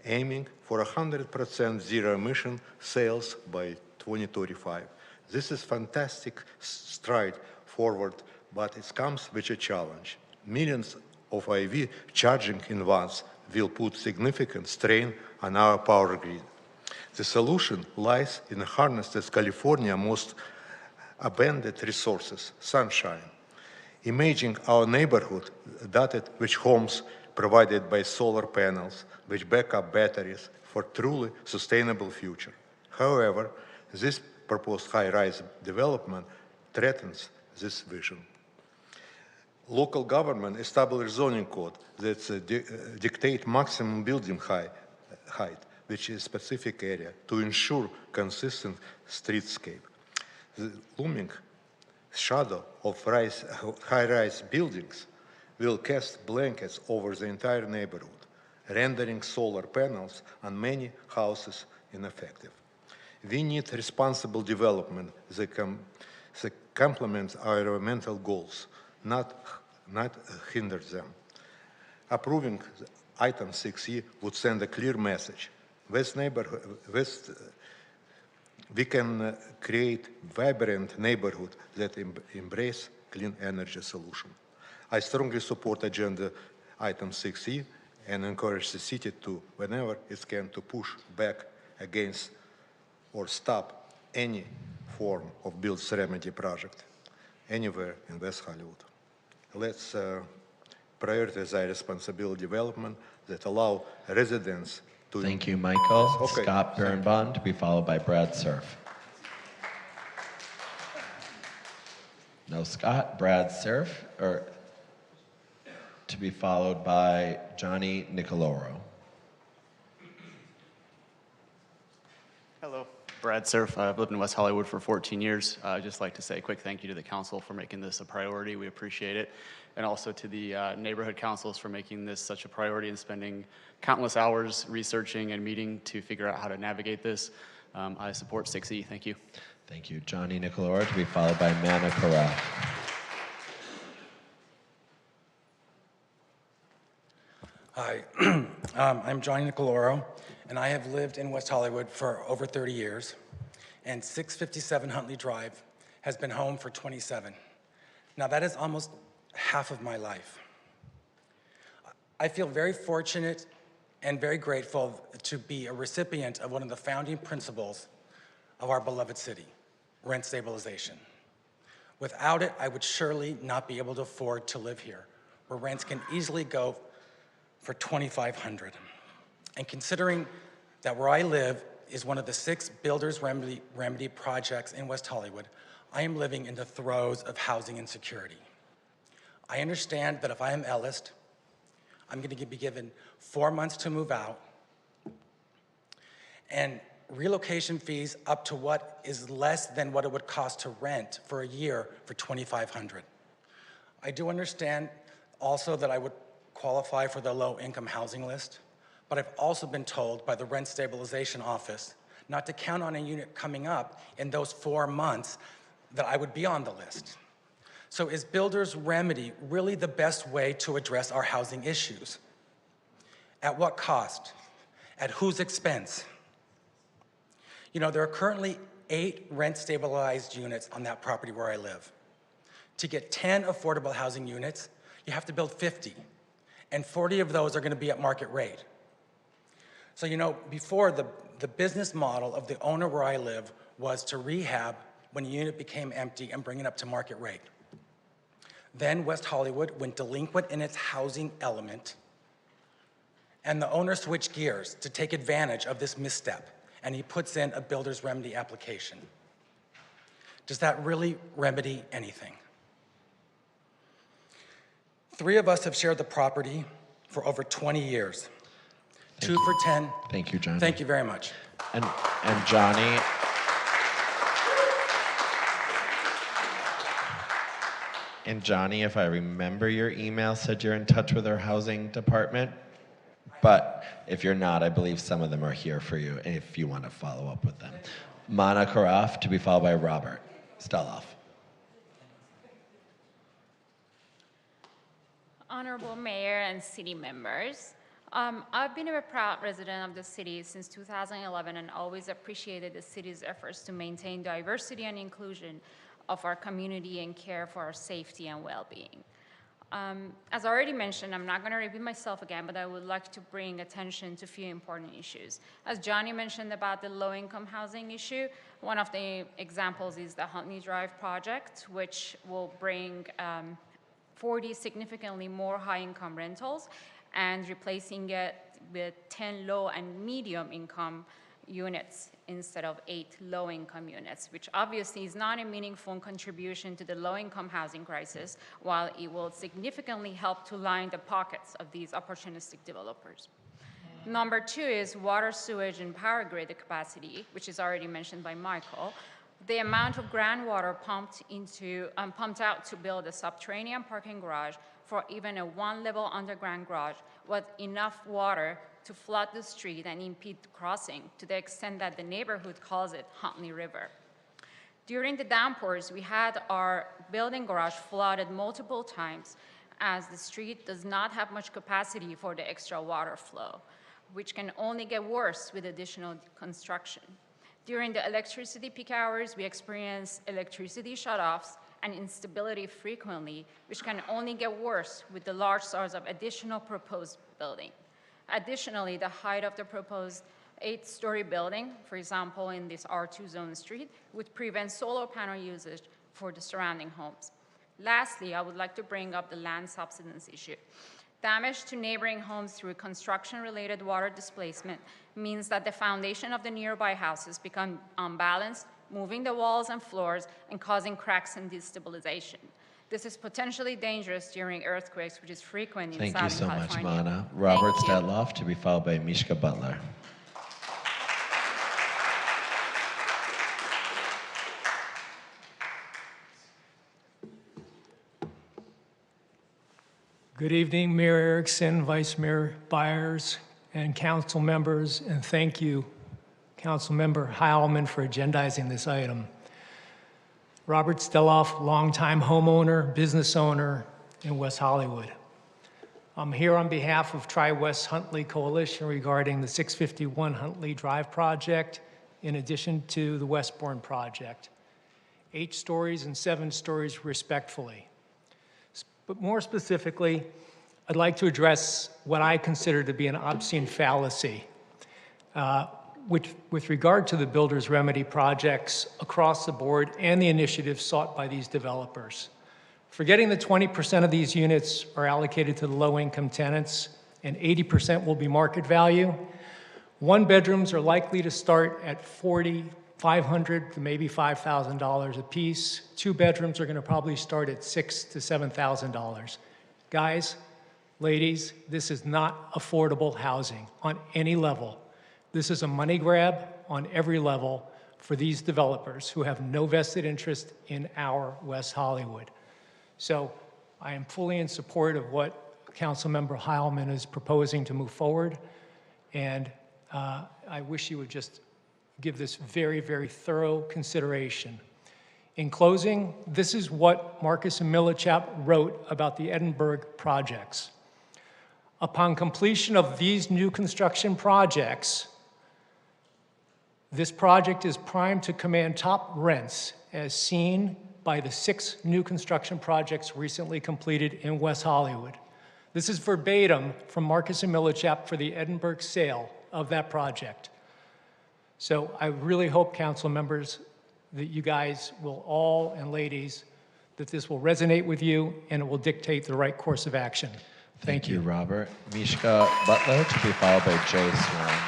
aiming for 100% zero-emission sales by 2035. This is fantastic stride forward, but it comes with a challenge. Millions of EV charging in vans will put significant strain on our power grid. The solution lies in harnessing California's most abundant resources, sunshine. Imagine our neighborhood dotted with homes provided by solar panels, with backup batteries for truly sustainable future. However, this proposed high-rise development threatens this vision. Local government established zoning code that dictate maximum building height, which is a specific area, to ensure consistent streetscape. The looming shadow of high-rise buildings will cast blankets over the entire neighborhood, rendering solar panels on many houses ineffective. We need responsible development that complements our environmental goals, not hinder them. Approving item 6E would send a clear message. We can create vibrant neighborhood that embrace clean energy solution. I strongly support agenda item 6E and encourage the city to, whenever it can, to push back against or stop any form of Builders Remedy project anywhere in West Hollywood. Let's prioritize our responsible development that allow residents to... Thank you, Michael. Okay. Scott Birnbaum, to be followed by Brad Surf. No Scott, Brad Surf, or to be followed by Johnny Nicoloro. Hello, Brad Surf. I've lived in West Hollywood for 14 years. I'd just like to say a quick thank you to the council for making this a priority. We appreciate it. And also to the neighborhood councils for making this such a priority and spending countless hours researching and meeting to figure out how to navigate this. I support 6E. Thank you. Thank you, Johnny Nicoloro, to be followed by Mana Karaf. Hi, I'm Johnny Nicoloro, and I have lived in West Hollywood for over 30 years, and 657 Huntley Drive has been home for 27. Now that is almost half of my life. I feel very fortunate and very grateful to be a recipient of one of the founding principles of our beloved city, rent stabilization. Without it, I would surely not be able to afford to live here, where rents can easily go for $2,500. And considering that where I live is one of the 6 builders remedy projects in West Hollywood, I am living in the throes of housing insecurity. I understand that if I am Ellis, I'm going to be given 4 months to move out and relocation fees up to what is less than what it would cost to rent for a year for $2,500. I do understand also that I would qualify for the low-income housing list, but I've also been told by the Rent Stabilization Office not to count on a unit coming up in those 4 months that I would be on the list. So is Builder's Remedy really the best way to address our housing issues? At what cost? At whose expense? You know, there are currently 8 rent-stabilized units on that property where I live. To get 10 affordable housing units, you have to build 50, and 40 of those are going to be at market rate. So, you know, before, the business model of the owner where I live was to rehab when a unit became empty and bring it up to market rate. Then West Hollywood went delinquent in its housing element, and the owner switched gears to take advantage of this misstep, and he puts in a builder's remedy application. Does that really remedy anything? 3 of us have shared the property for over 20 years. Two for 10. Thank you, Johnny. Thank you very much. And Johnny, if I remember, your email said you're in touch with our housing department. But if you're not, I believe some of them are here for you if you want to follow up with them. Mana Karaf, to be followed by Robert Steloff. Honorable Mayor and city members, I've been a proud resident of the city since 2011 and always appreciated the city's efforts to maintain diversity and inclusion of our community and care for our safety and well-being. As I already mentioned, I'm not going to repeat myself again, but I would like to bring attention to a few important issues. As Johnny mentioned about the low-income housing issue, one of the examples is the Huntley Drive project, which will bring 40 significantly more high-income rentals and replacing it with 10 low and medium income units instead of 8 low-income units, which obviously is not a meaningful contribution to the low-income housing crisis, while it will significantly help to line the pockets of these opportunistic developers. Number 2 is water, sewage, and power grid capacity, which is already mentioned by Michael. The amount of groundwater pumped out to build a subterranean parking garage for even a 1-level underground garage with enough water to flood the street and impede crossing to the extent that the neighborhood calls it Huntley River. During the downpours, we had our building garage flooded multiple times as the street does not have much capacity for the extra water flow, which can only get worse with additional construction. During the electricity peak hours, we experience electricity shutoffs and instability frequently, which can only get worse with the large size of additional proposed building. Additionally, the height of the proposed 8-story building, for example, in this R2 zone street, would prevent solar panel usage for the surrounding homes. Lastly, I would like to bring up the land subsidence issue. Damage to neighboring homes through construction-related water displacement means that the foundation of the nearby houses become unbalanced, moving the walls and floors and causing cracks and destabilization. This is potentially dangerous during earthquakes, which is frequent in Southern California. Thank you so much, Mana. Robert Stedloff, to be followed by Mishka Butler. Good evening, Mayor Erickson, Vice Mayor Byers, and council members, and thank you, Council Member Heilman, for agendizing this item. Robert Steloff, longtime homeowner, business owner in West Hollywood. I'm here on behalf of Tri-West Huntley Coalition regarding the 651 Huntley Drive project, in addition to the Westbourne project. 8 stories and 7 stories respectively. But more specifically, I'd like to address what I consider to be an obscene fallacy with regard to the Builder's Remedy projects across the board and the initiatives sought by these developers. Forgetting that 20% of these units are allocated to the low-income tenants and 80% will be market value, one-bedrooms are likely to start at $4,500 to maybe $5,000 a piece. Two-bedrooms are going to probably start at $6,000 to $7,000. Guys, ladies, this is not affordable housing on any level. This is a money grab on every level for these developers who have no vested interest in our West Hollywood. So I am fully in support of what Councilmember Heilman is proposing to move forward, and I wish you would just give this very, very thorough consideration. In closing, this is what Marcus and Millichap wrote about the Edinburgh projects. Upon completion of these new construction projects, this project is primed to command top rents as seen by the 6 new construction projects recently completed in West Hollywood. This is verbatim from Marcus and Millichap for the Edinburgh sale of that project. So I really hope, council members, that you guys will all, and ladies, that this will resonate with you and it will dictate the right course of action. Thank you. Robert. Mishka Butler, to be followed by Jay Swan.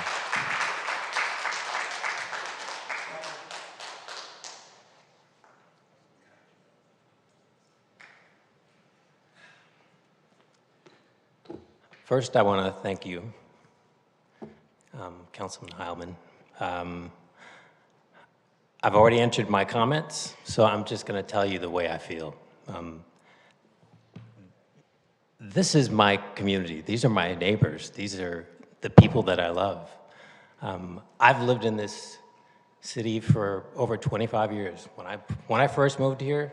First, I want to thank you, Councilman Heilman. I've already entered my comments, so I'm just going to tell you the way I feel. This is my community. These are my neighbors. These are the people that I love. I've lived in this city for over 25 years. When I first moved here,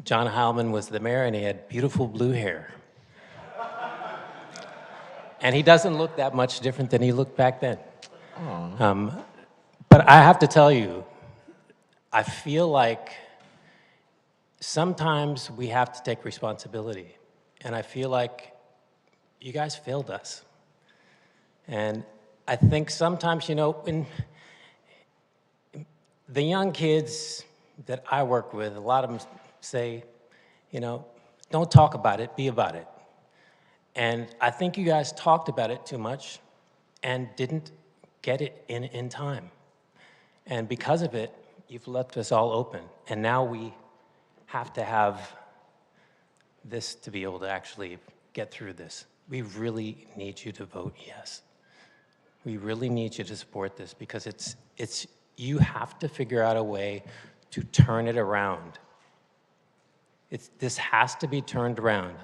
John Heilman was the mayor, and he had beautiful blue hair. And he doesn't look that much different than he looked back then. But I have to tell you, I feel like sometimes we have to take responsibility. And I feel like you guys failed us. And I think sometimes, you know, when the young kids that I work with, a lot of them say, you know, don't talk about it, be about it. And I think you guys talked about it too much and didn't get it in time. And because of it, you've left us all open. And now we have to have this to be able to actually get through this. We really need you to vote yes. We really need you to support this because you have to figure out a way to turn it around. This has to be turned around.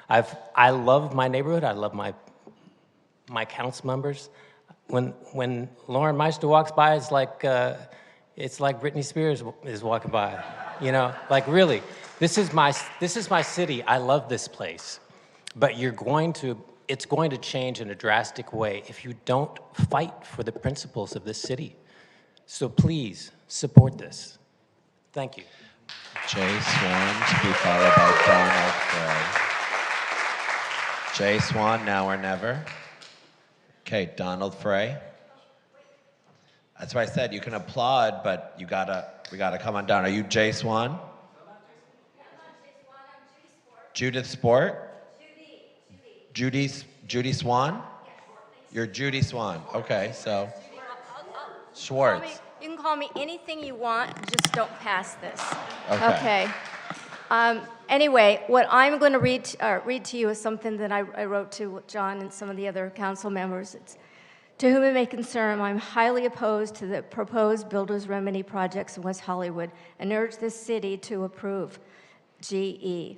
I love my neighborhood. I love my council members. When Lauren Meister walks by, it's like Britney Spears is walking by. You know, like really, this is my city. I love this place, but it's going to change in a drastic way if you don't fight for the principles of this city. So please support this. Thank you. Jay Swan, to be followed by Donald Frey. Jay Swan, now or never. Okay, Donald Frey. That's why I said you can applaud, but we gotta come on down. Are you Jay Swan? Judith Sport? Judy Swan? You're Judy Swan. Okay, so Schwartz. You can call me anything you want, just don't pass this. Okay. Anyway, what I'm going to read to you is something that I wrote to John and some of the other council members. It's, to whom it may concern, I'm highly opposed to the proposed builder's remedy projects in West Hollywood and urge this city to approve 6E.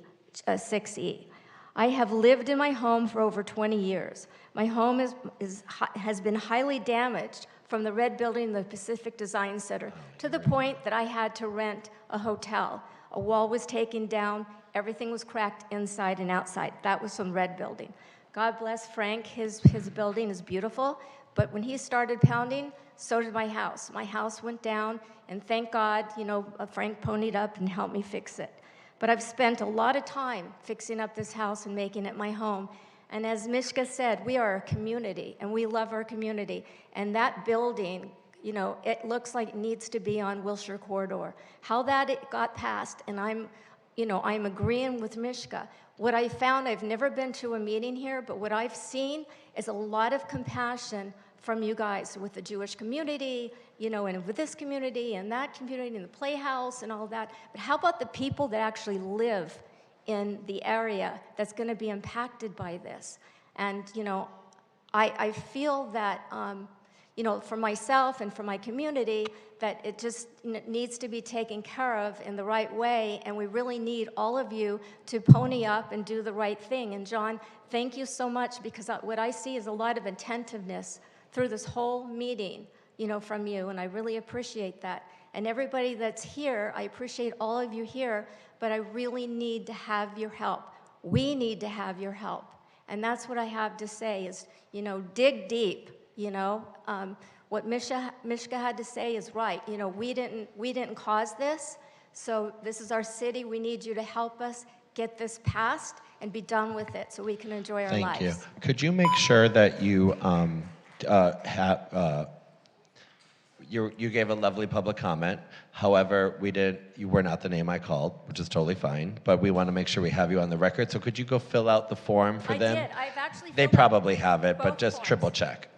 I have lived in my home for over 20 years. My home has been highly damaged from the red building in the Pacific Design Center to the point that I had to rent a hotel. A wall was taken down, everything was cracked inside and outside. That was from red building. God bless Frank, his building is beautiful, but when he started pounding, so did my house. My house went down, and thank God, you know, Frank ponied up and helped me fix it. But I've spent a lot of time fixing up this house and making it my home. And as Mishka said, we are a community, and we love our community. And that building, you know, it looks like it needs to be on Wilshire Corridor. How that it got passed, and I'm agreeing with Mishka. What I found, I've never been to a meeting here, but what I've seen is a lot of compassion from you guys with the Jewish community, and with this community and that community and the Playhouse and all that. But how about the people that actually live in the area that's going to be impacted by this? And, I feel that, for myself and for my community, that it just needs to be taken care of in the right way, and we really need all of you to pony up and do the right thing. And John, thank you so much, because what I see is a lot of attentiveness through this whole meeting, from you, and I really appreciate that. And everybody that's here, I appreciate all of you here, but I really need to have your help. We need to have your help. And that's what I have to say is, dig deep, what Mishka had to say is right. We didn't cause this, so this is our city. We need you to help us get this passed and be done with it so we can enjoy our lives. Thank you. Could you make sure that you you gave a lovely public comment. However, you were not the name I called, which is totally fine, but we want to make sure we have you on the record. So could you go fill out the form for them? I did. I've actually They probably have it, but just triple check.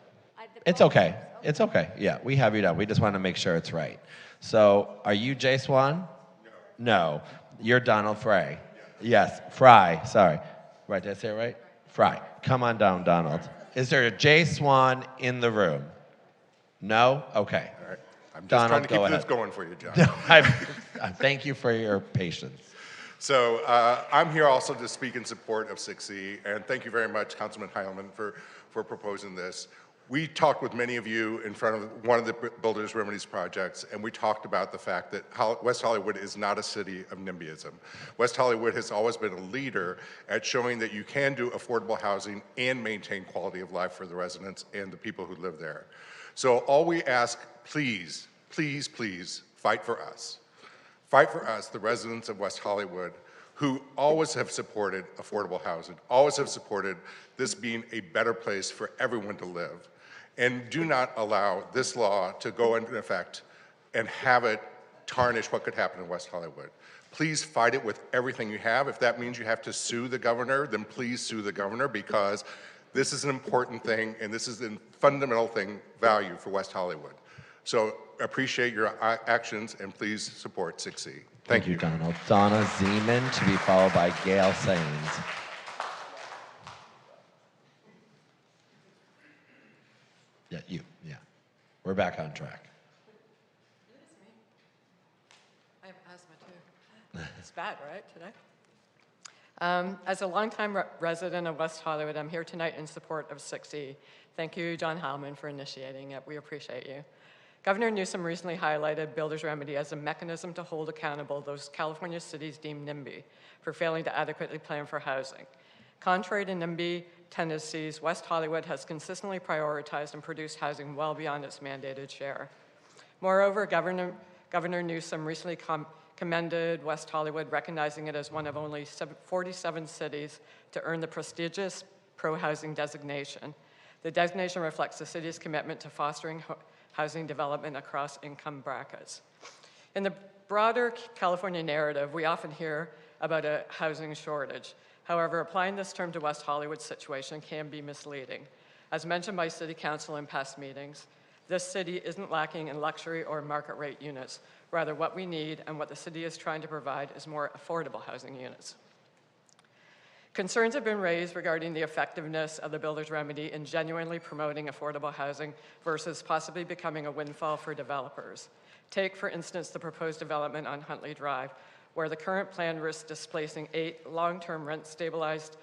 It's okay. It's okay. Yeah, we have you down. We just want to make sure it's right. So are you Jay Swan? No. You're Donald Fry. Yes, Fry. Sorry. Right, did I say it right? Fry. Come on down, Donald. Is there a Jay Swan in the room? No? Okay. All right. I'm just Donald, trying to keep go this ahead. going for you, John. No, thank you for your patience. So I'm here also to speak in support of 6E, and thank you very much, Councilman Heilman, for proposing this. We talked with many of you in front of one of the Builders Remedies projects, and we talked about the fact that West Hollywood is not a city of NIMBYism. West Hollywood has always been a leader at showing that you can do affordable housing and maintain quality of life for the residents and the people who live there. So all we ask, please, please, please, fight for us. Fight for us, the residents of West Hollywood, who always have supported affordable housing, always have supported this being a better place for everyone to live. And do not allow this law to go into effect and have it tarnish what could happen in West Hollywood. Please fight it with everything you have. If that means you have to sue the governor, then please sue the governor, because this is an important thing, and this is a fundamental value for West Hollywood. So appreciate your actions, and please support 6E. Thank you, Donald. Donna Zeman, to be followed by Gail Sains. Yeah. We're back on track. I have asthma too. It's bad, right, today? As a longtime resident of West Hollywood, I'm here tonight in support of 6E. Thank you, John Heilman, for initiating it. We appreciate you. Governor Newsom recently highlighted Builder's Remedy as a mechanism to hold accountable those California cities deemed NIMBY for failing to adequately plan for housing. Contrary to NIMBY tendencies, West Hollywood has consistently prioritized and produced housing well beyond its mandated share. Moreover, Governor Newsom recently commended West Hollywood, recognizing it as one of only 47 cities to earn the prestigious pro-housing designation. The designation reflects the city's commitment to fostering housing development across income brackets. In the broader California narrative, we often hear about a housing shortage. However, applying this term to West Hollywood's situation can be misleading. As mentioned by City Council in past meetings, this city isn't lacking in luxury or market rate units. Rather, what we need and what the city is trying to provide is more affordable housing units. Concerns have been raised regarding the effectiveness of the Builder's Remedy in genuinely promoting affordable housing versus possibly becoming a windfall for developers. Take, for instance, the proposed development on Huntley Drive, where the current plan risks displacing 8 long-term rent-stabilized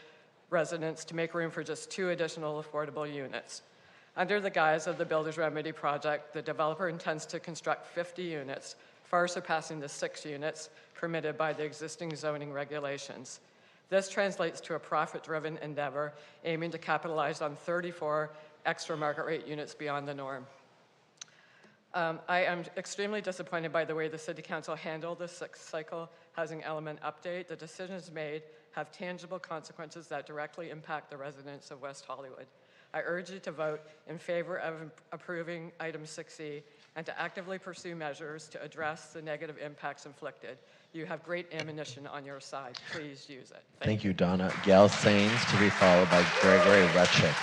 residents to make room for just 2 additional affordable units. Under the guise of the Builder's Remedy project, the developer intends to construct 50 units, far surpassing the 6 units permitted by the existing zoning regulations. This translates to a profit-driven endeavor aiming to capitalize on 34 extra market rate units beyond the norm. I am extremely disappointed by the way the City Council handled the 6th cycle housing element update. The decisions made have tangible consequences that directly impact the residents of West Hollywood. I urge you to vote in favor of approving item 6E and to actively pursue measures to address the negative impacts inflicted. You have great ammunition on your side. Please use it. Thank you, Donna. Gail Sains, to be followed by Gregory Rutchick.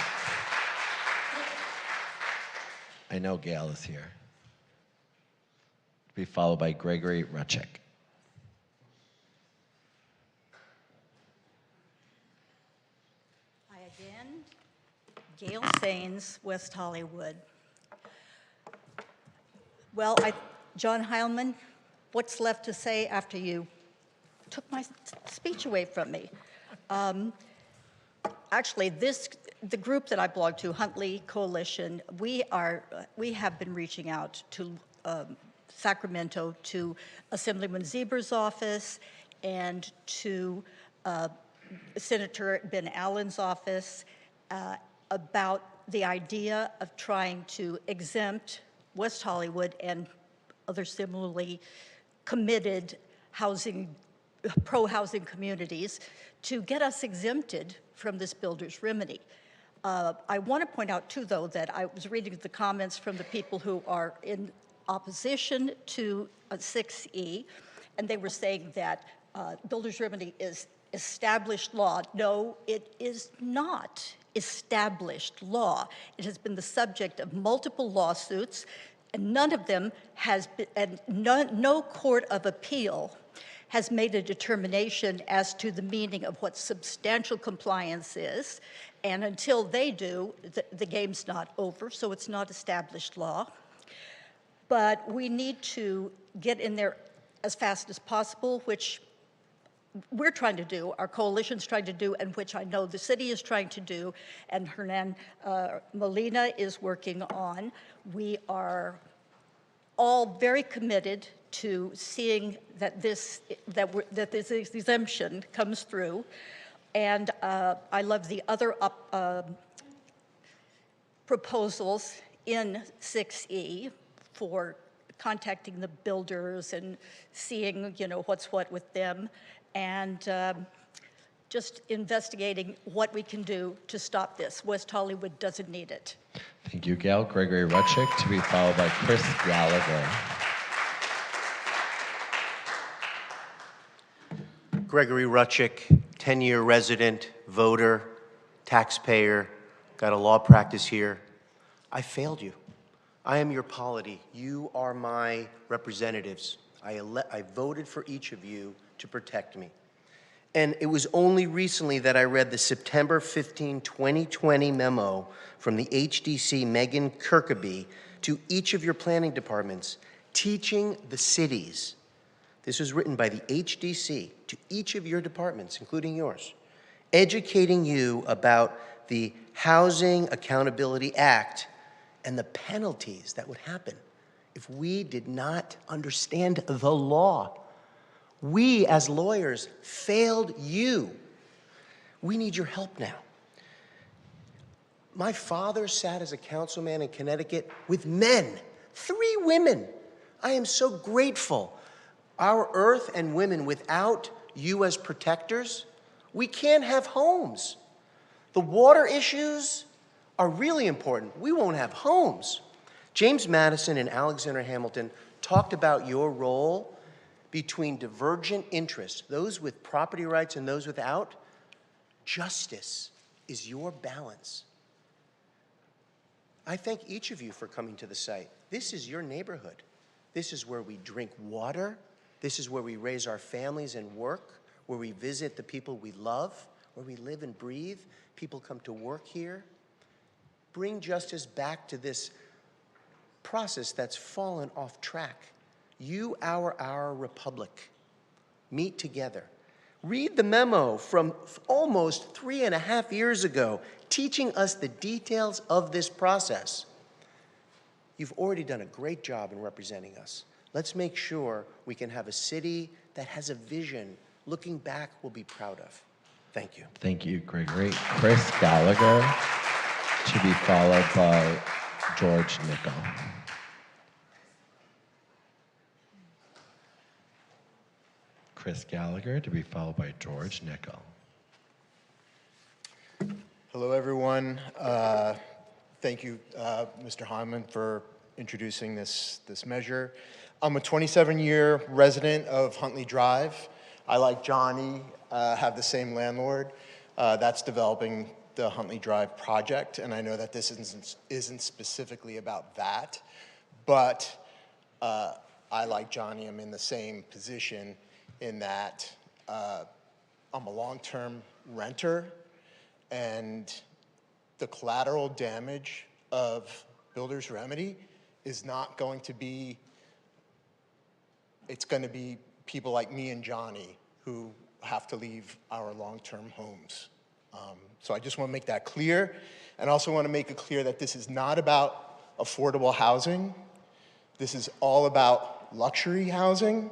I know Gail is here. To be followed by Gregory Rutchick. Hi again. Gail Sains, West Hollywood. Well, John Heilman, what's left to say after you took my speech away from me? Actually, the group that I belong to, Huntley Coalition, we have been reaching out to Sacramento, to Assemblyman Zeber's office, and to Senator Ben Allen's office about the idea of trying to exempt West Hollywood and other similarly committed pro-housing communities to get us exempted from this builder's remedy. I want to point out, too, though, that I was reading the comments from the people who are in opposition to 6E, and they were saying that builder's remedy is established law. No, it is not established law. It has been the subject of multiple lawsuits, and none of them has been, and no court of appeal has made a determination as to the meaning of what substantial compliance is. And until they do, the game's not over, so it's not established law. But we need to get in there as fast as possible, which we're trying to do, our coalition's trying to do, and which I know the city is trying to do, and Hernan Molina is working on. We are all very committed to seeing that this exemption comes through. And I love the other proposals in 6E for contacting the builders and seeing, what's what with them, and just investigating what we can do to stop this. West Hollywood doesn't need it. Thank you, Gail. Gregory Rutchick, to be followed by Chris Gallagher. Gregory Rutchick, 10-year resident, voter, taxpayer, got a law practice here. I failed you. I am your polity. You are my representatives. I voted for each of you to protect me. And it was only recently that I read the September 15, 2020 memo from the HDC Megan Kirkaby to each of your planning departments, teaching the cities. This was written by the HDC to each of your departments, including yours, educating you about the Housing Accountability Act and the penalties that would happen if we did not understand the law. We, as lawyers, failed you. We need your help now. My father sat as a councilman in Connecticut with men, 3 women. I am so grateful. Our earth and women, without you as protectors, we can't have homes. The water issues are really important. We won't have homes. James Madison and Alexander Hamilton talked about your role between divergent interests, those with property rights and those without. Justice is your balance. I thank each of you for coming to the site. This is your neighborhood. This is where we drink water. This is where we raise our families and work, where we visit the people we love, where we live and breathe. People come to work here. Bring justice back to this process that's fallen off track. You, our republic. Meet together. Read the memo from almost 3.5 years ago, teaching us the details of this process. You've already done a great job in representing us. Let's make sure we can have a city that has a vision, looking back, we'll be proud of. Thank you. Thank you, Gregory. Chris Gallagher, to be followed by George Nickel. Chris Gallagher, to be followed by George Nickel. Hello, everyone. Thank you, Mr. Hyman, for introducing this measure. I'm a 27-year resident of Huntley Drive. I, like Johnny, have the same landlord that's developing the Huntley Drive project, and I know that this isn't specifically about that, but I, like Johnny, am in the same position in that I'm a long-term renter, and the collateral damage of builder's remedy is not going to be, it's going to be people like me and Johnny who have to leave our long-term homes. So I just want to make that clear, and also want to make it clear that this is not about affordable housing. This is all about luxury housing.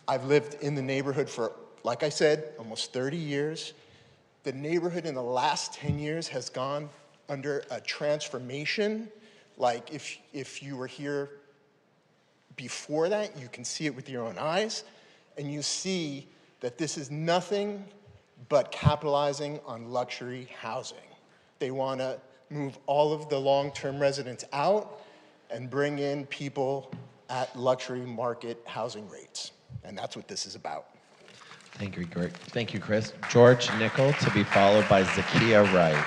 I've lived in the neighborhood for, like I said, almost 30 years. The neighborhood in the last 10 years has gone under a transformation. Like if you were here before that, you can see it with your own eyes, and you see that this is nothing but capitalizing on luxury housing. They want to move all of the long-term residents out and bring in people at luxury market housing rates. And that's what this is about. Thank you, Greg. Thank you, Chris. George Nickel, to be followed by Zakiya Wright.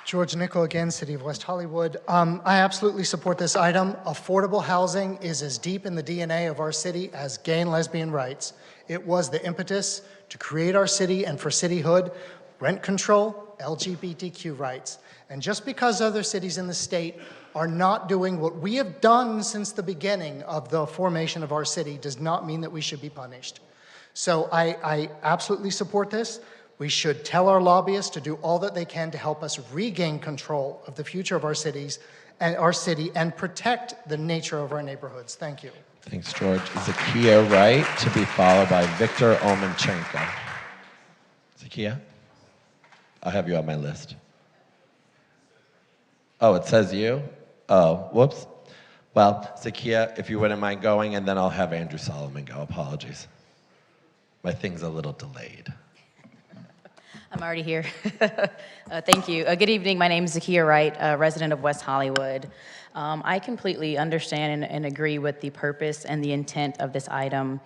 George Nickel again, City of West Hollywood. I absolutely support this item. Affordable housing is as deep in the DNA of our city as gay and lesbian rights. It was the impetus to create our city and for cityhood, rent control, LGBTQ rights. And just because other cities in the state are not doing what we have done since the beginning of the formation of our city does not mean that we should be punished. So I absolutely support this. We should tell our lobbyists to do all that they can to help us regain control of the future of our cities and our city and protect the nature of our neighborhoods. Thank you. Thanks, George. Zakiya Wright, to be followed by Victor Omenchenko. Zakiya? I have you on my list. Oh, it says you? Oh, whoops. Well, Zakiya, if you wouldn't mind going, and then I'll have Andrew Solomon go. Apologies. My thing's a little delayed. I'm already here. Thank you. Good evening. My name is Zakiya Wright, a resident of West Hollywood. I completely understand and agree with the purpose and the intent of this item.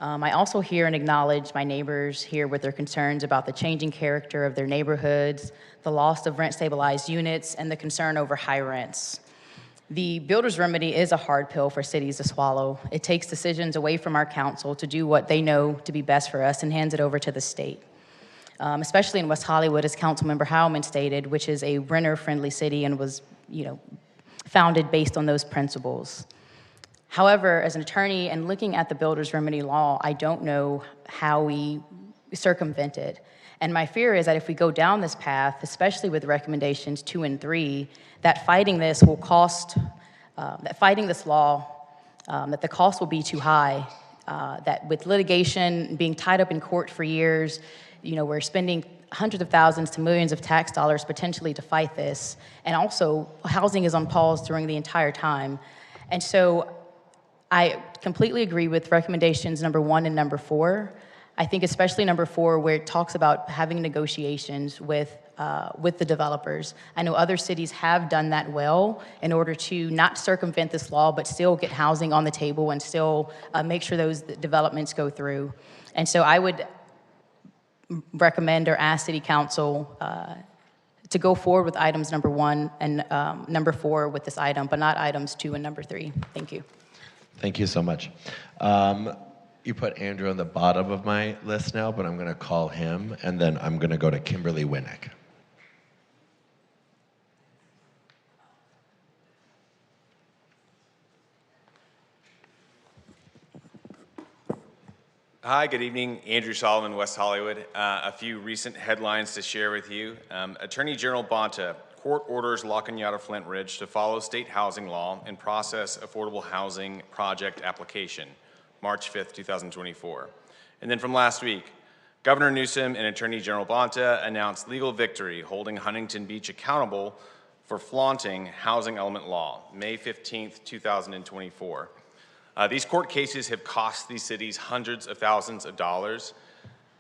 I also hear and acknowledge my neighbors here with their concerns about the changing character of their neighborhoods, the loss of rent-stabilized units, and the concern over high rents. The builder's remedy is a hard pill for cities to swallow. It takes decisions away from our council to do what they know to be best for us and hands it over to the state. Especially in West Hollywood, as Councilmember Heilman stated, which is a renter-friendly city and was, founded based on those principles. However, as an attorney and looking at the builder's remedy law, I don't know how we circumvent it. And my fear is that if we go down this path, especially with recommendations 2 and 3, that fighting this will cost, that fighting this law, that the cost will be too high, that with litigation being tied up in court for years, we're spending hundreds of thousands to millions of tax dollars potentially to fight this. And also, housing is on pause during the entire time. And so I completely agree with recommendations number 1 and number 4. I think especially number 4, where it talks about having negotiations with the developers. I know other cities have done that well in order to not circumvent this law, but still get housing on the table and still make sure those developments go through. And so I would recommend or ask City Council to go forward with items number 1 and number 4 with this item, but not items 2 and number 3. Thank you. Thank you so much. You put Andrew on the bottom of my list now, but I'm going to call him, and then I'm going to go to Kimberly Winnick. Hi, good evening. Andrew Solomon, West Hollywood. A few recent headlines to share with you. Attorney General Bonta, court orders La Cañada Flint Ridge to follow state housing law and process affordable housing project application, March 5th, 2024. And then from last week, Governor Newsom and Attorney General Bonta announced legal victory holding Huntington Beach accountable for flaunting housing element law, May 15th, 2024. These court cases have cost these cities hundreds of thousands of dollars.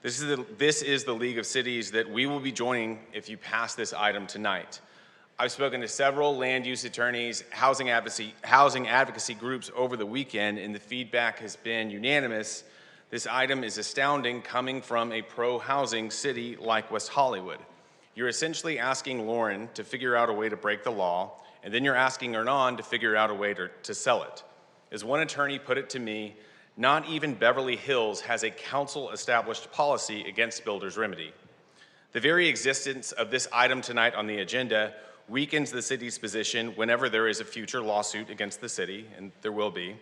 This is the league of cities that we will be joining if you pass this item tonight. I've spoken to several land use attorneys, housing advocacy groups over the weekend, and the feedback has been unanimous. This item is astounding coming from a pro-housing city like West Hollywood. You're essentially asking Lauren to figure out a way to break the law, and then you're asking Hernan to figure out a way to sell it. As one attorney put it to me, not even Beverly Hills has a council-established policy against builder's remedy. The very existence of this item tonight on the agenda weakens the city's position whenever there is a future lawsuit against the city, and there will be.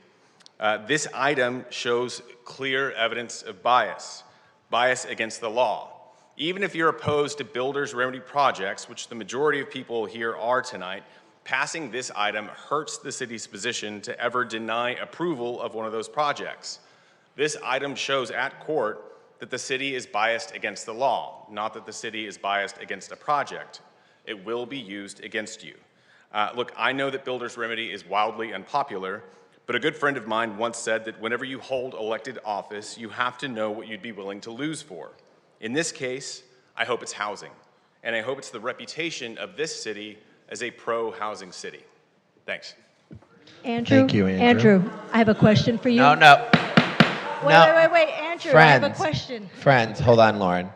This item shows clear evidence of bias against the law. Even if you're opposed to builders' remedy projects, which the majority of people here are tonight, passing this item hurts the city's position to ever deny approval of one of those projects. This item shows at court that the city is biased against the law, not that the city is biased against a project. It will be used against you. Look, I know that builder's remedy is wildly unpopular, but a good friend of mine once said that whenever you hold elected office, you have to know what you'd be willing to lose for. In this case, I hope it's housing, and I hope it's the reputation of this city as a pro-housing city. Thanks. Andrew, Thank you, Andrew. I have a question for you. No. Wait, Andrew, I have a question. Friends, hold on, Lauren.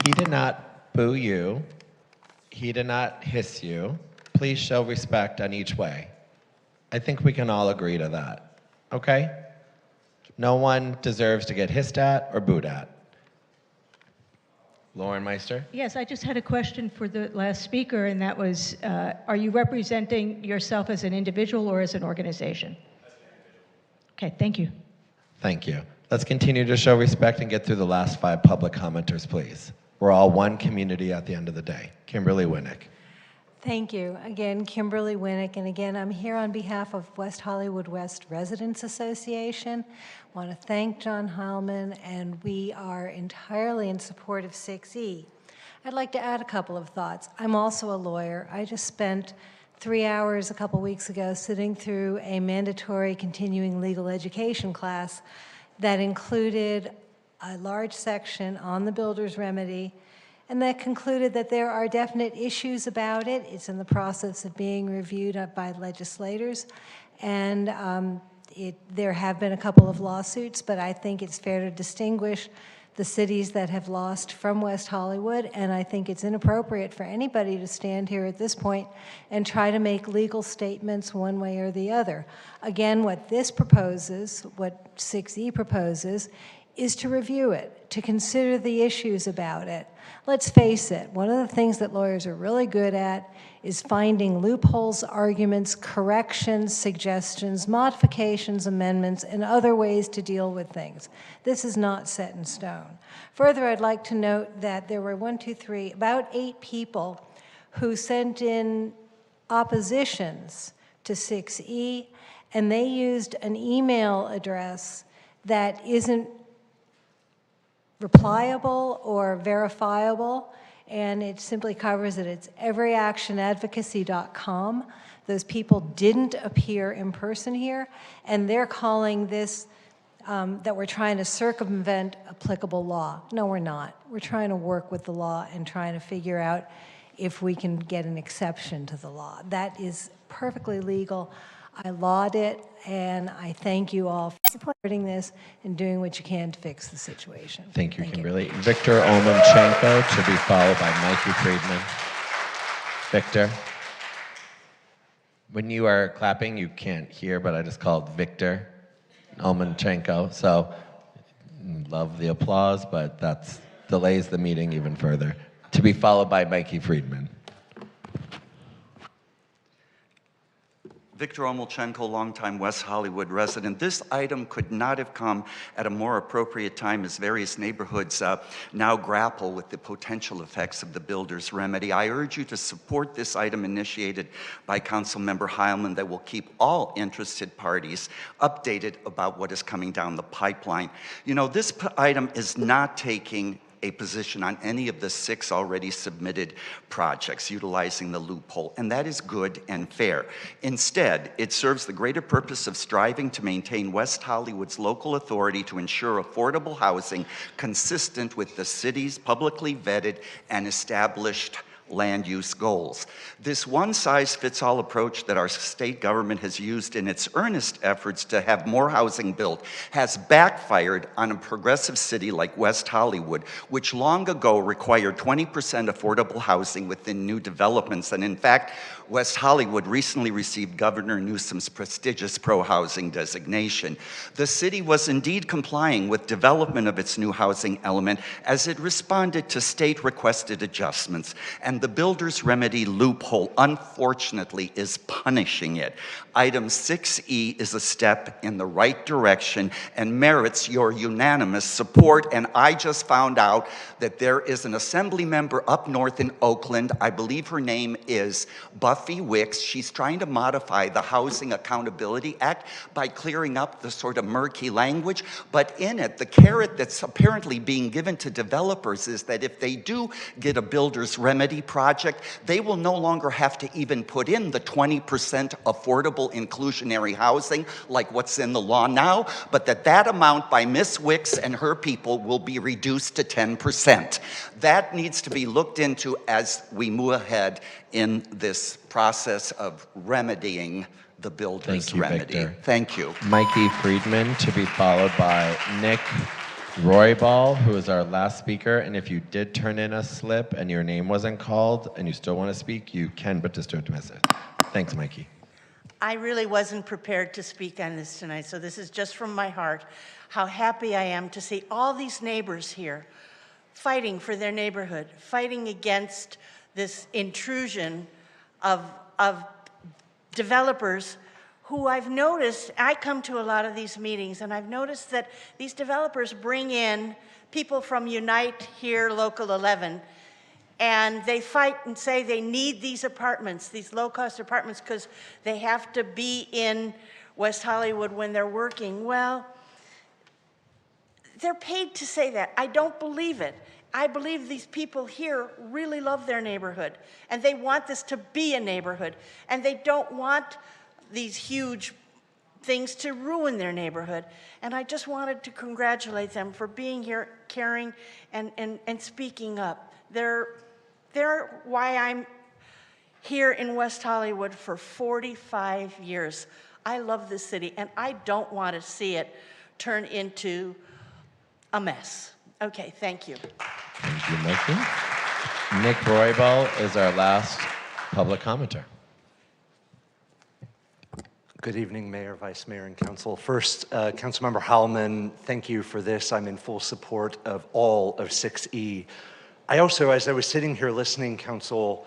He did not boo you. He did not hiss you. Please show respect on each way. I think we can all agree to that, okay? No one deserves to get hissed at or booed at. Lauren Meister? Yes, I just had a question for the last speaker, and that was, are you representing yourself as an individual or as an organization? Okay, thank you. Thank you. Let's continue to show respect and get through the last 5 public commenters, please. We're all one community at the end of the day. Kimberly Winnick. Thank you. Again, Kimberly Winnick, and again, I'm here on behalf of West Hollywood West Residents Association. I want to thank John Heilman, and we are entirely in support of 6E. I'd like to add a couple of thoughts. I'm also a lawyer. I just spent 3 hours a couple weeks ago sitting through a mandatory continuing legal education class that included a large section on the builder's remedy, and that concluded that there are definite issues about it. It's in the process of being reviewed by legislators, and there have been a couple of lawsuits, but I think it's fair to distinguish the cities that have lost from West Hollywood, and I think it's inappropriate for anybody to stand here at this point and try to make legal statements one way or the other. Again, what this proposes, what 6E proposes, is to review it, to consider the issues about it. Let's face it, one of the things that lawyers are really good at is finding loopholes, arguments, corrections, suggestions, modifications, amendments, and other ways to deal with things. This is not set in stone. Further, I'd like to note that there were about 8 people who sent in oppositions to 6E, and they used an email address that isn't replyable or verifiable, and it simply covers it. It's everyactionadvocacy.com. Those people didn't appear in person here, and they're calling this that we're trying to circumvent applicable law. No, we're not. We're trying to work with the law and trying to figure out if we can get an exception to the law. That is perfectly legal. I laud it, and I thank you all for supporting this and doing what you can to fix the situation. Thank you, Kimberly. Victor Olmanchenko to be followed by Mikey Friedman. Victor. When you are clapping, you can't hear, but I just called Victor Olmanchenko. So love the applause, but that delays the meeting even further. To be followed by Mikey Friedman. Victor Omolchenko, longtime West Hollywood resident. This item could not have come at a more appropriate time as various neighborhoods now grapple with the potential effects of the builder's remedy. I urge you to support this item initiated by Councilmember Heilman that will keep all interested parties updated about what is coming down the pipeline. You know, this item is not taking a position on any of the 6 already submitted projects utilizing the loophole, and that is good and fair. Instead, it serves the greater purpose of striving to maintain West Hollywood's local authority to ensure affordable housing consistent with the city's publicly vetted and established land use goals. This one-size-fits-all approach that our state government has used in its earnest efforts to have more housing built has backfired on a progressive city like West Hollywood, which long ago required 20% affordable housing within new developments. And in fact, West Hollywood recently received Governor Newsom's prestigious pro-housing designation. The city was indeed complying with development of its new housing element as it responded to state-requested adjustments, and the builder's remedy loophole, unfortunately, is punishing it. Item 6E is a step in the right direction and merits your unanimous support, and I just found out that there is an assembly member up north in Oakland, I believe her name is Buffy Wicks. She's trying to modify the Housing Accountability Act by clearing up the sort of murky language, but in it, the carrot that's apparently being given to developers is that if they do get a builder's remedy project, they will no longer have to even put in the 20% affordable inclusionary housing like what's in the law now, but that amount by Ms. Wicks and her people will be reduced to 10%. That needs to be looked into as we move ahead in this process of remedying the builder's remedy. Victor. Thank you. Mikey Friedman, to be followed by Nick Roybal, who is our last speaker. And if you did turn in a slip and your name wasn't called and you still want to speak, you can, but just don't miss it. Thanks, Mikey. I really wasn't prepared to speak on this tonight, so this is just from my heart, how happy I am to see all these neighbors here fighting for their neighborhood, fighting against this intrusion of developers who I've noticed, I come to a lot of these meetings, and I've noticed that these developers bring in people from Unite here, Local 11, and they fight and say they need these apartments, these low-cost apartments, because they have to be in West Hollywood when they're working. Well, they're paid to say that. I don't believe it. I believe these people here really love their neighborhood, and they want this to be a neighborhood, and they don't want these huge things to ruin their neighborhood. And I just wanted to congratulate them for being here, caring, and speaking up. They're why I'm here in West Hollywood for 45 years. I love this city, and I don't want to see it turn into a mess. Okay, thank you. Thank you, Mikey. Nick Roybal is our last public commenter. Good evening, Mayor, Vice Mayor, and Council. First, Councilmember Howellman, thank you for this. I'm in full support of all of 6E. I also, as I was sitting here listening, Council,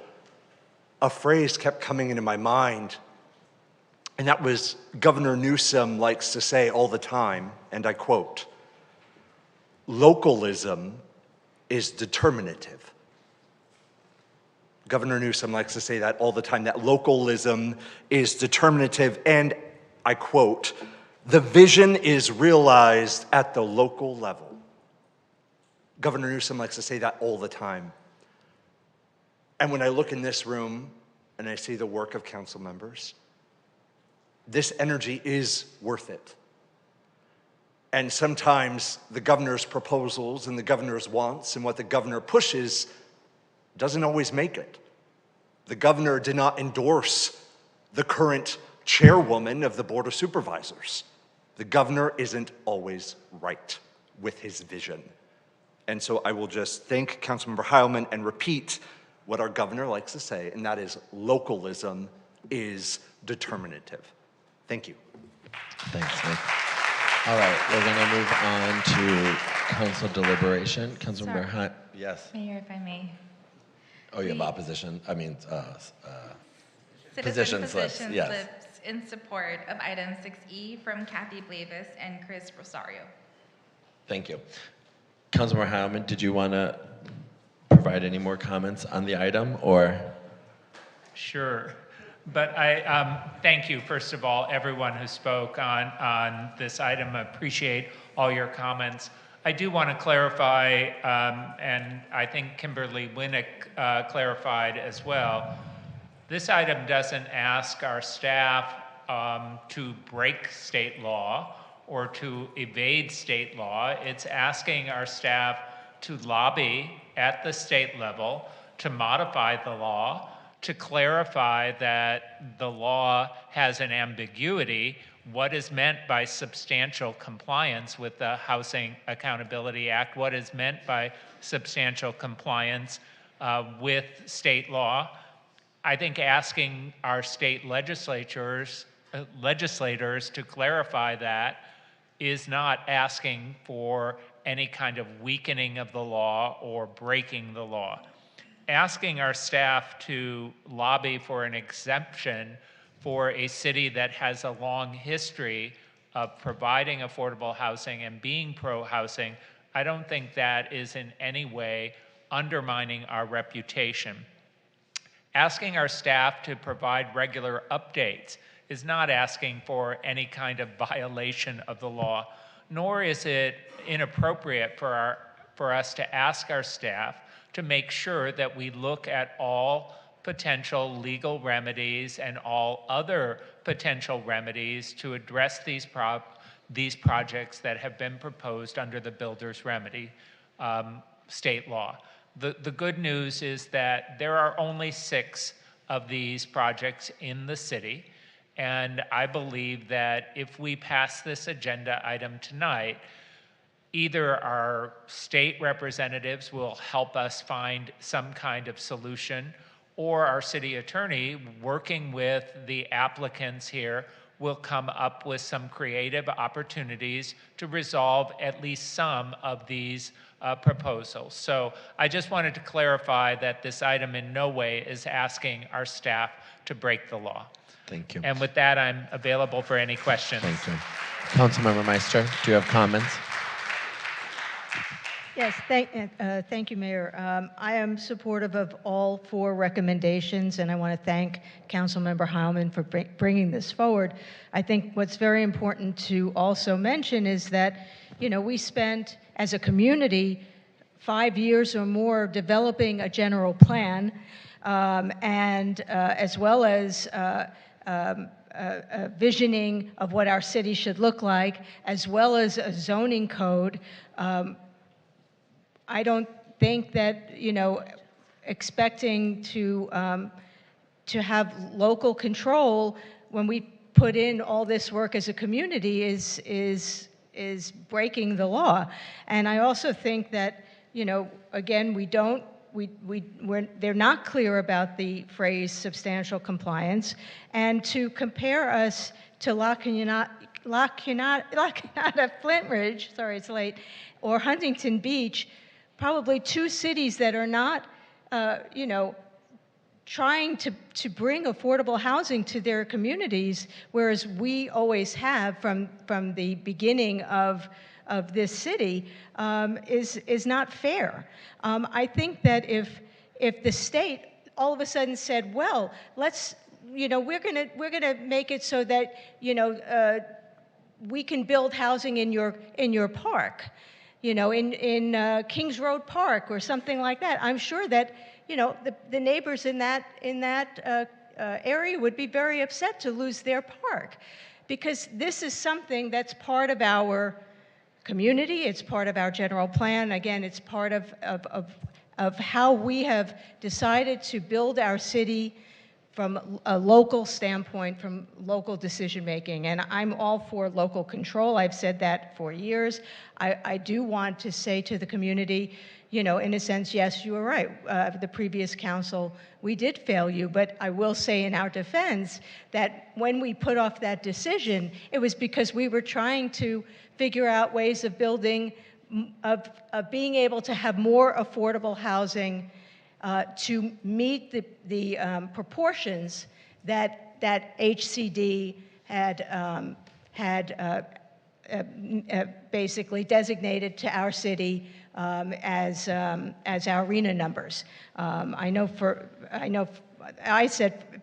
a phrase kept coming into my mind, and that was Governor Newsom likes to say all the time, and I quote, "Localism is determinative." Governor Newsom likes to say that all the time, that localism is determinative, and I quote, "The vision is realized at the local level." Governor Newsom likes to say that all the time. And when I look in this room and I see the work of council members, this energy is worth it. And sometimes the governor's proposals and the governor's wants and what the governor pushes doesn't always make it. The governor did not endorse the current chairwoman of the Board of Supervisors. The governor isn't always right with his vision. And so I will just thank Councilmember Heilman and repeat what our governor likes to say, and that is localism is determinative. Thank you. Thanks, Nick. All right, we're going to move on to council deliberation. Councilmember Hunt, yes. Mayor, if I may. Oh, you have opposition, I mean, Citizen position slips, yes. slips in support of item 6E from Kathy Blavis and Chris Rosario. Thank you. Councilmember Heilman, did you want to provide any more comments on the item, or? Sure. But I thank you, first of all, everyone who spoke on this item. I appreciate all your comments. I do want to clarify, and I think Kimberly Winnick clarified as well, this item doesn't ask our staff to break state law or to evade state law. It's asking our staff to lobby at the state level to modify the law, to clarify that the law has an ambiguity, what is meant by substantial compliance with the Housing Accountability Act, what is meant by substantial compliance with state law. I think asking our state legislators to clarify that is not asking for any kind of weakening of the law or breaking the law. Asking our staff to lobby for an exemption for a city that has a long history of providing affordable housing and being pro-housing, I don't think that is in any way undermining our reputation. Asking our staff to provide regular updates is not asking for any kind of violation of the law, nor is it inappropriate for us to ask our staff to make sure that we look at all potential legal remedies and all other potential remedies to address these projects that have been proposed under the builder's remedy state law. The good news is that there are only 6 of these projects in the city, and I believe that if we pass this agenda item tonight, either our state representatives will help us find some kind of solution, or our city attorney, working with the applicants here, will come up with some creative opportunities to resolve at least some of these proposals. So I just wanted to clarify that this item in no way is asking our staff to break the law. Thank you. And with that, I'm available for any questions. Thank you. Councilmember Meister, do you have comments? Yes, thank you, Mayor. I am supportive of all 4 recommendations, and I want to thank Councilmember Heilman for bringing this forward. I think what's very important to also mention is that, you know, we spent, as a community, 5 years or more developing a general plan, and as well as visioning of what our city should look like, as well as a zoning code. I don't think that, you know, expecting to have local control when we put in all this work as a community is breaking the law. And I also think that, you know, again, they're not clear about the phrase substantial compliance, and to compare us to La Cunada, Flint Ridge, sorry, it's late, or Huntington Beach, probably 2 cities that are not, you know, trying to bring affordable housing to their communities, whereas we always have from the beginning of this city, is not fair. I think that if the state all of a sudden said, well, let's, you know, we're gonna make it so that, you know, we can build housing in your park, you know, in Kings Road Park or something like that. I'm sure that, you know, the neighbors in that area would be very upset to lose their park, because this is something that's part of our community. It's part of our general plan. Again, it's part of how we have decided to build our city from a local standpoint, from local decision making. And I'm all for local control. I've said that for years. I do want to say to the community, you know, in a sense, yes, you were right. The previous council, we did fail you, but I will say in our defense that when we put off that decision, it was because we were trying to figure out ways of building, of being able to have more affordable housing to meet the proportions that HCD had basically designated to our city as our RHNA numbers. I said,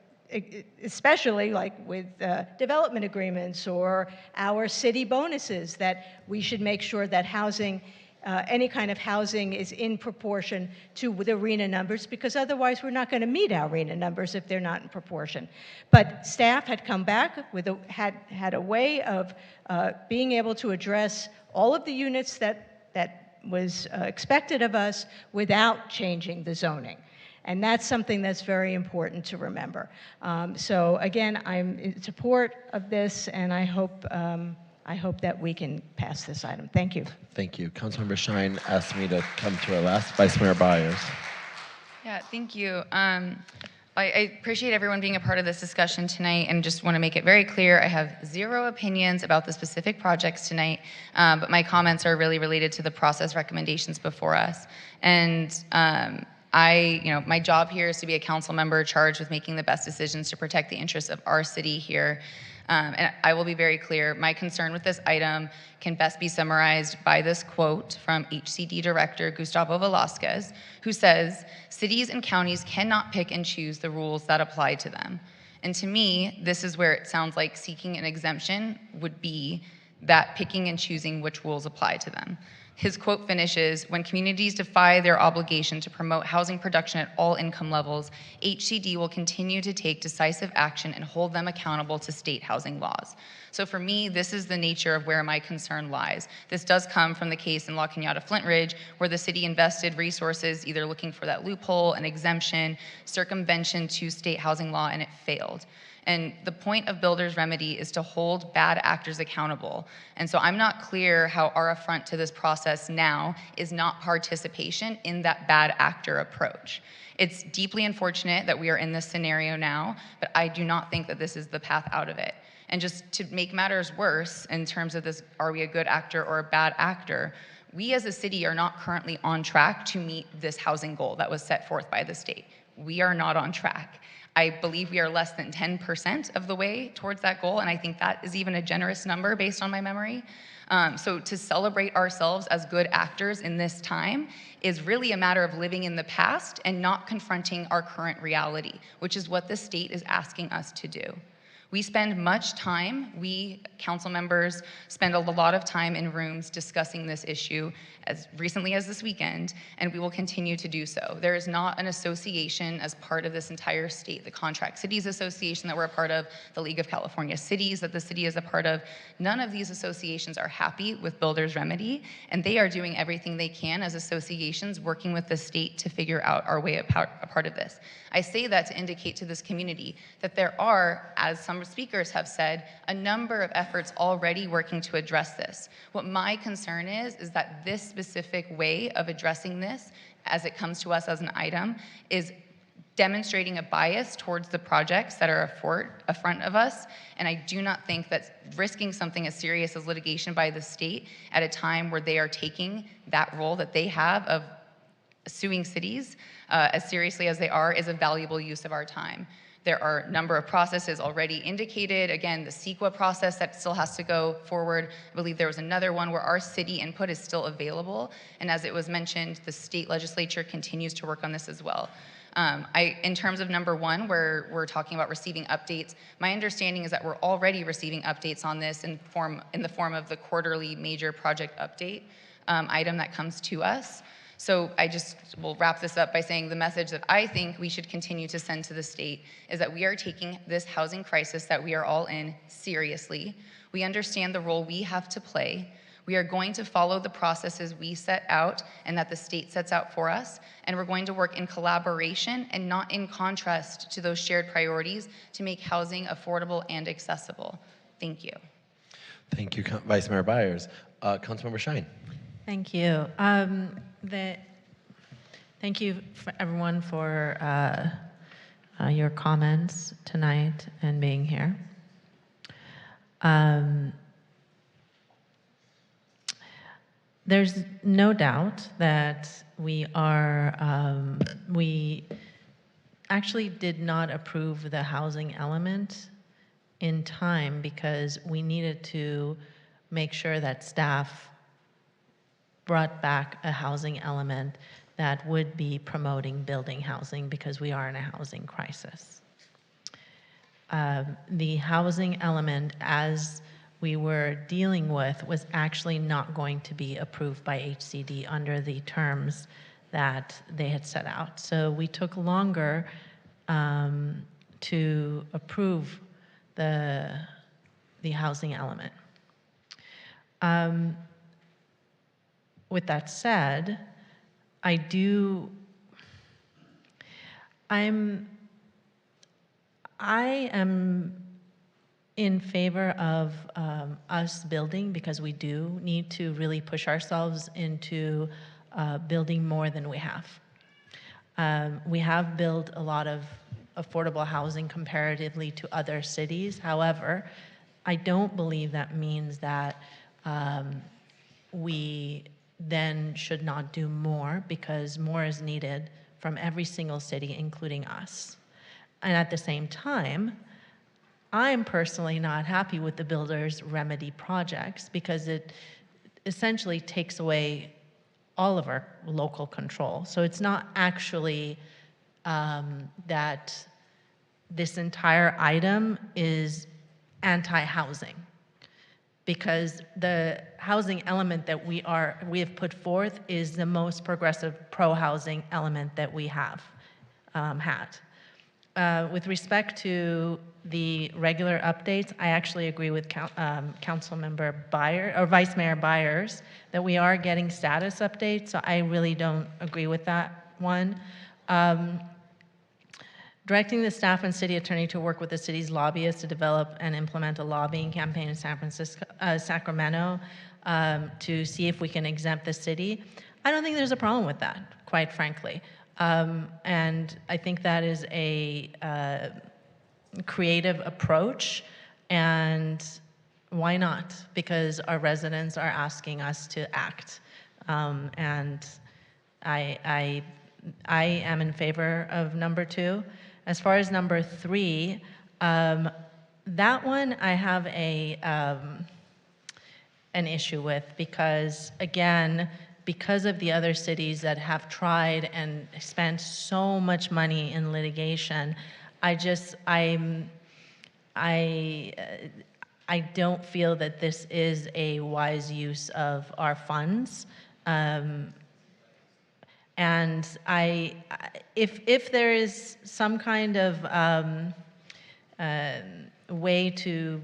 especially like with development agreements or our city bonuses, that we should make sure that housing, any kind of housing, is in proportion to the RHNA numbers, because otherwise we're not going to meet our RHNA numbers if they're not in proportion. But staff had come back with had a way of being able to address all of the units that was expected of us without changing the zoning. And that's something that's very important to remember. So again, I'm in support of this, and I hope that we can pass this item. Thank you. Thank you. Councilmember Shine asked me to come to her last. Vice Mayor Byers. Yeah, thank you. I appreciate everyone being a part of this discussion tonight, and just want to make it very clear, I have zero opinions about the specific projects tonight, but my comments are really related to the process recommendations before us. And my job here is to be a council member charged with making the best decisions to protect the interests of our city here. And I will be very clear, my concern with this item can best be summarized by this quote from HCD Director Gustavo Velasquez, who says, "Cities and counties cannot pick and choose the rules that apply to them." And to me, this is where it sounds like seeking an exemption would be that picking and choosing which rules apply to them. His quote finishes, "When communities defy their obligation to promote housing production at all income levels, HCD will continue to take decisive action and hold them accountable to state housing laws." So for me, this is the nature of where my concern lies. This does come from the case in La Cañada Flint Ridge, where the city invested resources either looking for that loophole, an exemption, circumvention to state housing law, and it failed. And the point of builder's remedy is to hold bad actors accountable. And so I'm not clear how our affront to this process now is not participation in that bad actor approach. It's deeply unfortunate that we are in this scenario now, but I do not think that this is the path out of it. And just to make matters worse in terms of this, are we a good actor or a bad actor? We as a city are not currently on track to meet this housing goal that was set forth by the state. We are not on track. I believe we are less than 10% of the way towards that goal, and I think that is even a generous number based on my memory. So to celebrate ourselves as good actors in this time is really a matter of living in the past and not confronting our current reality, which is what the state is asking us to do. We spend much time, we council members spend a lot of time in rooms discussing this issue as recently as this weekend, and we will continue to do so. There is not an association as part of this entire state, the Contract Cities Association that we're a part of, the League of California Cities that the city is a part of. None of these associations are happy with Builder's Remedy, and they are doing everything they can as associations working with the state to figure out our way a part of this. I say that to indicate to this community that there are, as some speakers have said, a number of efforts already working to address this. What my concern is that this specific way of addressing this, as it comes to us as an item, is demonstrating a bias towards the projects that are affront of us. And I do not think that risking something as serious as litigation by the state at a time where they are taking that role that they have of suing cities as seriously as they are is a valuable use of our time. There are a number of processes already indicated. Again, the CEQA process that still has to go forward. I believe there was another one where our city input is still available. And as it was mentioned, the state legislature continues to work on this as well. In terms of number one, where we're talking about receiving updates, my understanding is that we're already receiving updates on this in the form of the quarterly major project update item that comes to us. So I just will wrap this up by saying the message that I think we should continue to send to the state is that we are taking this housing crisis that we are all in seriously. We understand the role we have to play. We are going to follow the processes we set out and that the state sets out for us, and we're going to work in collaboration and not in contrast to those shared priorities to make housing affordable and accessible. Thank you. Thank you, Vice Mayor Byers. Councilmember Shine. Thank you. Thank you everyone for your comments tonight and being here. There's no doubt that we actually did not approve the housing element in time because we needed to make sure that staff brought back a housing element that would be promoting building housing because we are in a housing crisis. The housing element, as we were dealing with, was actually not going to be approved by HCD under the terms that they had set out. So we took longer to approve the housing element. With that said, I am in favor of us building because we do need to really push ourselves into building more than we have. We have built a lot of affordable housing comparatively to other cities. However, I don't believe that means that we then should not do more, because more is needed from every single city, including us. And at the same time, I'm personally not happy with the builder's remedy projects because it essentially takes away all of our local control. So it's not actually that this entire item is anti-housing, because the housing element that we have put forth is the most progressive pro-housing element that we have had. With respect to the regular updates, I actually agree with Councilmember Byers, or Vice Mayor Byers, that we are getting status updates, so I really don't agree with that one. Directing the staff and city attorney to work with the city's lobbyists to develop and implement a lobbying campaign in Sacramento to see if we can exempt the city. I don't think there's a problem with that, quite frankly. And I think that is a creative approach, and why not? Because our residents are asking us to act. And I am in favor of number 2. As far as number 3, that one I have an issue with because, again, because of the other cities that have tried and spent so much money in litigation, I don't feel that this is a wise use of our funds. And if there is some kind of way to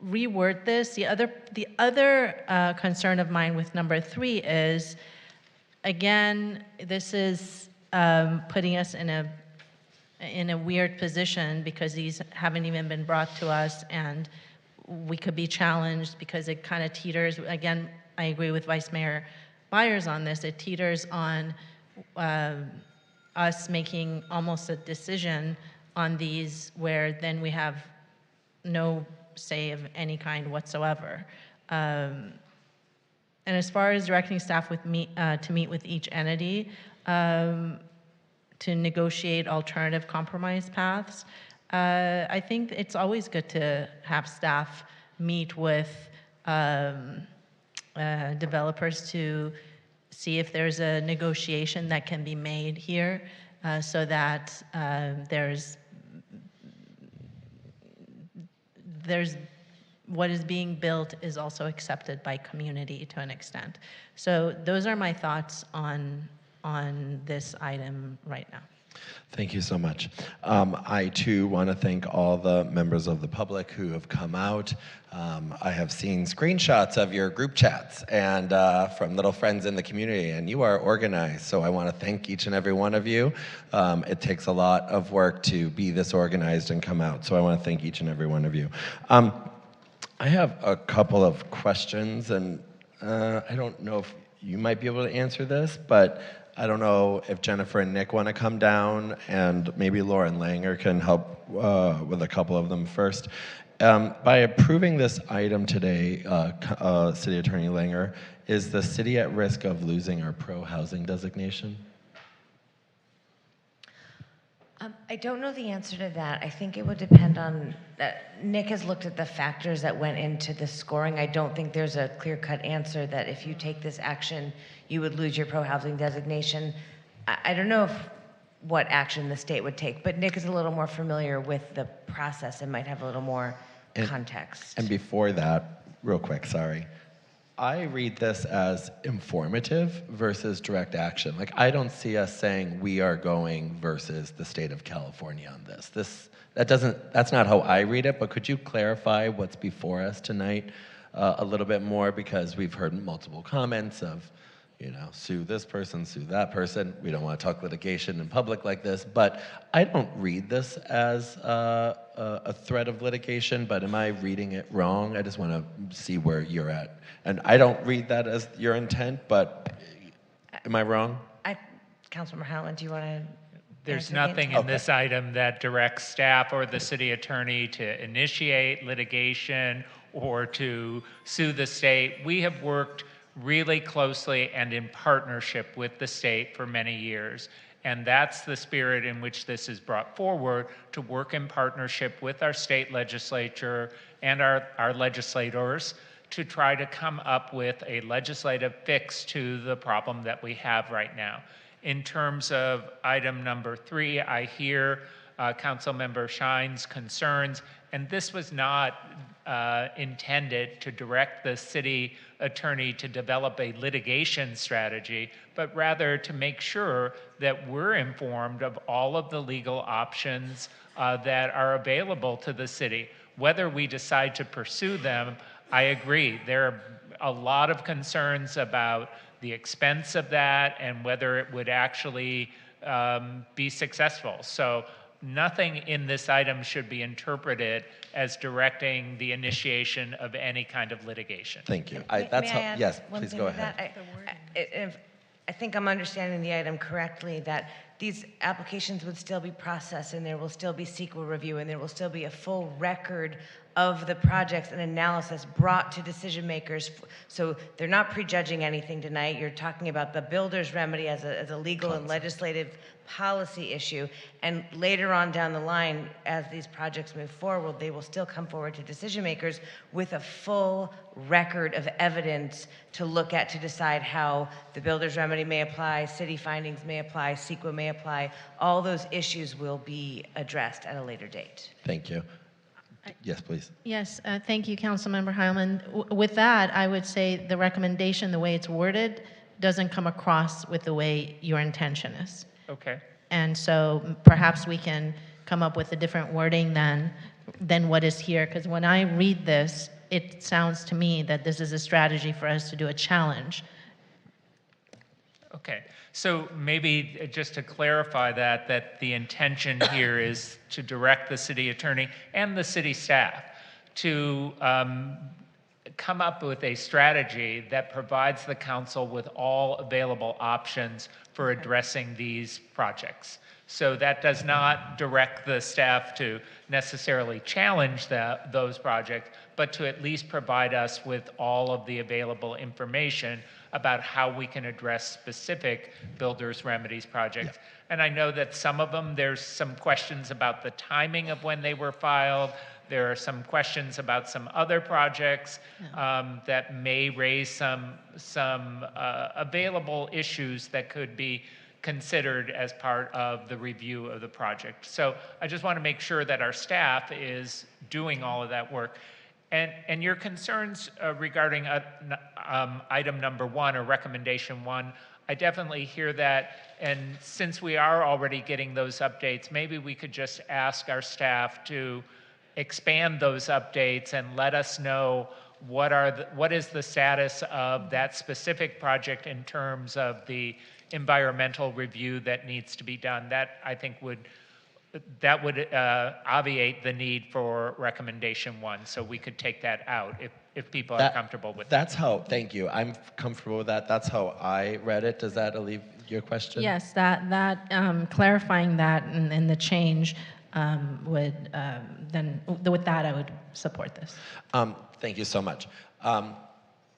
reword this, the other concern of mine with number 3 is, again, this is putting us in a weird position because these haven't even been brought to us, and we could be challenged because it kind of teeters. Again, I agree with Vice Mayor Byers on this. It teeters on us making almost a decision on these where then we have no say of any kind whatsoever. And as far as directing staff to meet with each entity to negotiate alternative compromise paths, I think it's always good to have staff meet with developers to see if there's a negotiation that can be made here so that there's what is being built is also accepted by community to an extent. So those are my thoughts on this item right now. Thank you so much. I too want to thank all the members of the public who have come out. I have seen screenshots of your group chats and from little friends in the community, and you are organized, so I want to thank each and every one of you. It takes a lot of work to be this organized and come out, so I want to thank each and every one of you. I have a couple of questions, and I don't know if you might be able to answer this, but I don't know if Jennifer and Nick want to come down, and maybe Lauren Langer can help with a couple of them first. By approving this item today, City Attorney Langer, is the city at risk of losing our pro-housing designation? I don't know the answer to that. I think it would depend on, Nick has looked at the factors that went into the scoring. I don't think there's a clear-cut answer that if you take this action, you would lose your pro-housing designation. I don't know what action the state would take, but Nick is a little more familiar with the process and might have a little more context. And before that, real quick, sorry. I read this as informative versus direct action. Like, I don't see us saying we are going versus the state of California on this. That's not how I read it, but could you clarify what's before us tonight a little bit more? Because we've heard multiple comments of, you know, sue this person, sue that person. We don't want to talk litigation in public like this, but I don't read this as a threat of litigation, but am I reading it wrong? I just want to see where you're at. And I don't read that as your intent, but am I wrong? Councilmember Howland, do you want to? There's nothing in this item that directs staff or the city attorney to initiate litigation or to sue the state. We have worked really closely and in partnership with the state for many years. And that's the spirit in which this is brought forward, to work in partnership with our state legislature and our legislators to try to come up with a legislative fix to the problem that we have right now. In terms of item number 3, I hear Councilmember Shine's concerns, and this was not intended to direct the city attorney to develop a litigation strategy, but rather to make sure that we're informed of all of the legal options that are available to the city. Whether we decide to pursue them, I agree. There are a lot of concerns about the expense of that and whether it would actually be successful. So nothing in this item should be interpreted as directing the initiation of any kind of litigation. Thank you. Yes, please go ahead. I think I'm understanding the item correctly, that these applications would still be processed and there will still be CEQA review and there will still be a full record of the projects and analysis brought to decision makers. So they're not prejudging anything tonight. You're talking about the builder's remedy as a legal and legislative policy issue. And later on down the line, as these projects move forward, they will still come forward to decision makers with a full record of evidence to look at to decide how the builder's remedy may apply, city findings may apply, CEQA may apply. All those issues will be addressed at a later date. Thank you. Yes, please. Yes, thank you, Councilmember Heilman. With that, I would say the recommendation, the way it's worded, doesn't come across with the way your intention is. Okay. And so perhaps we can come up with a different wording than what is here. Because when I read this, it sounds to me that this is a strategy for us to do a challenge. Okay. So maybe just to clarify that the intention here is to direct the city attorney and the city staff to come up with a strategy that provides the council with all available options for addressing these projects. So that does not direct the staff to necessarily challenge those projects, but to at least provide us with all of the available information about how we can address specific builders remedies projects. Yeah. And I know that some of them, there's some questions about the timing of when they were filed. There are some questions about some other projects that may raise some available issues that could be considered as part of the review of the project. So I just want to make sure that our staff is doing all of that work. And your concerns regarding item number 1 or recommendation 1, I definitely hear that. And since we are already getting those updates, maybe we could just ask our staff to expand those updates and let us know what is the status of that specific project in terms of the environmental review that needs to be done. That, I think, would obviate the need for recommendation 1, so we could take that out if people are comfortable with that. Thank you. I'm comfortable with that. That's how I read it. Does that alleviate your question? Yes, that clarifying that and the change would then, with that, I would support this. Thank you so much.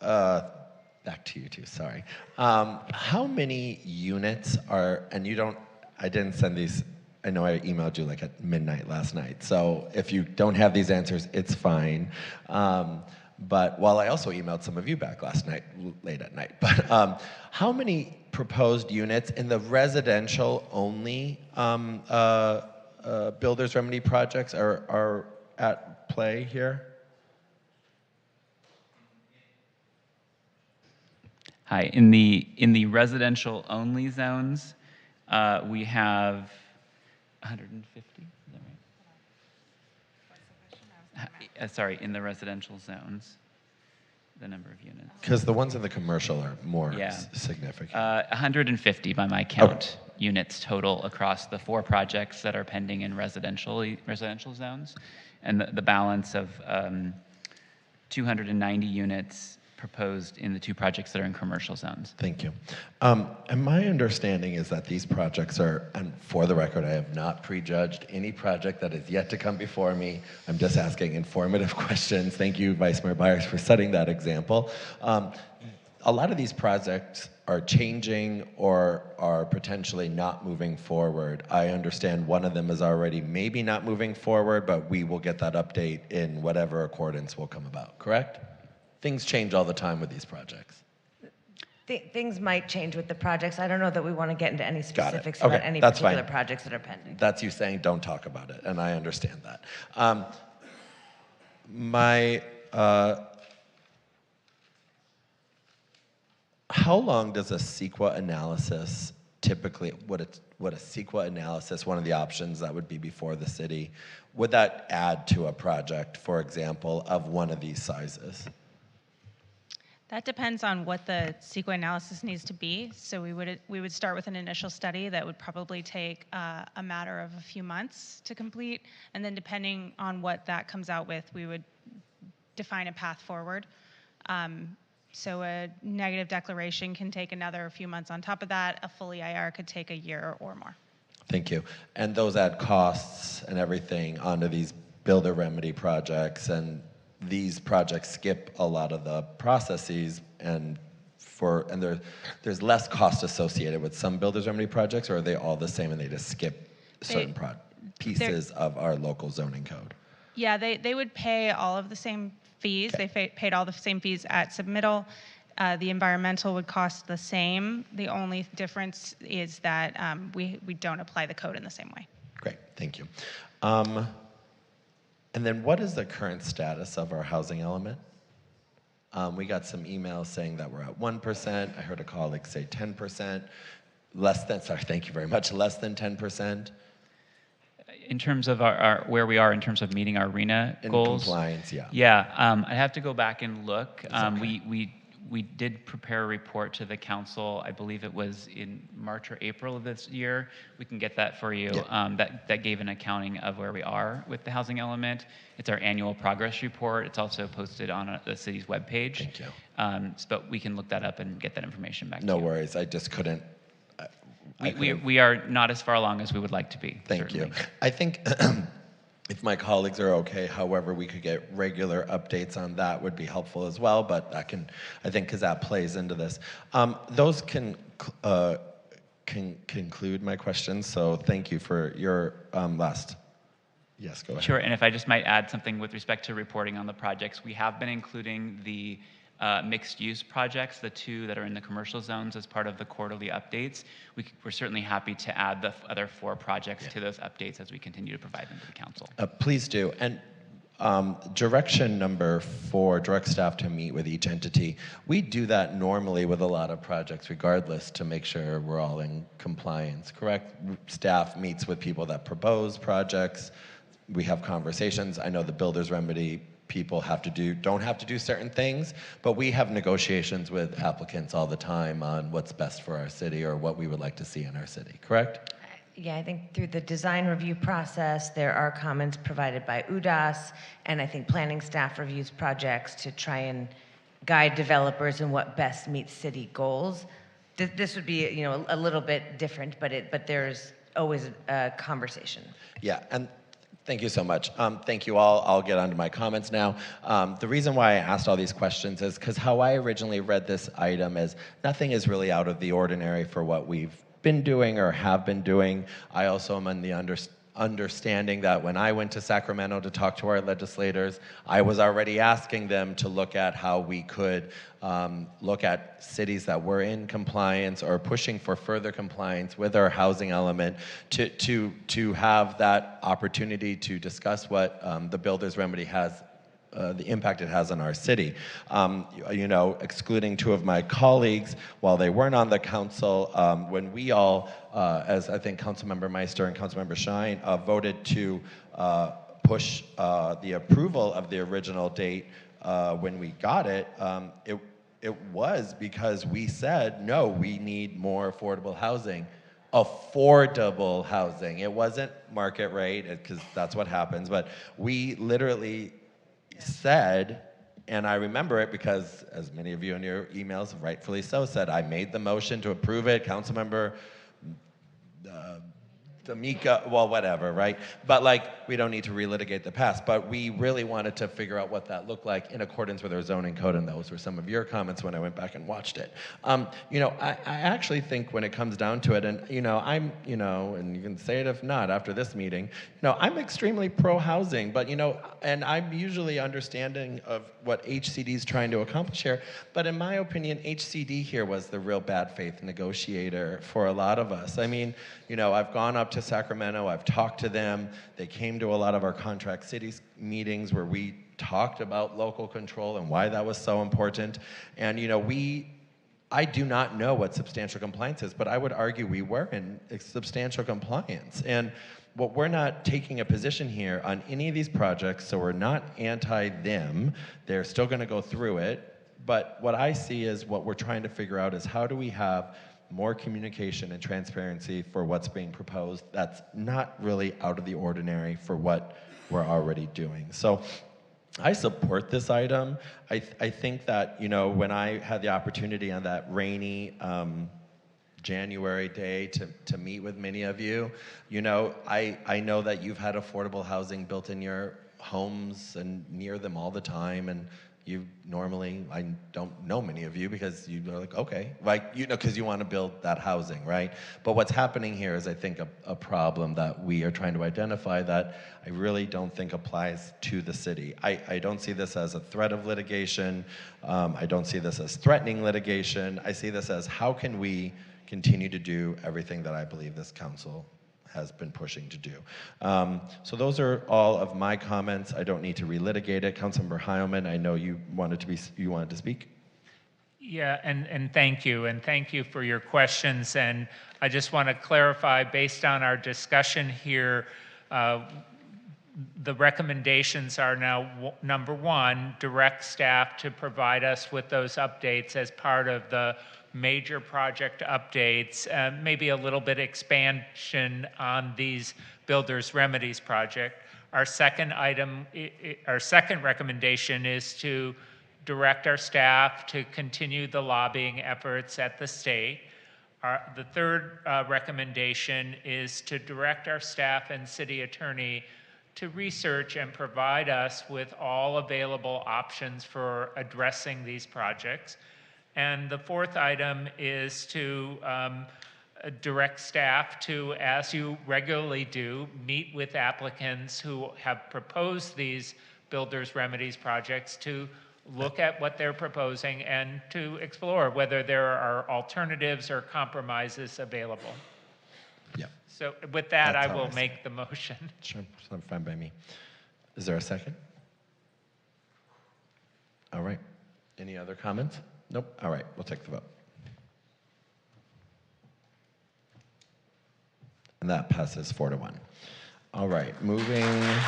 Back to you two, sorry. How many units are, and I didn't send these, I know I emailed you like at midnight last night, so if you don't have these answers, it's fine. But I also emailed some of you back last night, late at night. But how many proposed units in the residential only builders remedy projects are at play here? Hi, in the residential only zones, we have 150, is that right? Sorry, in the residential zones. the number of units. Because the ones in the commercial are more Yeah. significant. 150 by my count units total across the 4 projects that are pending in residential zones, and the balance of 290 units proposed in the 2 projects that are in commercial zones. Thank you. And my understanding is that these projects are, and for the record, I have not prejudged any project that is yet to come before me. I'm just asking informative questions. Thank you, Vice Mayor Byers, for setting that example. A lot of these projects are changing or are potentially not moving forward. I understand one of them is already maybe not moving forward, but we will get that update in whatever accordance will come about, correct? Things change all the time with these projects. Things might change with the projects. I don't know that we want to get into any Got it. specifics Okay, about any that's particular fine. projects that are pending. That's you saying don't talk about it, and I understand that. How long does a CEQA analysis typically, would a CEQA analysis, one of the options that would be before the city, would that add to a project, for example, of one of these sizes? That depends on what the CEQA analysis needs to be. So we would start with an initial study that would probably take a matter of a few months to complete, and then depending on what that comes out with, we would define a path forward. So a negative declaration can take another few months on top of that. A full EIR could take a year or more. Thank you. And those add costs and everything onto these builder remedy projects, and these projects skip a lot of the processes, and there's less cost associated with some builders remedy projects, or are they all the same and they just skip certain pieces of our local zoning code? Yeah, they would pay all of the same fees. They paid all the same fees at submittal. The environmental would cost the same. The only difference is that we don't apply the code in the same way. Great, thank you. And then what is the current status of our housing element? We got some emails saying that we're at 1%. I heard a colleague say 10%. Thank you very much, less than 10%. In terms of our where we are in terms of meeting our RENA goals? Compliance, yeah. Yeah, I have to go back and look. Okay. We did prepare a report to the council. I believe it was in March or April of this year. We can get that for you. Yeah. That gave an accounting of where we are with the housing element. It's our annual progress report. It's also posted on the city's webpage. Thank you. But we can look that up and get that information back to No you. worries, I just couldn't. We are not as far along as we would like to be. Thank certainly. you. I think if my colleagues are okay, however, we could get regular updates on that would be helpful as well, but I think because that plays into this. Those can conclude my questions, so thank you for your last. Yes, go ahead. Sure, and if I just might add something with respect to reporting on the projects, we have been including the mixed-use projects, the 2 that are in the commercial zones, as part of the quarterly updates. We're certainly happy to add the other 4 projects to those updates as we continue to provide them to the council. Please do. And direction number 4, direct staff to meet with each entity. We do that normally with a lot of projects regardless to make sure we're all in compliance, correct? Staff meets with people that propose projects. We have conversations. I know the builder's remedy people don't have to do certain things, but we have negotiations with applicants all the time on what's best for our city or what we would like to see in our city, correct? Yeah, I think through the design review process, there are comments provided by UDAS, and I think planning staff reviews projects to try and guide developers in what best meets city goals. This would be, a little bit different, but there's always a conversation. Yeah, and thank you so much. Thank you all. I'll get on to my comments now. The reason why I asked all these questions is because how I originally read this item is nothing is really out of the ordinary for what we've been doing or have been doing. I also am in the understanding that when I went to Sacramento to talk to our legislators, I was already asking them to look at how we could look at cities that were in compliance or pushing for further compliance with our housing element to have that opportunity to discuss what the builder's remedy has, the impact it has on our city. Excluding 2 of my colleagues, while they weren't on the council, when we all, as I think Councilmember Meister and Councilmember Shine, voted to push the approval of the original date when we got it, it was because we said, no, we need more affordable housing. Affordable housing. It wasn't market rate, because that's what happens, but we literally said, and I remember it because, as many of you in your emails rightfully so said, I made the motion to approve it. Councilmember D'Amica, well, whatever, right? But like, we don't need to relitigate the past, but we really wanted to figure out what that looked like in accordance with our zoning code, and those were some of your comments when I went back and watched it. You know, I actually think when it comes down to it, and you know, and you can say it if not after this meeting, you know, I'm extremely pro-housing, but you know, and I'm usually understanding of what HCD is trying to accomplish here, but in my opinion, HCD here was the real bad faith negotiator for a lot of us. I mean, you know, I've gone up to Sacramento, I've talked to them, they came to a lot of our contract cities meetings where we talked about local control and why that was so important. And you know, I do not know what substantial compliance is, but I would argue we were in substantial compliance. And what we're not taking a position here on any of these projects, so we're not anti them, they're still gonna go through it. But what I see is what we're trying to figure out is how do we have more communication and transparency for what's being proposed that's not really out of the ordinary for what we're already doing. So I support this item. I think that, you know, when I had the opportunity on that rainy January day to meet with many of you, you know, I know that you've had affordable housing built in your homes and near them all the time, and you normally, I don't know many of you because you're like, okay, like, you know, because you want to build that housing, right? But what's happening here is, I think, a problem that we are trying to identify that I really don't think applies to the city. I don't see this as a threat of litigation. I don't see this as threatening litigation. I see this as how can we continue to do everything that I believe this council has been pushing to do. So those are all of my comments. I don't need to relitigate it. Councilmember Heilman, I know you wanted to speak. Yeah, and thank you for your questions. And I just want to clarify, based on our discussion here, the recommendations are now, number one, direct staff to provide us with those updates as part of the major project updates, maybe a little bit expansion on these builders remedies project. Our second recommendation is to direct our staff to continue the lobbying efforts at the state. The third recommendation is to direct our staff and city attorney to research and provide us with all available options for addressing these projects. And the fourth item is to direct staff to, as you regularly do, meet with applicants who have proposed these builders remedies projects to look at what they're proposing and to explore whether there are alternatives or compromises available. Yeah. So with that, That's I how will I see make the motion. Sure, sounds fine by me. Is there a second? All right. Any other comments? Nope. All right, we'll take the vote. And that passes 4-1. All right, moving on.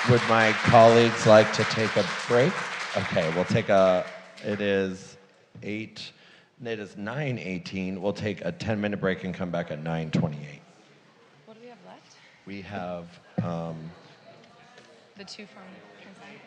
Would my colleagues like to take a break? Okay, we'll take it is 9:18. We'll take a 10-minute break and come back at 9:28. What do we have left? We have The two from consent?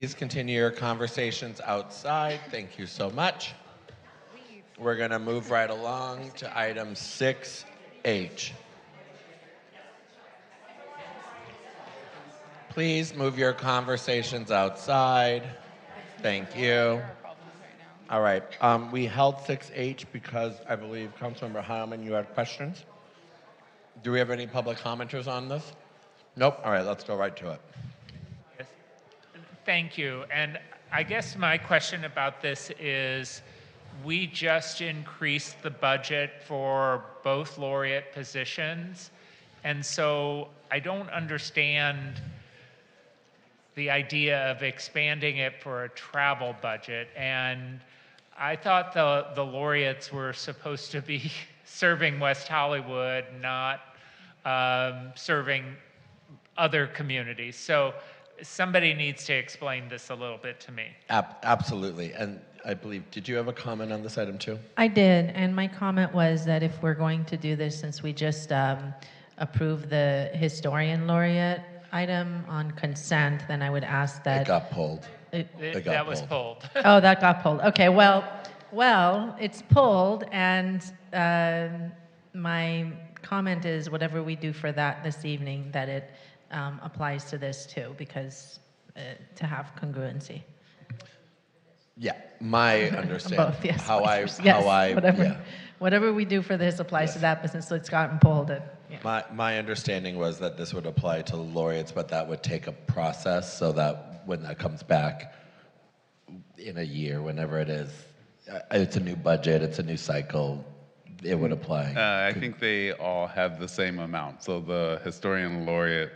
Please continue your conversations outside. Thank you so much. We're going to move right along to item 6H. Please move your conversations outside. Thank you. All right. We held 6H because I believe Councilmember Heilman, you had questions. Do we have any public commenters on this? Nope. All right, let's go right to it. Yes. Thank you. And I guess my question about this is, we just increased the budget for both laureate positions, and so I don't understand the idea of expanding it for a travel budget. And I thought the laureates were supposed to be serving West Hollywood, not serving other communities. So somebody needs to explain this a little bit to me. Absolutely. And I believe, did you have a comment on this item too? I did, and my comment was that if we're going to do this, since we just approved the historian laureate item on consent, then I would ask that... It got pulled. That was pulled. Oh, that got pulled. Okay, well, it's pulled, and my comment is whatever we do for that this evening, that it applies to this too, because to have congruency. Yeah, my understanding. Both, yes. Whatever we do for this applies to that, but since it's gotten pulled. My understanding was that this would apply to laureates, but that would take a process so that when that comes back in a year, whenever it is, it's a new budget, it's a new cycle, it would apply. I think they all have the same amount. So the historian laureate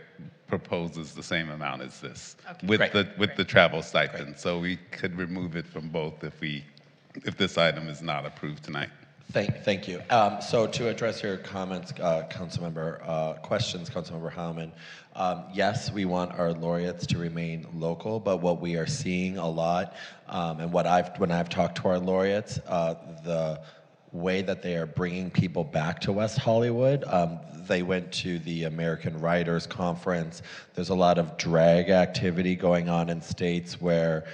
proposes the same amount as this, with the travel stipend. So we could remove it from both if this item is not approved tonight. Thank you. So to address your comments, questions, Councilmember Heilman, yes, we want our laureates to remain local, but what we are seeing a lot, and when I've talked to our laureates, the way that they are bringing people back to West Hollywood. They went to the American Writers Conference. There's a lot of drag activity going on in states where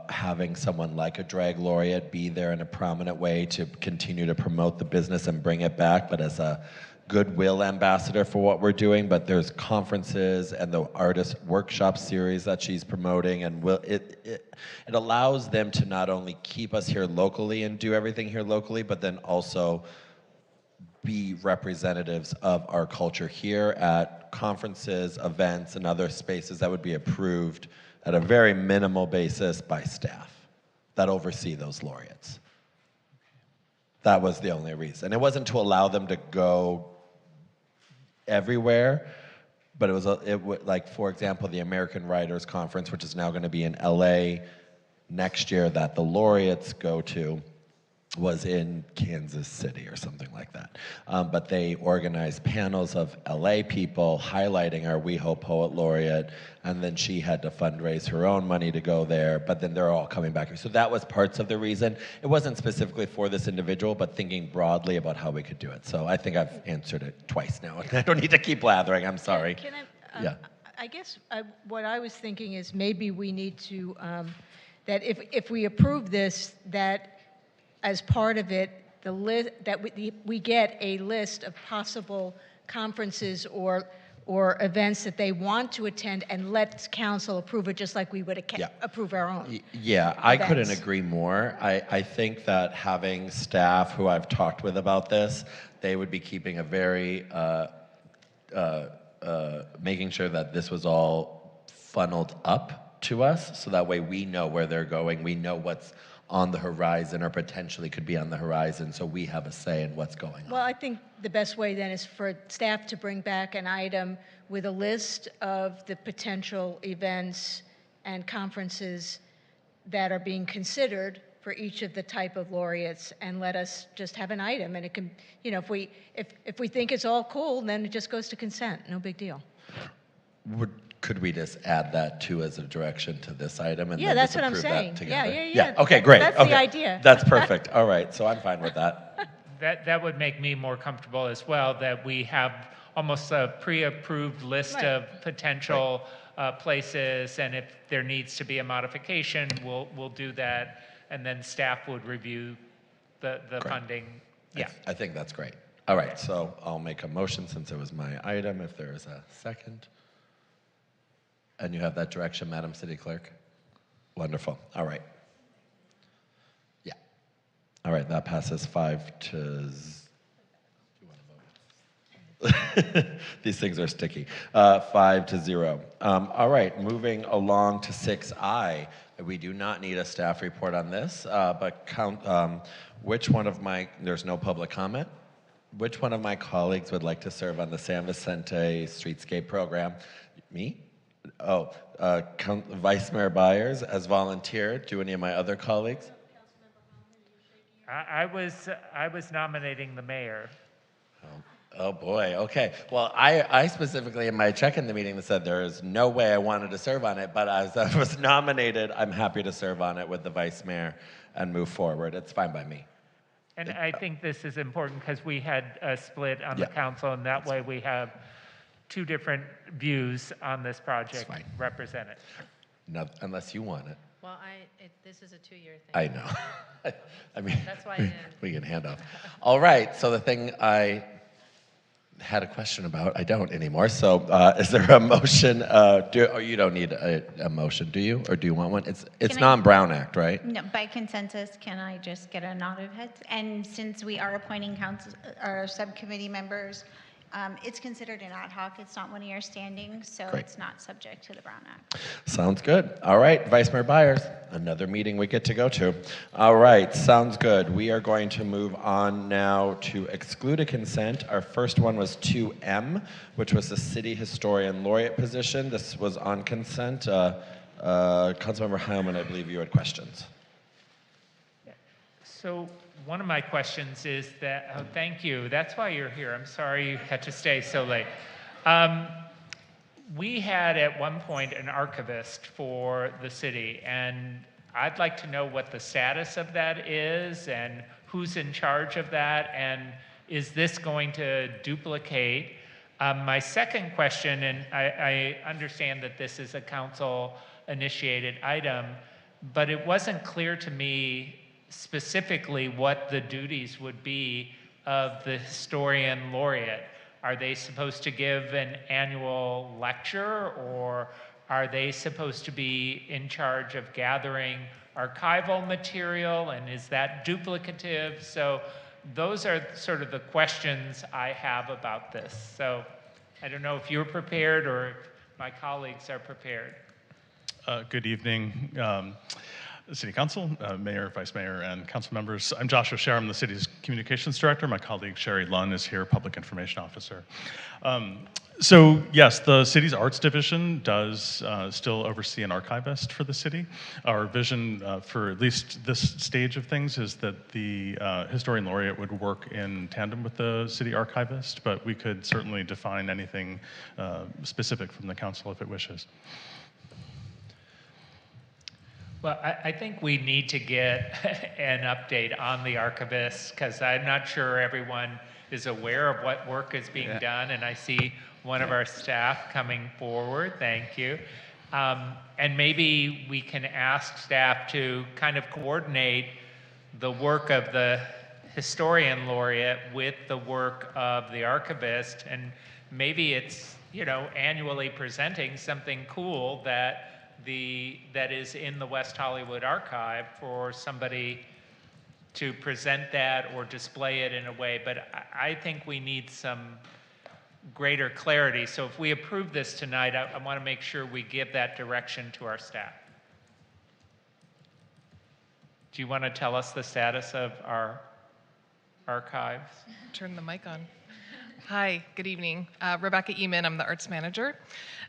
having someone like a drag laureate be there in a prominent way to continue to promote the business and bring it back, but as a goodwill ambassador for what we're doing. But there's conferences and the artist workshop series that she's promoting, and it allows them to not only keep us here locally and do everything here locally, but then also be representatives of our culture here at conferences, events, and other spaces that would be approved at a very minimal basis by staff that oversee those laureates. That was the only reason. It wasn't to allow them to go everywhere, but like, for example, the American Writers Conference, which is now going to be in LA next year, that the laureates go to, was in Kansas City or something like that. But they organized panels of LA people highlighting our WeHo Poet Laureate, and then she had to fundraise her own money to go there, but then they're all coming back here. So that was parts of the reason. It wasn't specifically for this individual, but thinking broadly about how we could do it. So I think I've answered it twice now. I don't need to keep blathering, I'm sorry. Can I, I guess what I was thinking is maybe we need to, that if we approve this, that as part of it, we get a list of possible conferences or events that they want to attend, and let council approve it just like we would approve our own. Yeah, I couldn't agree more. I think that having staff who I've talked with about this, they would be keeping a very, making sure that this was all funneled up to us, so that way we know where they're going, we know what's on the horizon or potentially could be on the horizon, so we have a say in what's going on. Well, I think the best way then is for staff to bring back an item with a list of the potential events and conferences that are being considered for each of the type of laureates, and let us just have an item, and it can, if we think it's all cool, then it just goes to consent, no big deal. Could we just add that too as a direction to this item? And yeah, then that's just what I'm approve saying. that together? Yeah. Okay, great. That's okay. the idea. That's perfect. All right, so I'm fine with that. That would make me more comfortable as well, that we have almost a pre-approved list of potential places, and if there needs to be a modification, we'll do that, and then staff would review the funding. Yeah. I think that's great. All right, so I'll make a motion since it was my item, if there is a second. And you have that direction, Madam City Clerk? Wonderful. All right. Yeah. All right, that passes 5 to... These things are sticky. 5 to 0. All right, moving along to 6I. We do not need a staff report on this, but which one of my, there's no public comment. Which one of my colleagues would like to serve on the San Vicente Streetscape Program? Me? Oh, Vice Mayor Byers as volunteer. Do any of my other colleagues? I was nominating the mayor. Oh boy, okay. Well, I specifically in my check-in the meeting said there is no way I wanted to serve on it, but as I was nominated, I'm happy to serve on it with the vice mayor and move forward. It's fine by me. And I think this is important because we had a split on the council, and that way we have 2 different views on this project represented. No, unless you want it. Well, this is a 2-year thing. I know. I mean, that's why we can hand off. All right, so the thing I had a question about, I don't anymore. So is there a motion? You don't need a motion, do you? Or do you want one? It's non-Brown Act, right? No, by consensus, can I just get a nod of heads? And since we are appointing council or subcommittee members, it's considered an ad hoc. It's not one of your standings, so Great. it's not subject to the Brown Act. Sounds good. All right, Vice Mayor Byers, another meeting we get to go to. All right, sounds good. We are going to move on now to excluded consent. Our first one was 2M, which was the City Historian Laureate position. This was on consent. Councilmember Heilman, I believe you had questions. So one of my questions is that, oh, thank you. That's why you're here. I'm sorry you had to stay so late. We had at one point an archivist for the city, and I'd like to know what the status of that is and who's in charge of that, and is this going to duplicate? My second question, and I understand that this is a council-initiated item, but it wasn't clear to me specifically what the duties would be of the historian laureate. Are they supposed to give an annual lecture, or are they supposed to be in charge of gathering archival material, and is that duplicative? So those are sort of the questions I have about this. So I don't know if you're prepared or if my colleagues are prepared. Good evening. City Council, Mayor, Vice Mayor, and council members. I'm Joshua Scher, I'm the city's communications director. My colleague Sherry Lunn is here, public information officer. So yes, the city's arts division does still oversee an archivist for the city. Our vision for at least this stage of things is that the historian laureate would work in tandem with the city archivist, but we could certainly define anything specific from the council if it wishes. Well, I think we need to get an update on the archivist, because I'm not sure everyone is aware of what work is being done, and I see one of our staff coming forward. Thank you. And maybe we can ask staff to kind of coordinate the work of the historian laureate with the work of the archivist, and maybe it's, you know, annually presenting something cool that is in the West Hollywood archive for somebody to present that or display it in a way. But I think we need some greater clarity. So if we approve this tonight, I want to make sure we give that direction to our staff. Do you want to tell us the status of our archives? Turn the mic on. Hi, good evening. Rebecca Eman, I'm the arts manager.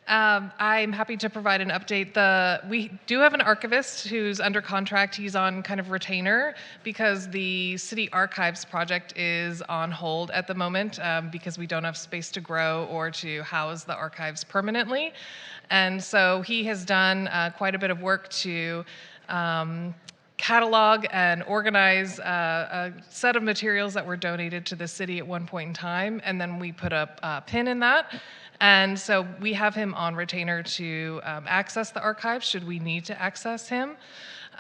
I'm happy to provide an update. We do have an archivist who's under contract. He's on kind of retainer because the city archives project is on hold at the moment because we don't have space to grow or to house the archives permanently. And so he has done quite a bit of work to catalog and organize a set of materials that were donated to the city at one point in time, and then we put a pin in that. And so we have him on retainer to access the archives should we need to access him.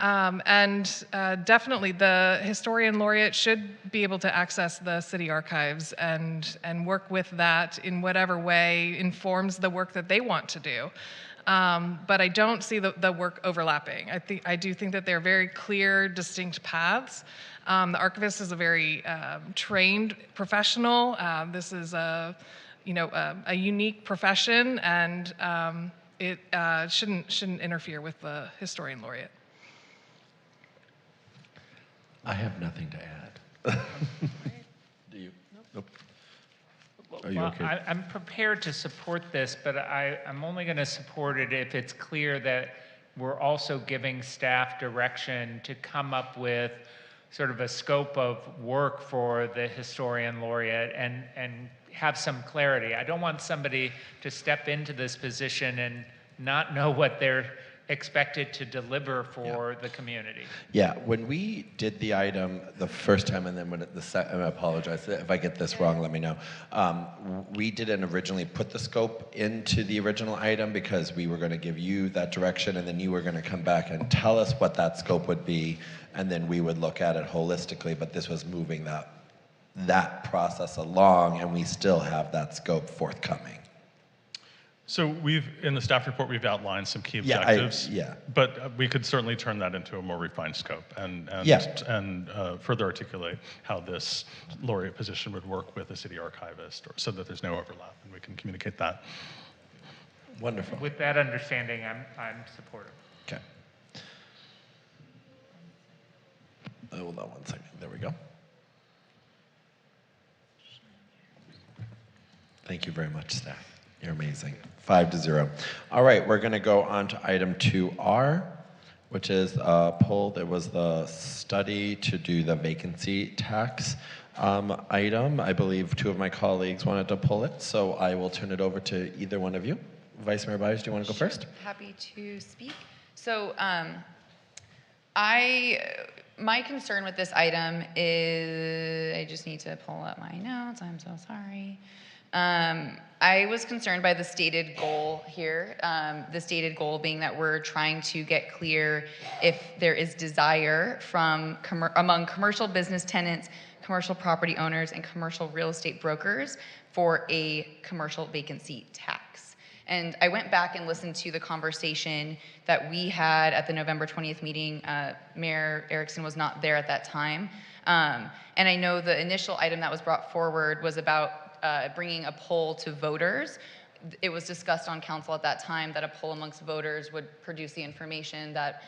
Definitely the historian laureate should be able to access the city archives and work with that in whatever way informs the work that they want to do. But I don't see the work overlapping. I do think that they're very clear, distinct paths. The archivist is a very trained professional. This is a unique profession, and it shouldn't interfere with the historian laureate. I have nothing to add. Do you? Nope. Are you Well, okay? I'm prepared to support this, but I'm only going to support it if it's clear that we're also giving staff direction to come up with sort of a scope of work for the historian laureate and have some clarity. I don't want somebody to step into this position and not know what they're expected to deliver for the community. Yeah, when we did the item the first time, and then when I apologize if I get this wrong, let me know. We didn't originally put the scope into the original item because we were going to give you that direction, and then you were going to come back and tell us what that scope would be, and then we would look at it holistically. But this was moving that process along, and we still have that scope forthcoming. So in the staff report, we've outlined some key objectives. Yeah. But we could certainly turn that into a more refined scope and further articulate how this laureate position would work with a city archivist, so that there's no overlap, and we can communicate that. Wonderful. With that understanding, I'm supportive. Okay. Hold on one second. There we go. Thank you very much, staff. You're amazing. 5-0. All right, we're going to go on to item 2R, which is pulled. It was the study to do the vacancy tax item. I believe two of my colleagues wanted to pull it, so I will turn it over to either one of you. Vice Mayor Byers, do you want to go first? Happy to speak. So my concern with this item is, I just need to pull up my notes. I'm so sorry. I was concerned by the stated goal here, the stated goal being that we're trying to get clear if there is desire from among commercial business tenants, commercial property owners, and commercial real estate brokers for a commercial vacancy tax. And I went back and listened to the conversation that we had at the November 20th meeting. Mayor Erickson was not there at that time. And I know the initial item that was brought forward was about bringing a poll to voters. It was discussed on council at that time that a poll amongst voters would produce the information that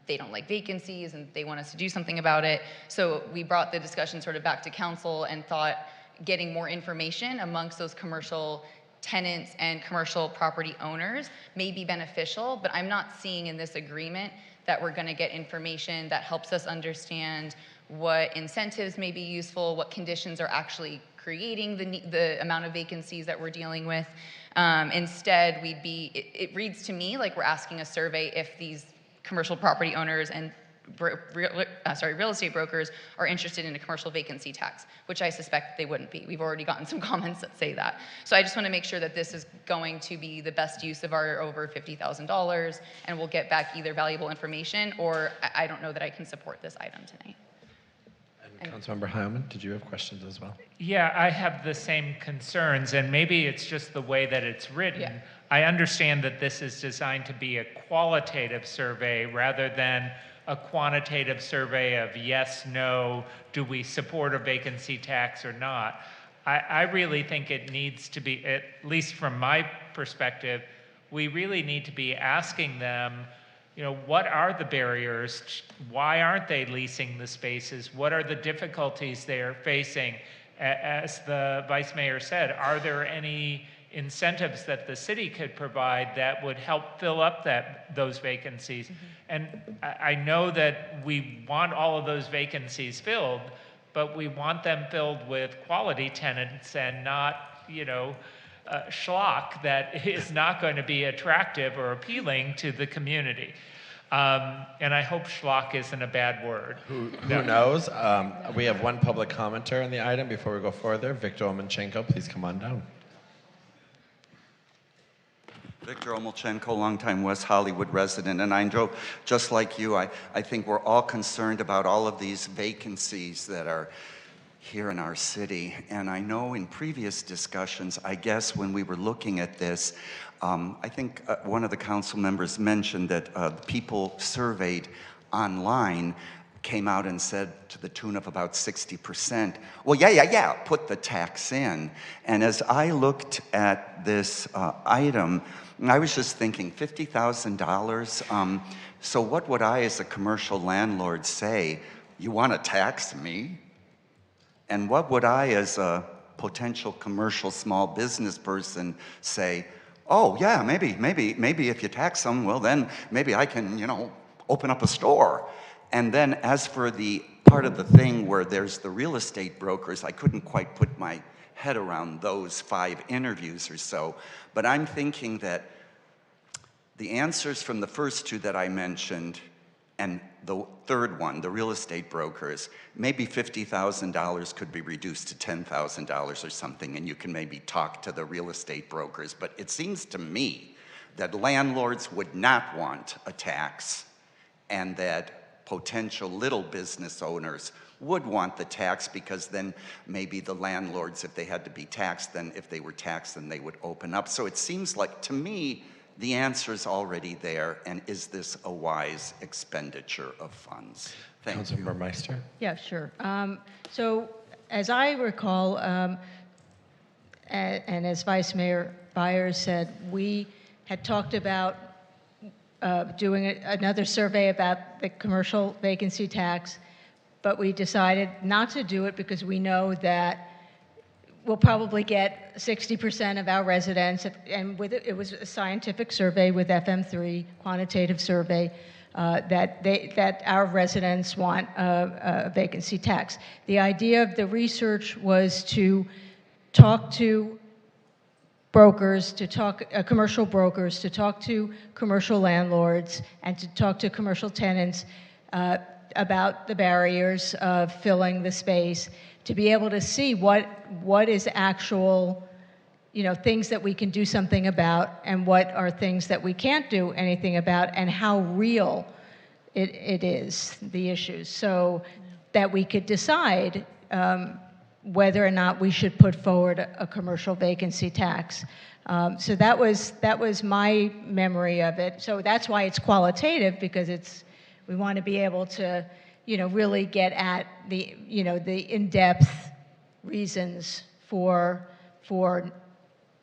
they don't like vacancies and they want us to do something about it. So we brought the discussion sort of back to council and thought getting more information amongst those commercial tenants and commercial property owners may be beneficial, but I'm not seeing in this agreement that we're going to get information that helps us understand what incentives may be useful, what conditions are actually creating the amount of vacancies that we're dealing with. Instead, it reads to me like we're asking a survey if these commercial property owners and real estate brokers are interested in a commercial vacancy tax, which I suspect they wouldn't be. We've already gotten some comments that say that. So I just want to make sure that this is going to be the best use of our over $50,000, and we'll get back either valuable information, or I don't know that I can support this item tonight. Councilmember Heilman, did you have questions as well? Yeah, I have the same concerns, and maybe it's just the way that it's written. Yeah. I understand that this is designed to be a qualitative survey rather than a quantitative survey of yes, no, do we support a vacancy tax or not. I really think it needs to be, at least from my perspective, we really need to be asking them, you know, what are the barriers? Why aren't they leasing the spaces? What are the difficulties they're facing? As the Vice Mayor said, are there any incentives that the city could provide that would help fill up those vacancies? Mm-hmm. And I know that we want all of those vacancies filled, but we want them filled with quality tenants and not, you know, schlock that is not going to be attractive or appealing to the community. And I hope schlock isn't a bad word. Who knows? We have one public commenter on the item before we go further. Victor Omenchenko, please come on down. Victor Omolchenko, longtime West Hollywood resident, and I know, just like you, I think we're all concerned about all of these vacancies that are here in our city. And I know in previous discussions, I guess when we were looking at this, I think one of the council members mentioned that people surveyed online came out and said to the tune of about 60%, well, yeah, put the tax in. And as I looked at this item, I was just thinking, $50,000. So what would I as a commercial landlord say? You want to tax me? And what would I as a potential commercial small business person say? Oh yeah, maybe if you tax them, well then maybe I can, open up a store. And then as for the part of the thing where there's the real estate brokers, I couldn't quite put my head around those 5 interviews or so. But I'm thinking that the answers from the first 2 that I mentioned and the third one, the real estate brokers, maybe $50,000 could be reduced to $10,000 or something, and you can maybe talk to the real estate brokers. But it seems to me that landlords would not want a tax, and that potential little business owners would want the tax, because then maybe the landlords, if they had to be taxed, then if they were taxed, then they would open up. So it seems like, to me, the answer's already there, and is this a wise expenditure of funds? Thank you. Councilmember Meister? Yeah, sure. So as I recall, and as Vice Mayor Byers said, we had talked about doing another survey about the commercial vacancy tax, but we decided not to do it because we know that we'll probably get 60% of our residents, and with it was a scientific survey with FM3, quantitative survey, that our residents want a vacancy tax. The idea of the research was to talk to brokers, commercial brokers, to talk to commercial landlords, and to talk to commercial tenants about the barriers of filling the space, to be able to see what is actual, things that we can do something about, and what are things that we can't do anything about, and how real it is, the issues, so that we could decide whether or not we should put forward a commercial vacancy tax. So that was my memory of it. So that's why it's qualitative, because we want to be able to really get at the in-depth reasons for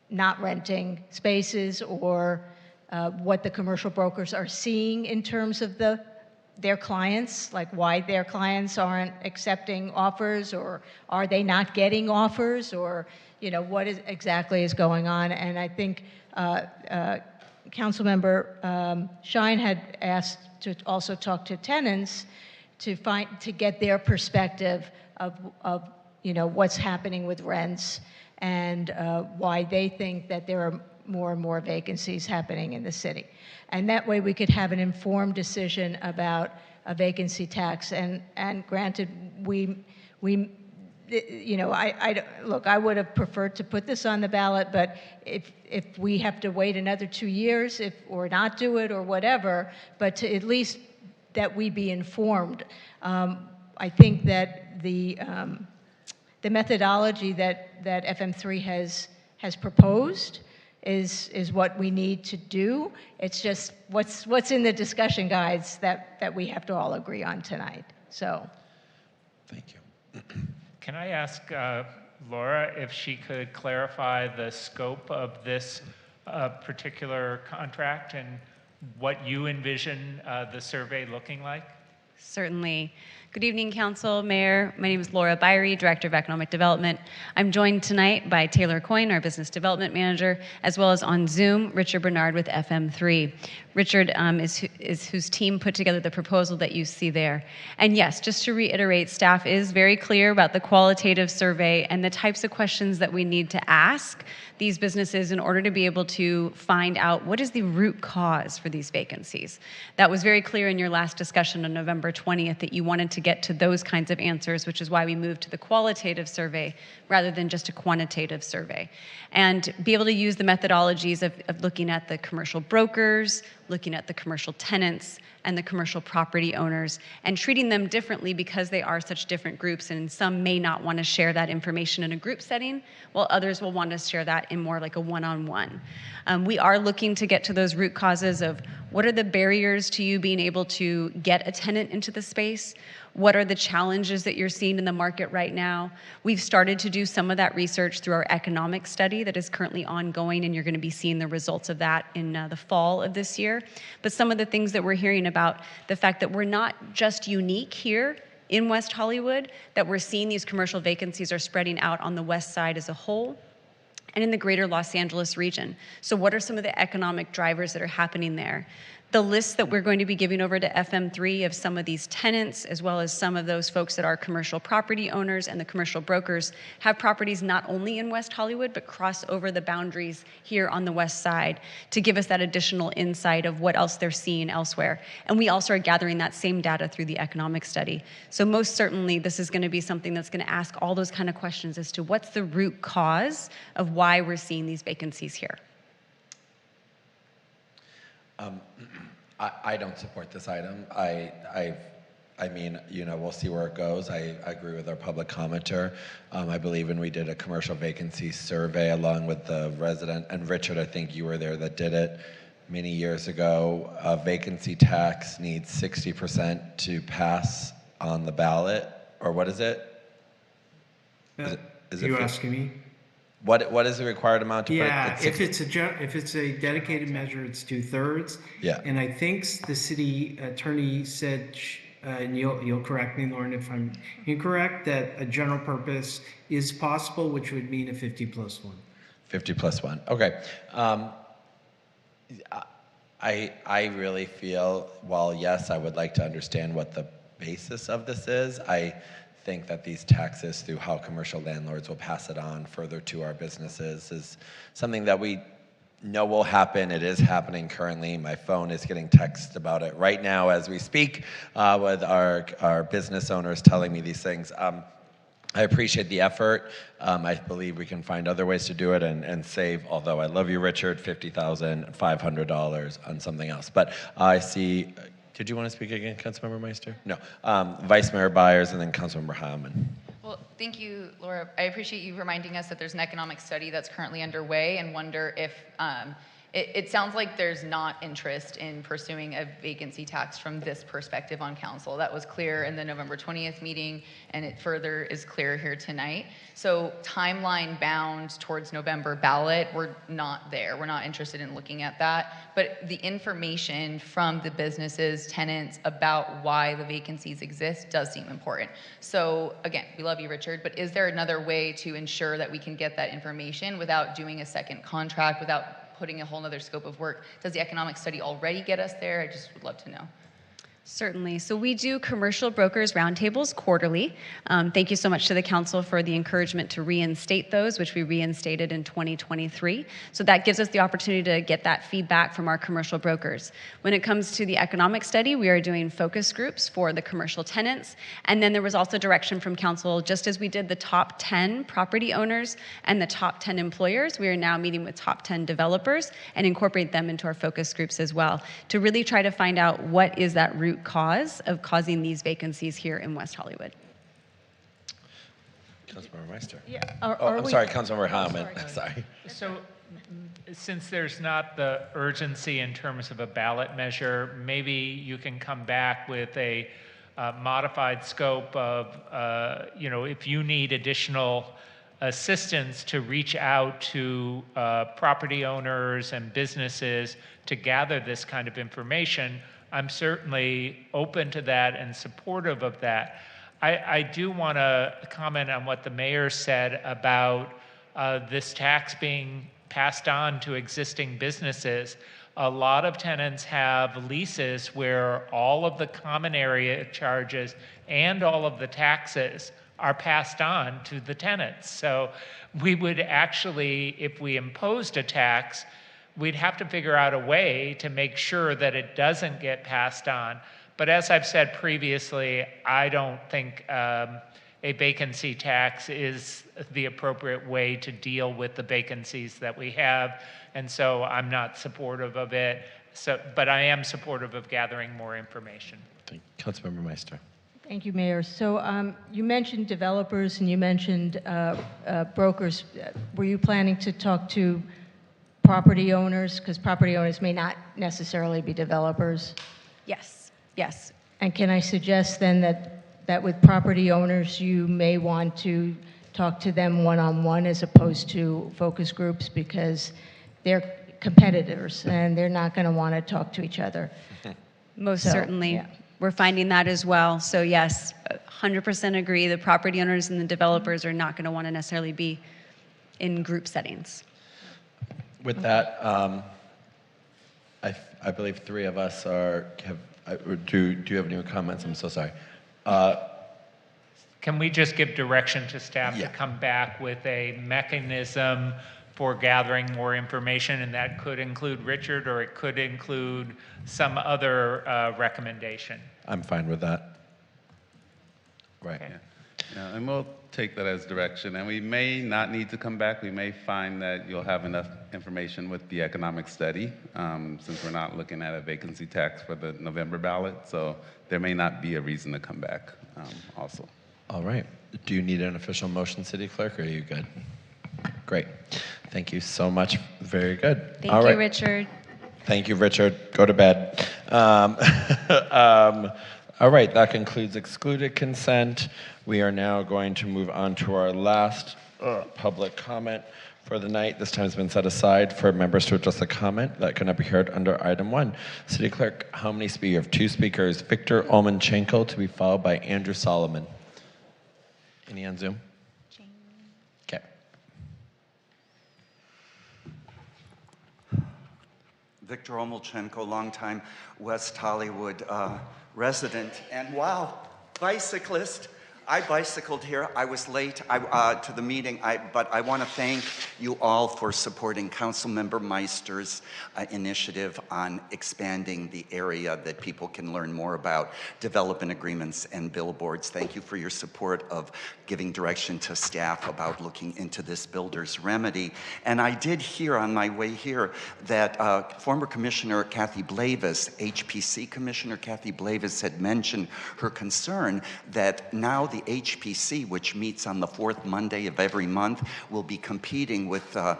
not renting spaces, or what the commercial brokers are seeing in terms of their clients, like why their clients aren't accepting offers, or are they not getting offers, or what exactly is going on. And I think Councilmember Shine had asked to also talk to tenants to get their perspective of what's happening with rents, and why they think that there are more and more vacancies happening in the city. And that way we could have an informed decision about a vacancy tax. And granted, look, I would have preferred to put this on the ballot, but if we have to wait another 2 years, or not do it, or whatever, but to at least that we be informed. I think that the methodology that FM3 has proposed is what we need to do. It's just what's in the discussion guides that we have to all agree on tonight. So, thank you. Can I ask Laura if she could clarify the scope of this particular contract and what you envision the survey looking like? Certainly. Good evening, Council, Mayor. My name is Laura Byrie, Director of Economic Development. I'm joined tonight by Taylor Coyne, our Business Development Manager, as well as on Zoom, Richard Bernard with FM3. Richard is whose team put together the proposal that you see there. And yes, just to reiterate, staff is very clear about the qualitative survey and the types of questions that we need to ask these businesses in order to be able to find out what is the root cause for these vacancies. That was very clear in your last discussion on November November 20th that you wanted to get to those kinds of answers, which is why we moved to the qualitative survey rather than just a quantitative survey. And be able to use the methodologies of looking at the commercial brokers, looking at the commercial tenants, and the commercial property owners, and treating them differently because they are such different groups, and some may not want to share that information in a group setting, while others will want to share that in more like a one-on-one. We are looking to get to those root causes of what are the barriers to you being able to get a tenant into the space? What are the challenges that you're seeing in the market right now? We've started to do some of that research through our economic study that is currently ongoing, and you're going to be seeing the results of that in the fall of this year. But some of the things that we're hearing about, the fact that we're not just unique here in West Hollywood, that we're seeing these commercial vacancies are spreading out on the west side as a whole and in the greater Los Angeles region. So what are some of the economic drivers that are happening there? The list that we're going to be giving over to FM3 of some of these tenants, as well as some of those folks that are commercial property owners and the commercial brokers, have properties not only in West Hollywood, but cross over the boundaries here on the west side to give us that additional insight of what else they're seeing elsewhere. And we also are gathering that same data through the economic study. So most certainly, this is going to be something that's going to ask all those kind of questions as to what's the root cause of why we're seeing these vacancies here. I don't support this item. I mean, you know, we'll see where it goes. I agree with our public commenter. I believe when we did a commercial vacancy survey along with the resident, and Richard, I think you were there that did it many years ago, a vacancy tax needs 60% to pass on the ballot, or what is it? Is you it asking me? What is the required amount to yeah, put? if it's a dedicated measure, it's 2/3. Yeah. And I think the city attorney said, and you'll correct me, Lauren, if I'm incorrect, that a general purpose is possible, which would mean a 50+1. 50+1. Okay. I really feel, while yes, I would like to understand what the basis of this is, I think that these taxes through how commercial landlords will pass it on further to our businesses is something that we know will happen. It is happening currently. My phone is getting texts about it right now as we speak with our business owners telling me these things. I appreciate the effort. I believe we can find other ways to do it and save, although I love you, Richard, $50,500 on something else. But I see, did you want to speak again, Councilmember Meister? No. Vice Mayor Byers and then Councilmember Hammond. Well, thank you, Laura. I appreciate you reminding us that there's an economic study that's currently underway, and wonder if it sounds like there's not interest in pursuing a vacancy tax from this perspective on council. That was clear in the November 20th meeting, and it further is clear here tonight. So timeline bound towards November ballot, we're not there. We're not interested in looking at that. But the information from the businesses, tenants about why the vacancies exist does seem important. So again, we love you, Richard, but is there another way to ensure that we can get that information without doing a second contract, without putting a whole nother scope of work? Does the economic study already get us there? I just would love to know. Certainly. So we do commercial brokers roundtables quarterly. Thank you so much to the council for the encouragement to reinstate those, which we reinstated in 2023. So that gives us the opportunity to get that feedback from our commercial brokers. When it comes to the economic study, we are doing focus groups for the commercial tenants. And then there was also direction from council, just as we did the top 10 property owners and the top 10 employers, we are now meeting with top 10 developers and incorporate them into our focus groups as well to really try to find out what is that root cause of causing these vacancies here in West Hollywood. Councilmember Meister. Yeah. I'm sorry, Councilmember Hammond. Sorry. So, since there's not the urgency in terms of a ballot measure, maybe you can come back with a modified scope of, if you need additional assistance to reach out to property owners and businesses to gather this kind of information, I'm certainly open to that and supportive of that. I do want to comment on what the mayor said about this tax being passed on to existing businesses. A lot of tenants have leases where all of the common area charges and all of the taxes are passed on to the tenants. So we would actually, if we imposed a tax, we'd have to figure out a way to make sure that it doesn't get passed on. But as I've said previously, I don't think a vacancy tax is the appropriate way to deal with the vacancies that we have, and so I'm not supportive of it. But I am supportive of gathering more information. Thank you. Councilmember Meister. Thank you, Mayor. So you mentioned developers and you mentioned brokers. Were you planning to talk to property owners? Because property owners may not necessarily be developers. Yes, yes. And can I suggest then that with property owners, you may want to talk to them one-on-one as opposed to focus groups, because they're competitors and they're not going to want to talk to each other. Most So, certainly. yeah. We're finding that as well. So yes, 100% agree. The property owners and the developers are not going to want to necessarily be in group settings. With that, I believe three of us do you have any comments? I'm so sorry. Can we just give direction to staff to come back with a mechanism for gathering more information, and that could include Richard, or it could include some other recommendation? I'm fine with that. Right. Okay. Yeah, and we'll take that as direction, and we may not need to come back. We may find that you'll have enough information with the economic study, since we're not looking at a vacancy tax for the November ballot, so there may not be a reason to come back also. All right. Do you need an official motion, City Clerk, or are you good? Great. Thank you so much. Very good. Thank you, Richard. Thank you, Richard. Go to bed. All right, that concludes excluded consent. We are now going to move on to our last public comment for the night. This time has been set aside for members to address a comment that cannot be heard under item 1. City Clerk, how many speakers? You have 2 speakers, Victor Olmanchenko, to be followed by Andrew Solomon. Any on Zoom? Okay. Victor Omolchenko, longtime West Hollywood resident, and wow, bicyclist. I bicycled here. I was late to the meeting, but I want to thank you all for supporting Councilmember Meister's initiative on expanding the area that people can learn more about development agreements and billboards. Thank you for your support of giving direction to staff about looking into this builder's remedy. And I did hear on my way here that former Commissioner Kathy Blavis, HPC Commissioner Kathy Blavis, had mentioned her concern that now the HPC, which meets on the 4th Monday of every month, will be competing with the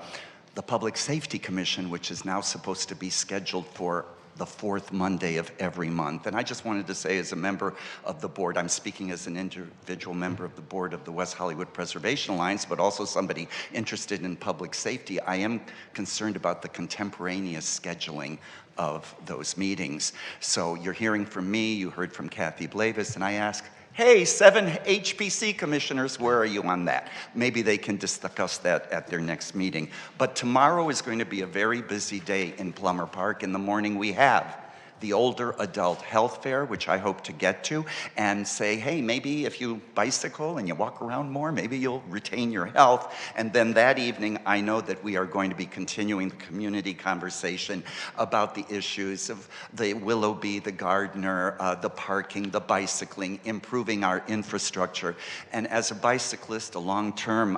Public Safety Commission, which is now supposed to be scheduled for the 4th Monday of every month. And I just wanted to say, as a member of the board, I'm speaking as an individual member of the board of the West Hollywood Preservation Alliance, but also somebody interested in public safety, I am concerned about the contemporaneous scheduling of those meetings. So you're hearing from me, you heard from Kathy Blavis, and I ask, hey, 7 HPC commissioners, where are you on that? Maybe they can discuss that at their next meeting. But tomorrow is going to be a very busy day in Plummer Park. In the morning we have the older adult health fair, which I hope to get to, and say, hey, maybe if you bicycle and you walk around more, maybe you'll retain your health. And then that evening, I know that we are going to be continuing the community conversation about the issues of the Willoughby, the Gardner, the parking, the bicycling, improving our infrastructure. And as a bicyclist, a long-term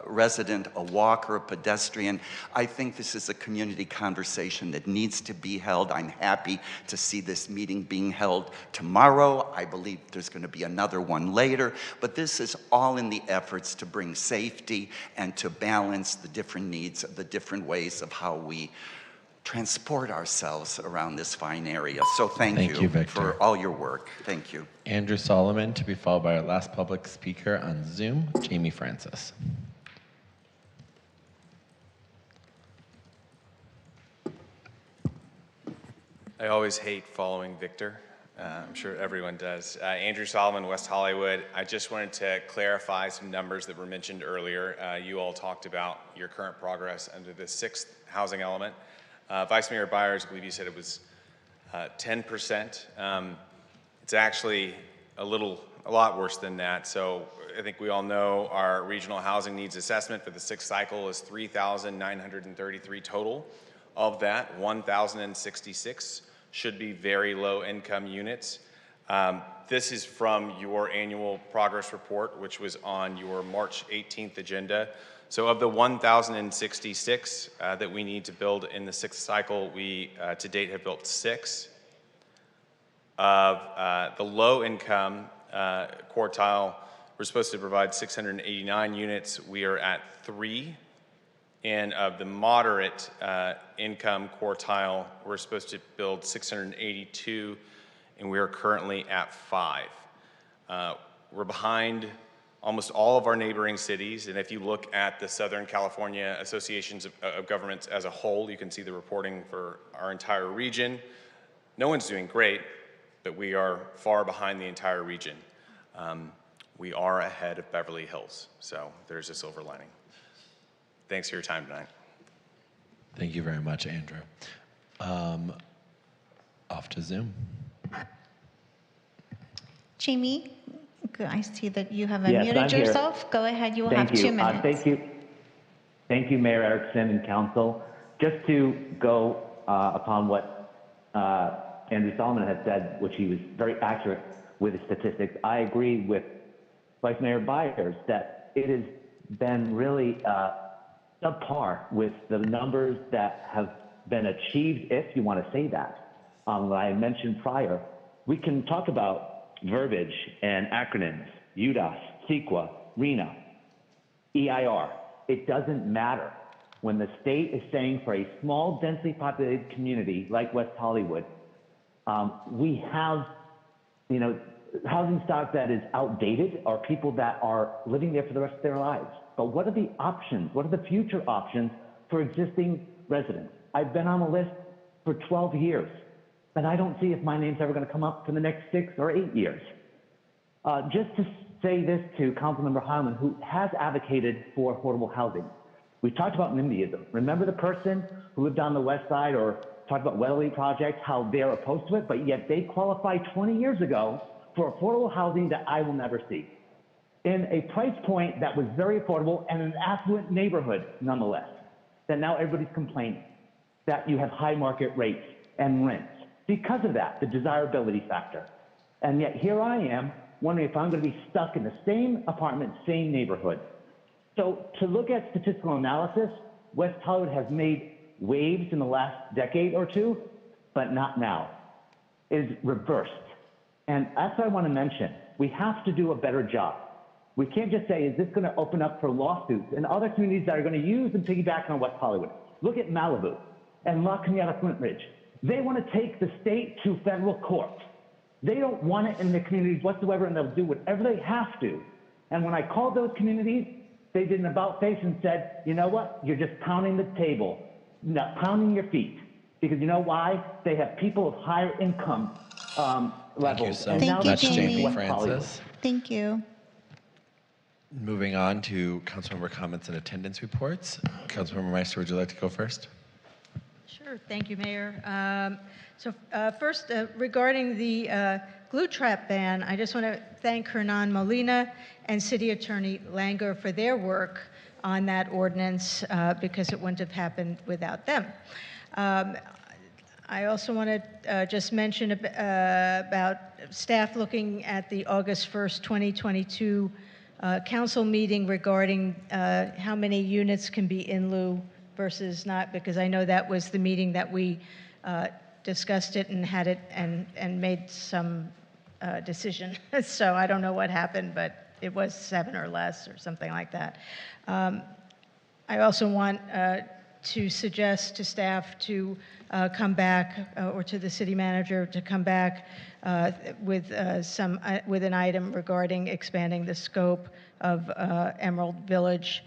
resident, a walker, a pedestrian, I think this is a community conversation that needs to be held. I'm happy to see this meeting being held tomorrow. I believe there's going to be another one later, but this is all in the efforts to bring safety and to balance the different needs of the different ways of how we transport ourselves around this fine area. So thank you Victor, for all your work. Thank you. Andrew Solomon, to be followed by our last public speaker on Zoom, Jamie Francis. I always hate following Victor. I'm sure everyone does. Andrew Solomon, West Hollywood. I just wanted to clarify some numbers that were mentioned earlier. You all talked about your current progress under the 6th housing element. Vice Mayor Byers, I believe you said it was 10%. It's actually a lot worse than that. So I think we all know our regional housing needs assessment for the 6th cycle is 3,933 total. Of that, 1,066 should be very low income units. This is from your annual progress report, which was on your March 18th agenda. So of the 1,066 that we need to build in the 6th cycle, we to date have built 6. Of the low income quartile, we're supposed to provide 689 units. We are at 3. And of the moderate income quartile, we're supposed to build 682, and we are currently at 5. We're behind almost all of our neighboring cities, and if you look at the Southern California Associations of Governments as a whole, you can see the reporting for our entire region. No one's doing great, but we are far behind the entire region. We are ahead of Beverly Hills, so there's a silver lining. Thanks for your time tonight. Thank you very much, Andrew. Off to Zoom. Jamie, I see that you have Yes, unmuted I'm here. yourself. Go ahead, you will have Thank you. 2 minutes. Thank you, Mayor Erickson and Council. Just to go upon what Andrew Solomon has said, which he was very accurate with the statistics, I agree with Vice Mayor Byers that it has been really subpar with the numbers that have been achieved, if you want to say that. What I mentioned prior, we can talk about verbiage and acronyms, UDOS, CEQA, RENA, EIR. It doesn't matter. When the state is saying for a small, densely populated community like West Hollywood, we have, housing stock that is outdated or people that are living there for the rest of their lives. But what are the options? What are the future options for existing residents? I've been on the list for 12 years, and I don't see if my name's ever going to come up for the next 6 or 8 years. Just to say this to Councilmember Hyman, who has advocated for affordable housing. We talked about NIMBYism. Remember the person who lived on the west side or talked about Weatherly Project, how they're opposed to it, but yet they qualified 20 years ago for affordable housing that I will never see. In a price point that was very affordable and an affluent neighborhood, nonetheless, that now everybody's complaining that you have high market rates and rents. Because of that, the desirability factor. And yet here I am wondering if I'm going to be stuck in the same apartment, same neighborhood. So to look at statistical analysis, West Hollywood has made waves in the last decade or two, but not now. It is reversed. And that's what I want to mention. We have to do a better job. We can't just say, is this going to open up for lawsuits and other communities that are going to use and piggyback on West Hollywood? Look at Malibu and La Cuneta Flint Ridge. They want to take the state to federal court. They don't want it in the communities whatsoever, and they'll do whatever they have to. And when I called those communities, they did an about face and said, you know what? You're just pounding the table, not pounding your feet. Because you know why? They have people of higher income levels. Thank you so much, Jamie Francis. Thank you. Moving on to Councilmember comments and attendance reports. Councilmember Meister, would you like to go first? Sure, thank you, Mayor. First, regarding the glue trap ban, I just want to thank Hernan Molina and City Attorney Langer for their work on that ordinance because it wouldn't have happened without them. I also want to just mention about staff looking at the August 1st, 2022 council meeting regarding how many units can be in lieu versus not, because I know that was the meeting that we discussed it and had it and made some decision. So I don't know what happened, but it was 7 or less or something like that. I also want to suggest to staff to come back or to the city manager to come back with an item regarding expanding the scope of Emerald Village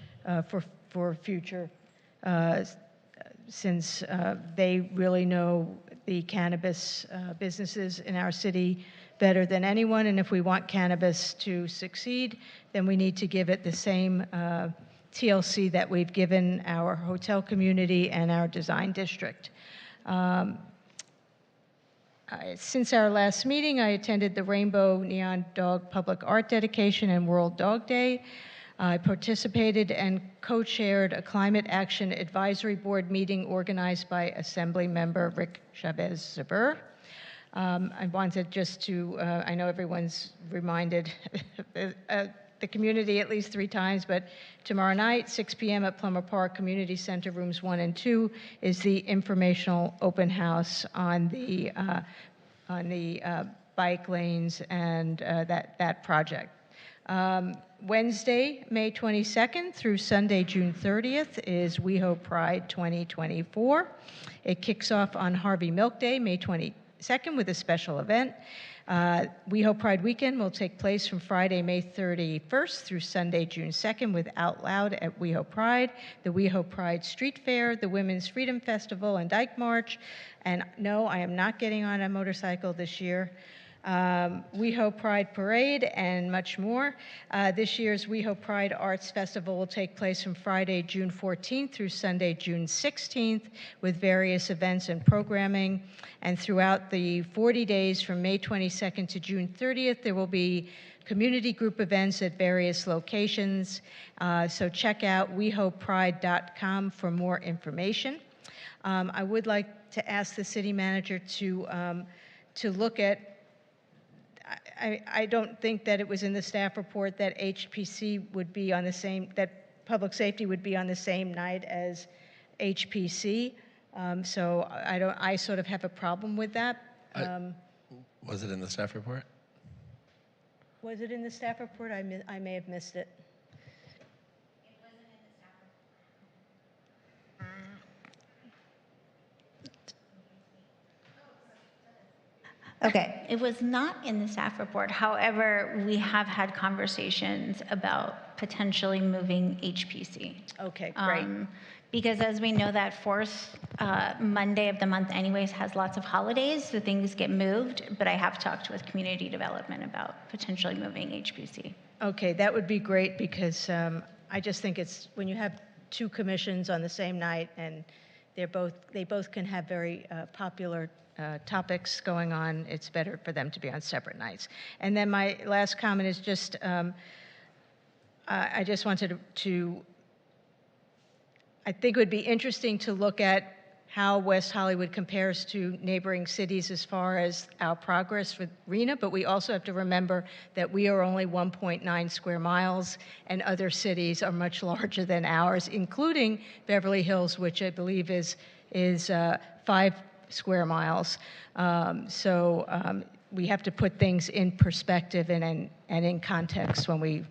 for future, since they really know the cannabis businesses in our city better than anyone. And if we want cannabis to succeed, then we need to give it the same TLC that we've given our hotel community and our design district. Since our last meeting, I attended the Rainbow Neon Dog Public Art Dedication and World Dog Day. I participated and co-chaired a Climate Action Advisory Board meeting organized by Assembly Member Rick Chavez-Zabur. I wanted just to, I know everyone's reminded the community at least 3 times, but tomorrow night, 6 p.m. at Plummer Park Community Center, rooms 1 and 2, is the informational open house on the bike lanes and that project. Wednesday, May 22nd through Sunday, June 30th is WeHo Pride 2024. It kicks off on Harvey Milk Day, May 22nd, with a special event. WeHo Pride Weekend will take place from Friday, May 31st through Sunday, June 2nd with Out Loud at WeHo Pride, the WeHo Pride Street Fair, the Women's Freedom Festival and Dyke March. And no, I am not getting on a motorcycle this year. WeHo Pride Parade and much more. This year's WeHo Pride Arts Festival will take place from Friday, June 14th through Sunday, June 16th with various events and programming. And throughout the 40 days from May 22nd to June 30th, there will be community group events at various locations. So check out wehopride.com for more information. I would like to ask the city manager to look at, I don't think that it was in the staff report that HPC would be on the same, that public safety would be on the same night as HPC. So I sort of have a problem with that. Was it in the staff report? Was it in the staff report? I may have missed it. Okay, it was not in the staff report. However, we have had conversations about potentially moving HPC. Okay, great. Because as we know, that fourth Monday of the month anyways has lots of holidays, so things get moved, but I have talked with community development about potentially moving HPC. Okay, that would be great because I just think it's, when you have 2 commissions on the same night and they both can have very popular topics going on, it's better for them to be on separate nights. And then my last comment is just, I just wanted to, I think it would be interesting to look at how West Hollywood compares to neighboring cities as far as our progress with RENA, but we also have to remember that we are only 1.9 square miles and other cities are much larger than ours, including Beverly Hills, which I believe is 5 square miles. We have to put things in perspective and in context when we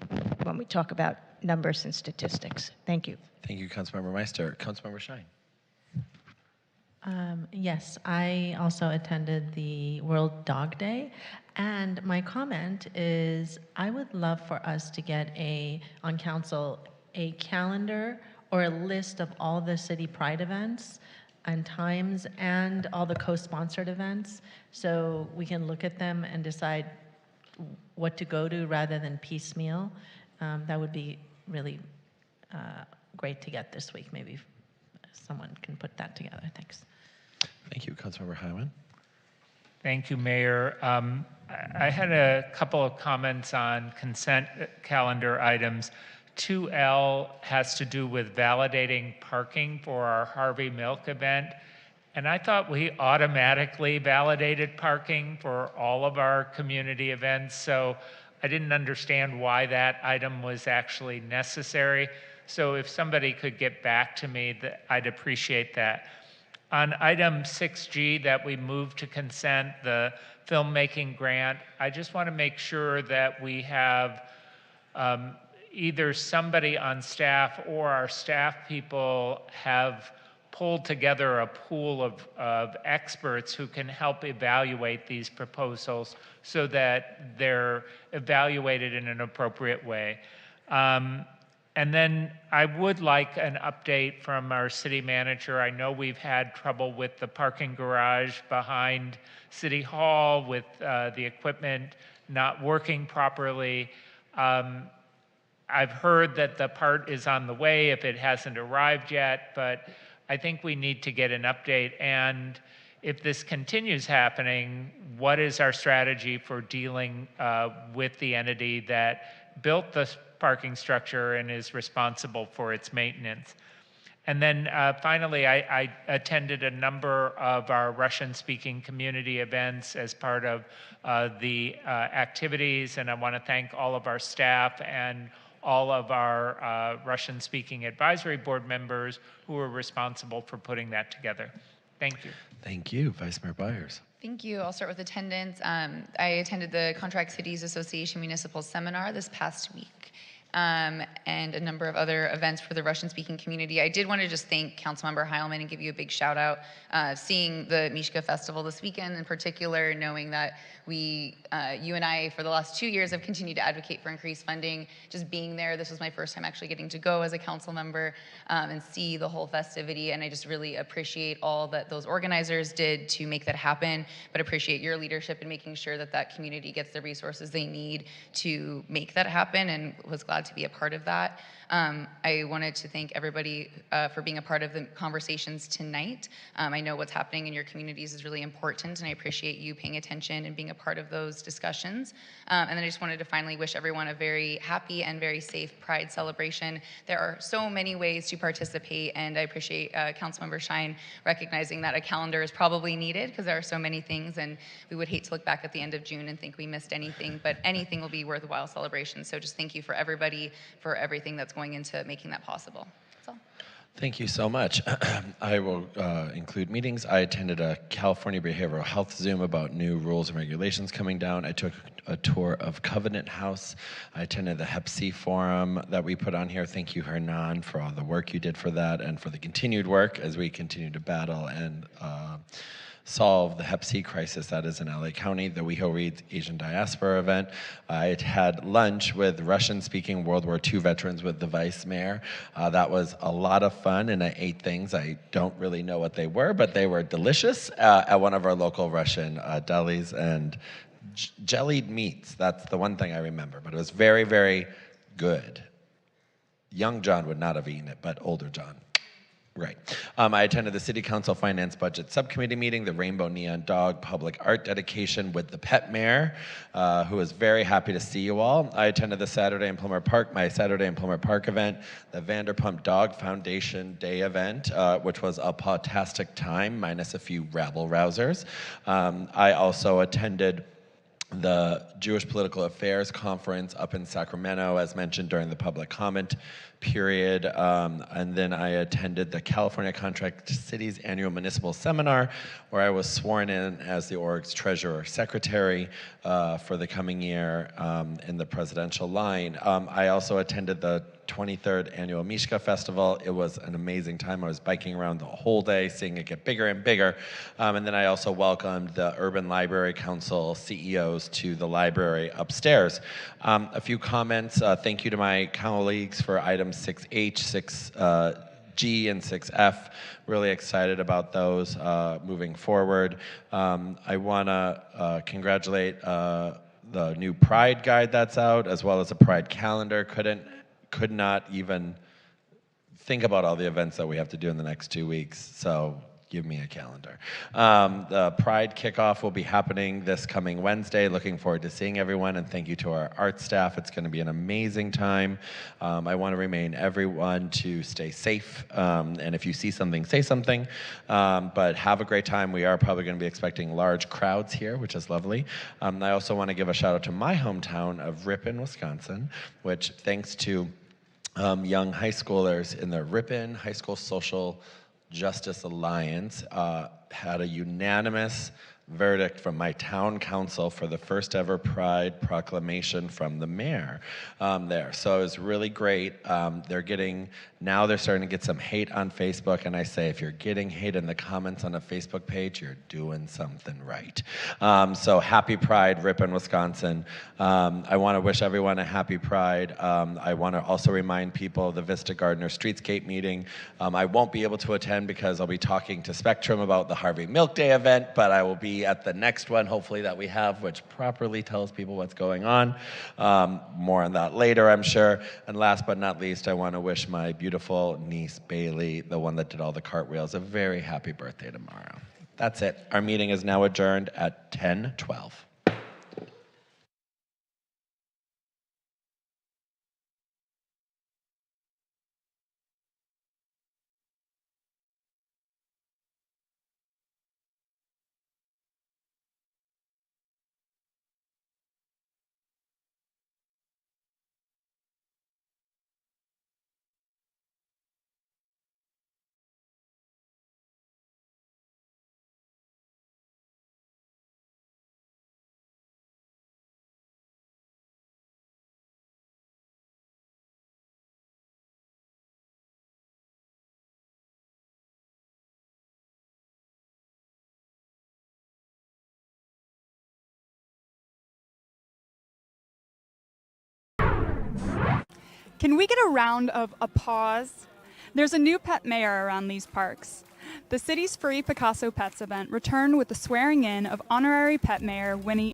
talk about numbers and statistics. Thank you. Thank you, Councilmember Meister. Councilmember Shine. Yes, I also attended the World Dog Day, and my comment is I would love for us to get on council a calendar or a list of all the city pride events and times and all the co-sponsored events, so we can look at them and decide what to go to rather than piecemeal. That would be really great to get this week. Maybe someone can put that together. Thanks. Thank you, Councilmember Hyman. Thank you, Mayor. I had a couple of comments on consent calendar items. 2L has to do with validating parking for our Harvey Milk event. And I thought we automatically validated parking for all of our community events. So I didn't understand why that item was actually necessary. So if somebody could get back to me, I'd appreciate that. On item 6G that we moved to consent, the filmmaking grant, I just want to make sure that we have either somebody on staff or our staff people have pulled together a pool of experts who can help evaluate these proposals so that they're evaluated in an appropriate way. And then I would like an update from our city manager. I know we've had trouble with the parking garage behind City Hall with the equipment not working properly. I've heard that the part is on the way if it hasn't arrived yet, but I think we need to get an update. And if this continues happening, what is our strategy for dealing with the entity that built the parking structure and is responsible for its maintenance? And then finally, I attended a number of our Russian-speaking community events as part of the activities, and I want to thank all of our staff and all of our Russian-speaking advisory board members who were responsible for putting that together. Thank you. Thank you, Vice Mayor Byers. Thank you. I'll start with attendance. I attended the Contract Cities Association Municipal Seminar this past week. And a number of other events for the Russian-speaking community. I did want to just thank Councilmember Heilman and give you a big shout out. Seeing the Mishka Festival this weekend in particular, knowing that you and I, for the last 2 years, have continued to advocate for increased funding. Just being there, this was my first time actually getting to go as a council member and see the whole festivity. And I just really appreciate all that those organizers did to make that happen, but appreciate your leadership in making sure that that community gets the resources they need to make that happen, and was glad to be a part of that. I wanted to thank everybody for being a part of the conversations tonight. I know what's happening in your communities is really important, and I appreciate you paying attention and being a part of those discussions. And then I just wanted to finally wish everyone a very happy and very safe Pride celebration. There are so many ways to participate, and I appreciate Councilmember Shine recognizing that a calendar is probably needed because there are so many things, and we would hate to look back at the end of June and think we missed anything, but anything will be worthwhile celebration. So just thank you for everybody for everything that's going into making that possible. That's all. Thank you so much. I will include meetings. I attended a California Behavioral Health Zoom about new rules and regulations coming down. I took a tour of Covenant House. I attended the Hep C forum that we put on here. Thank you, Hernan, for all the work you did for that and for the continued work as we continue to battle and solve the Hep C crisis that is in LA County, the WeHo Reads Asian Diaspora event. I had lunch with Russian-speaking World War II veterans with the Vice Mayor. That was a lot of fun, and I ate things. I don't really know what they were, but they were delicious at one of our local Russian delis, and jellied meats. That's the one thing I remember, but it was very, very good. Young John would not have eaten it, but older John. Right. I attended the City Council Finance Budget Subcommittee meeting, the Rainbow Neon Dog public art dedication with the pet mayor, who was very happy to see you all. I attended the Saturday in Plummer Park, my Saturday in Plummer Park event, the Vanderpump Dog Foundation Day event, which was a fantastic time, minus a few rabble-rousers. I also attended the Jewish Political Affairs Conference up in Sacramento, as mentioned during the public comment period. And then I attended the California Contract Cities Annual Municipal Seminar, where I was sworn in as the org's treasurer secretary for the coming year in the presidential line. I also attended the 23rd Annual Mishka Festival. It was an amazing time. I was biking around the whole day, seeing it get bigger and bigger. And then I also welcomed the Urban Library Council CEOs to the library upstairs. A few comments. Thank you to my colleagues for items 6H, 6G, and 6F. Really excited about those moving forward. I want to congratulate the new Pride guide that's out, as well as a Pride calendar. Could not even think about all the events that we have to do in the next 2 weeks, so give me a calendar. The Pride kickoff will be happening this coming Wednesday. Looking forward to seeing everyone, and thank you to our art staff. It's going to be an amazing time. I want to remind everyone to stay safe, and if you see something, say something, but have a great time. We are probably going to be expecting large crowds here, which is lovely. I also want to give a shout out to my hometown of Ripon, Wisconsin, which thanks to young high schoolers in the Ripon High School Social Justice Alliance had a unanimous verdict from my town council for the first ever Pride proclamation from the mayor there. So it was really great. Now they're starting to get some hate on Facebook, and I say, if you're getting hate in the comments on a Facebook page, you're doing something right. So happy Pride, Ripon, Wisconsin. I want to wish everyone a happy Pride. I want to also remind people of the Vista Gardner Streetscape meeting. I won't be able to attend because I'll be talking to Spectrum about the Harvey Milk Day event, but I will be at the next one, hopefully, that we have, which properly tells people what's going on. More on that later, I'm sure. And last but not least, I want to wish my beautiful niece, Bailey, the one that did all the cartwheels, a very happy birthday tomorrow. That's it. Our meeting is now adjourned at 10:12. Can we get a round of applause? There's a new pet mayor around these parks. The city's free Picasso Pets event returned with the swearing in of honorary pet mayor Winnie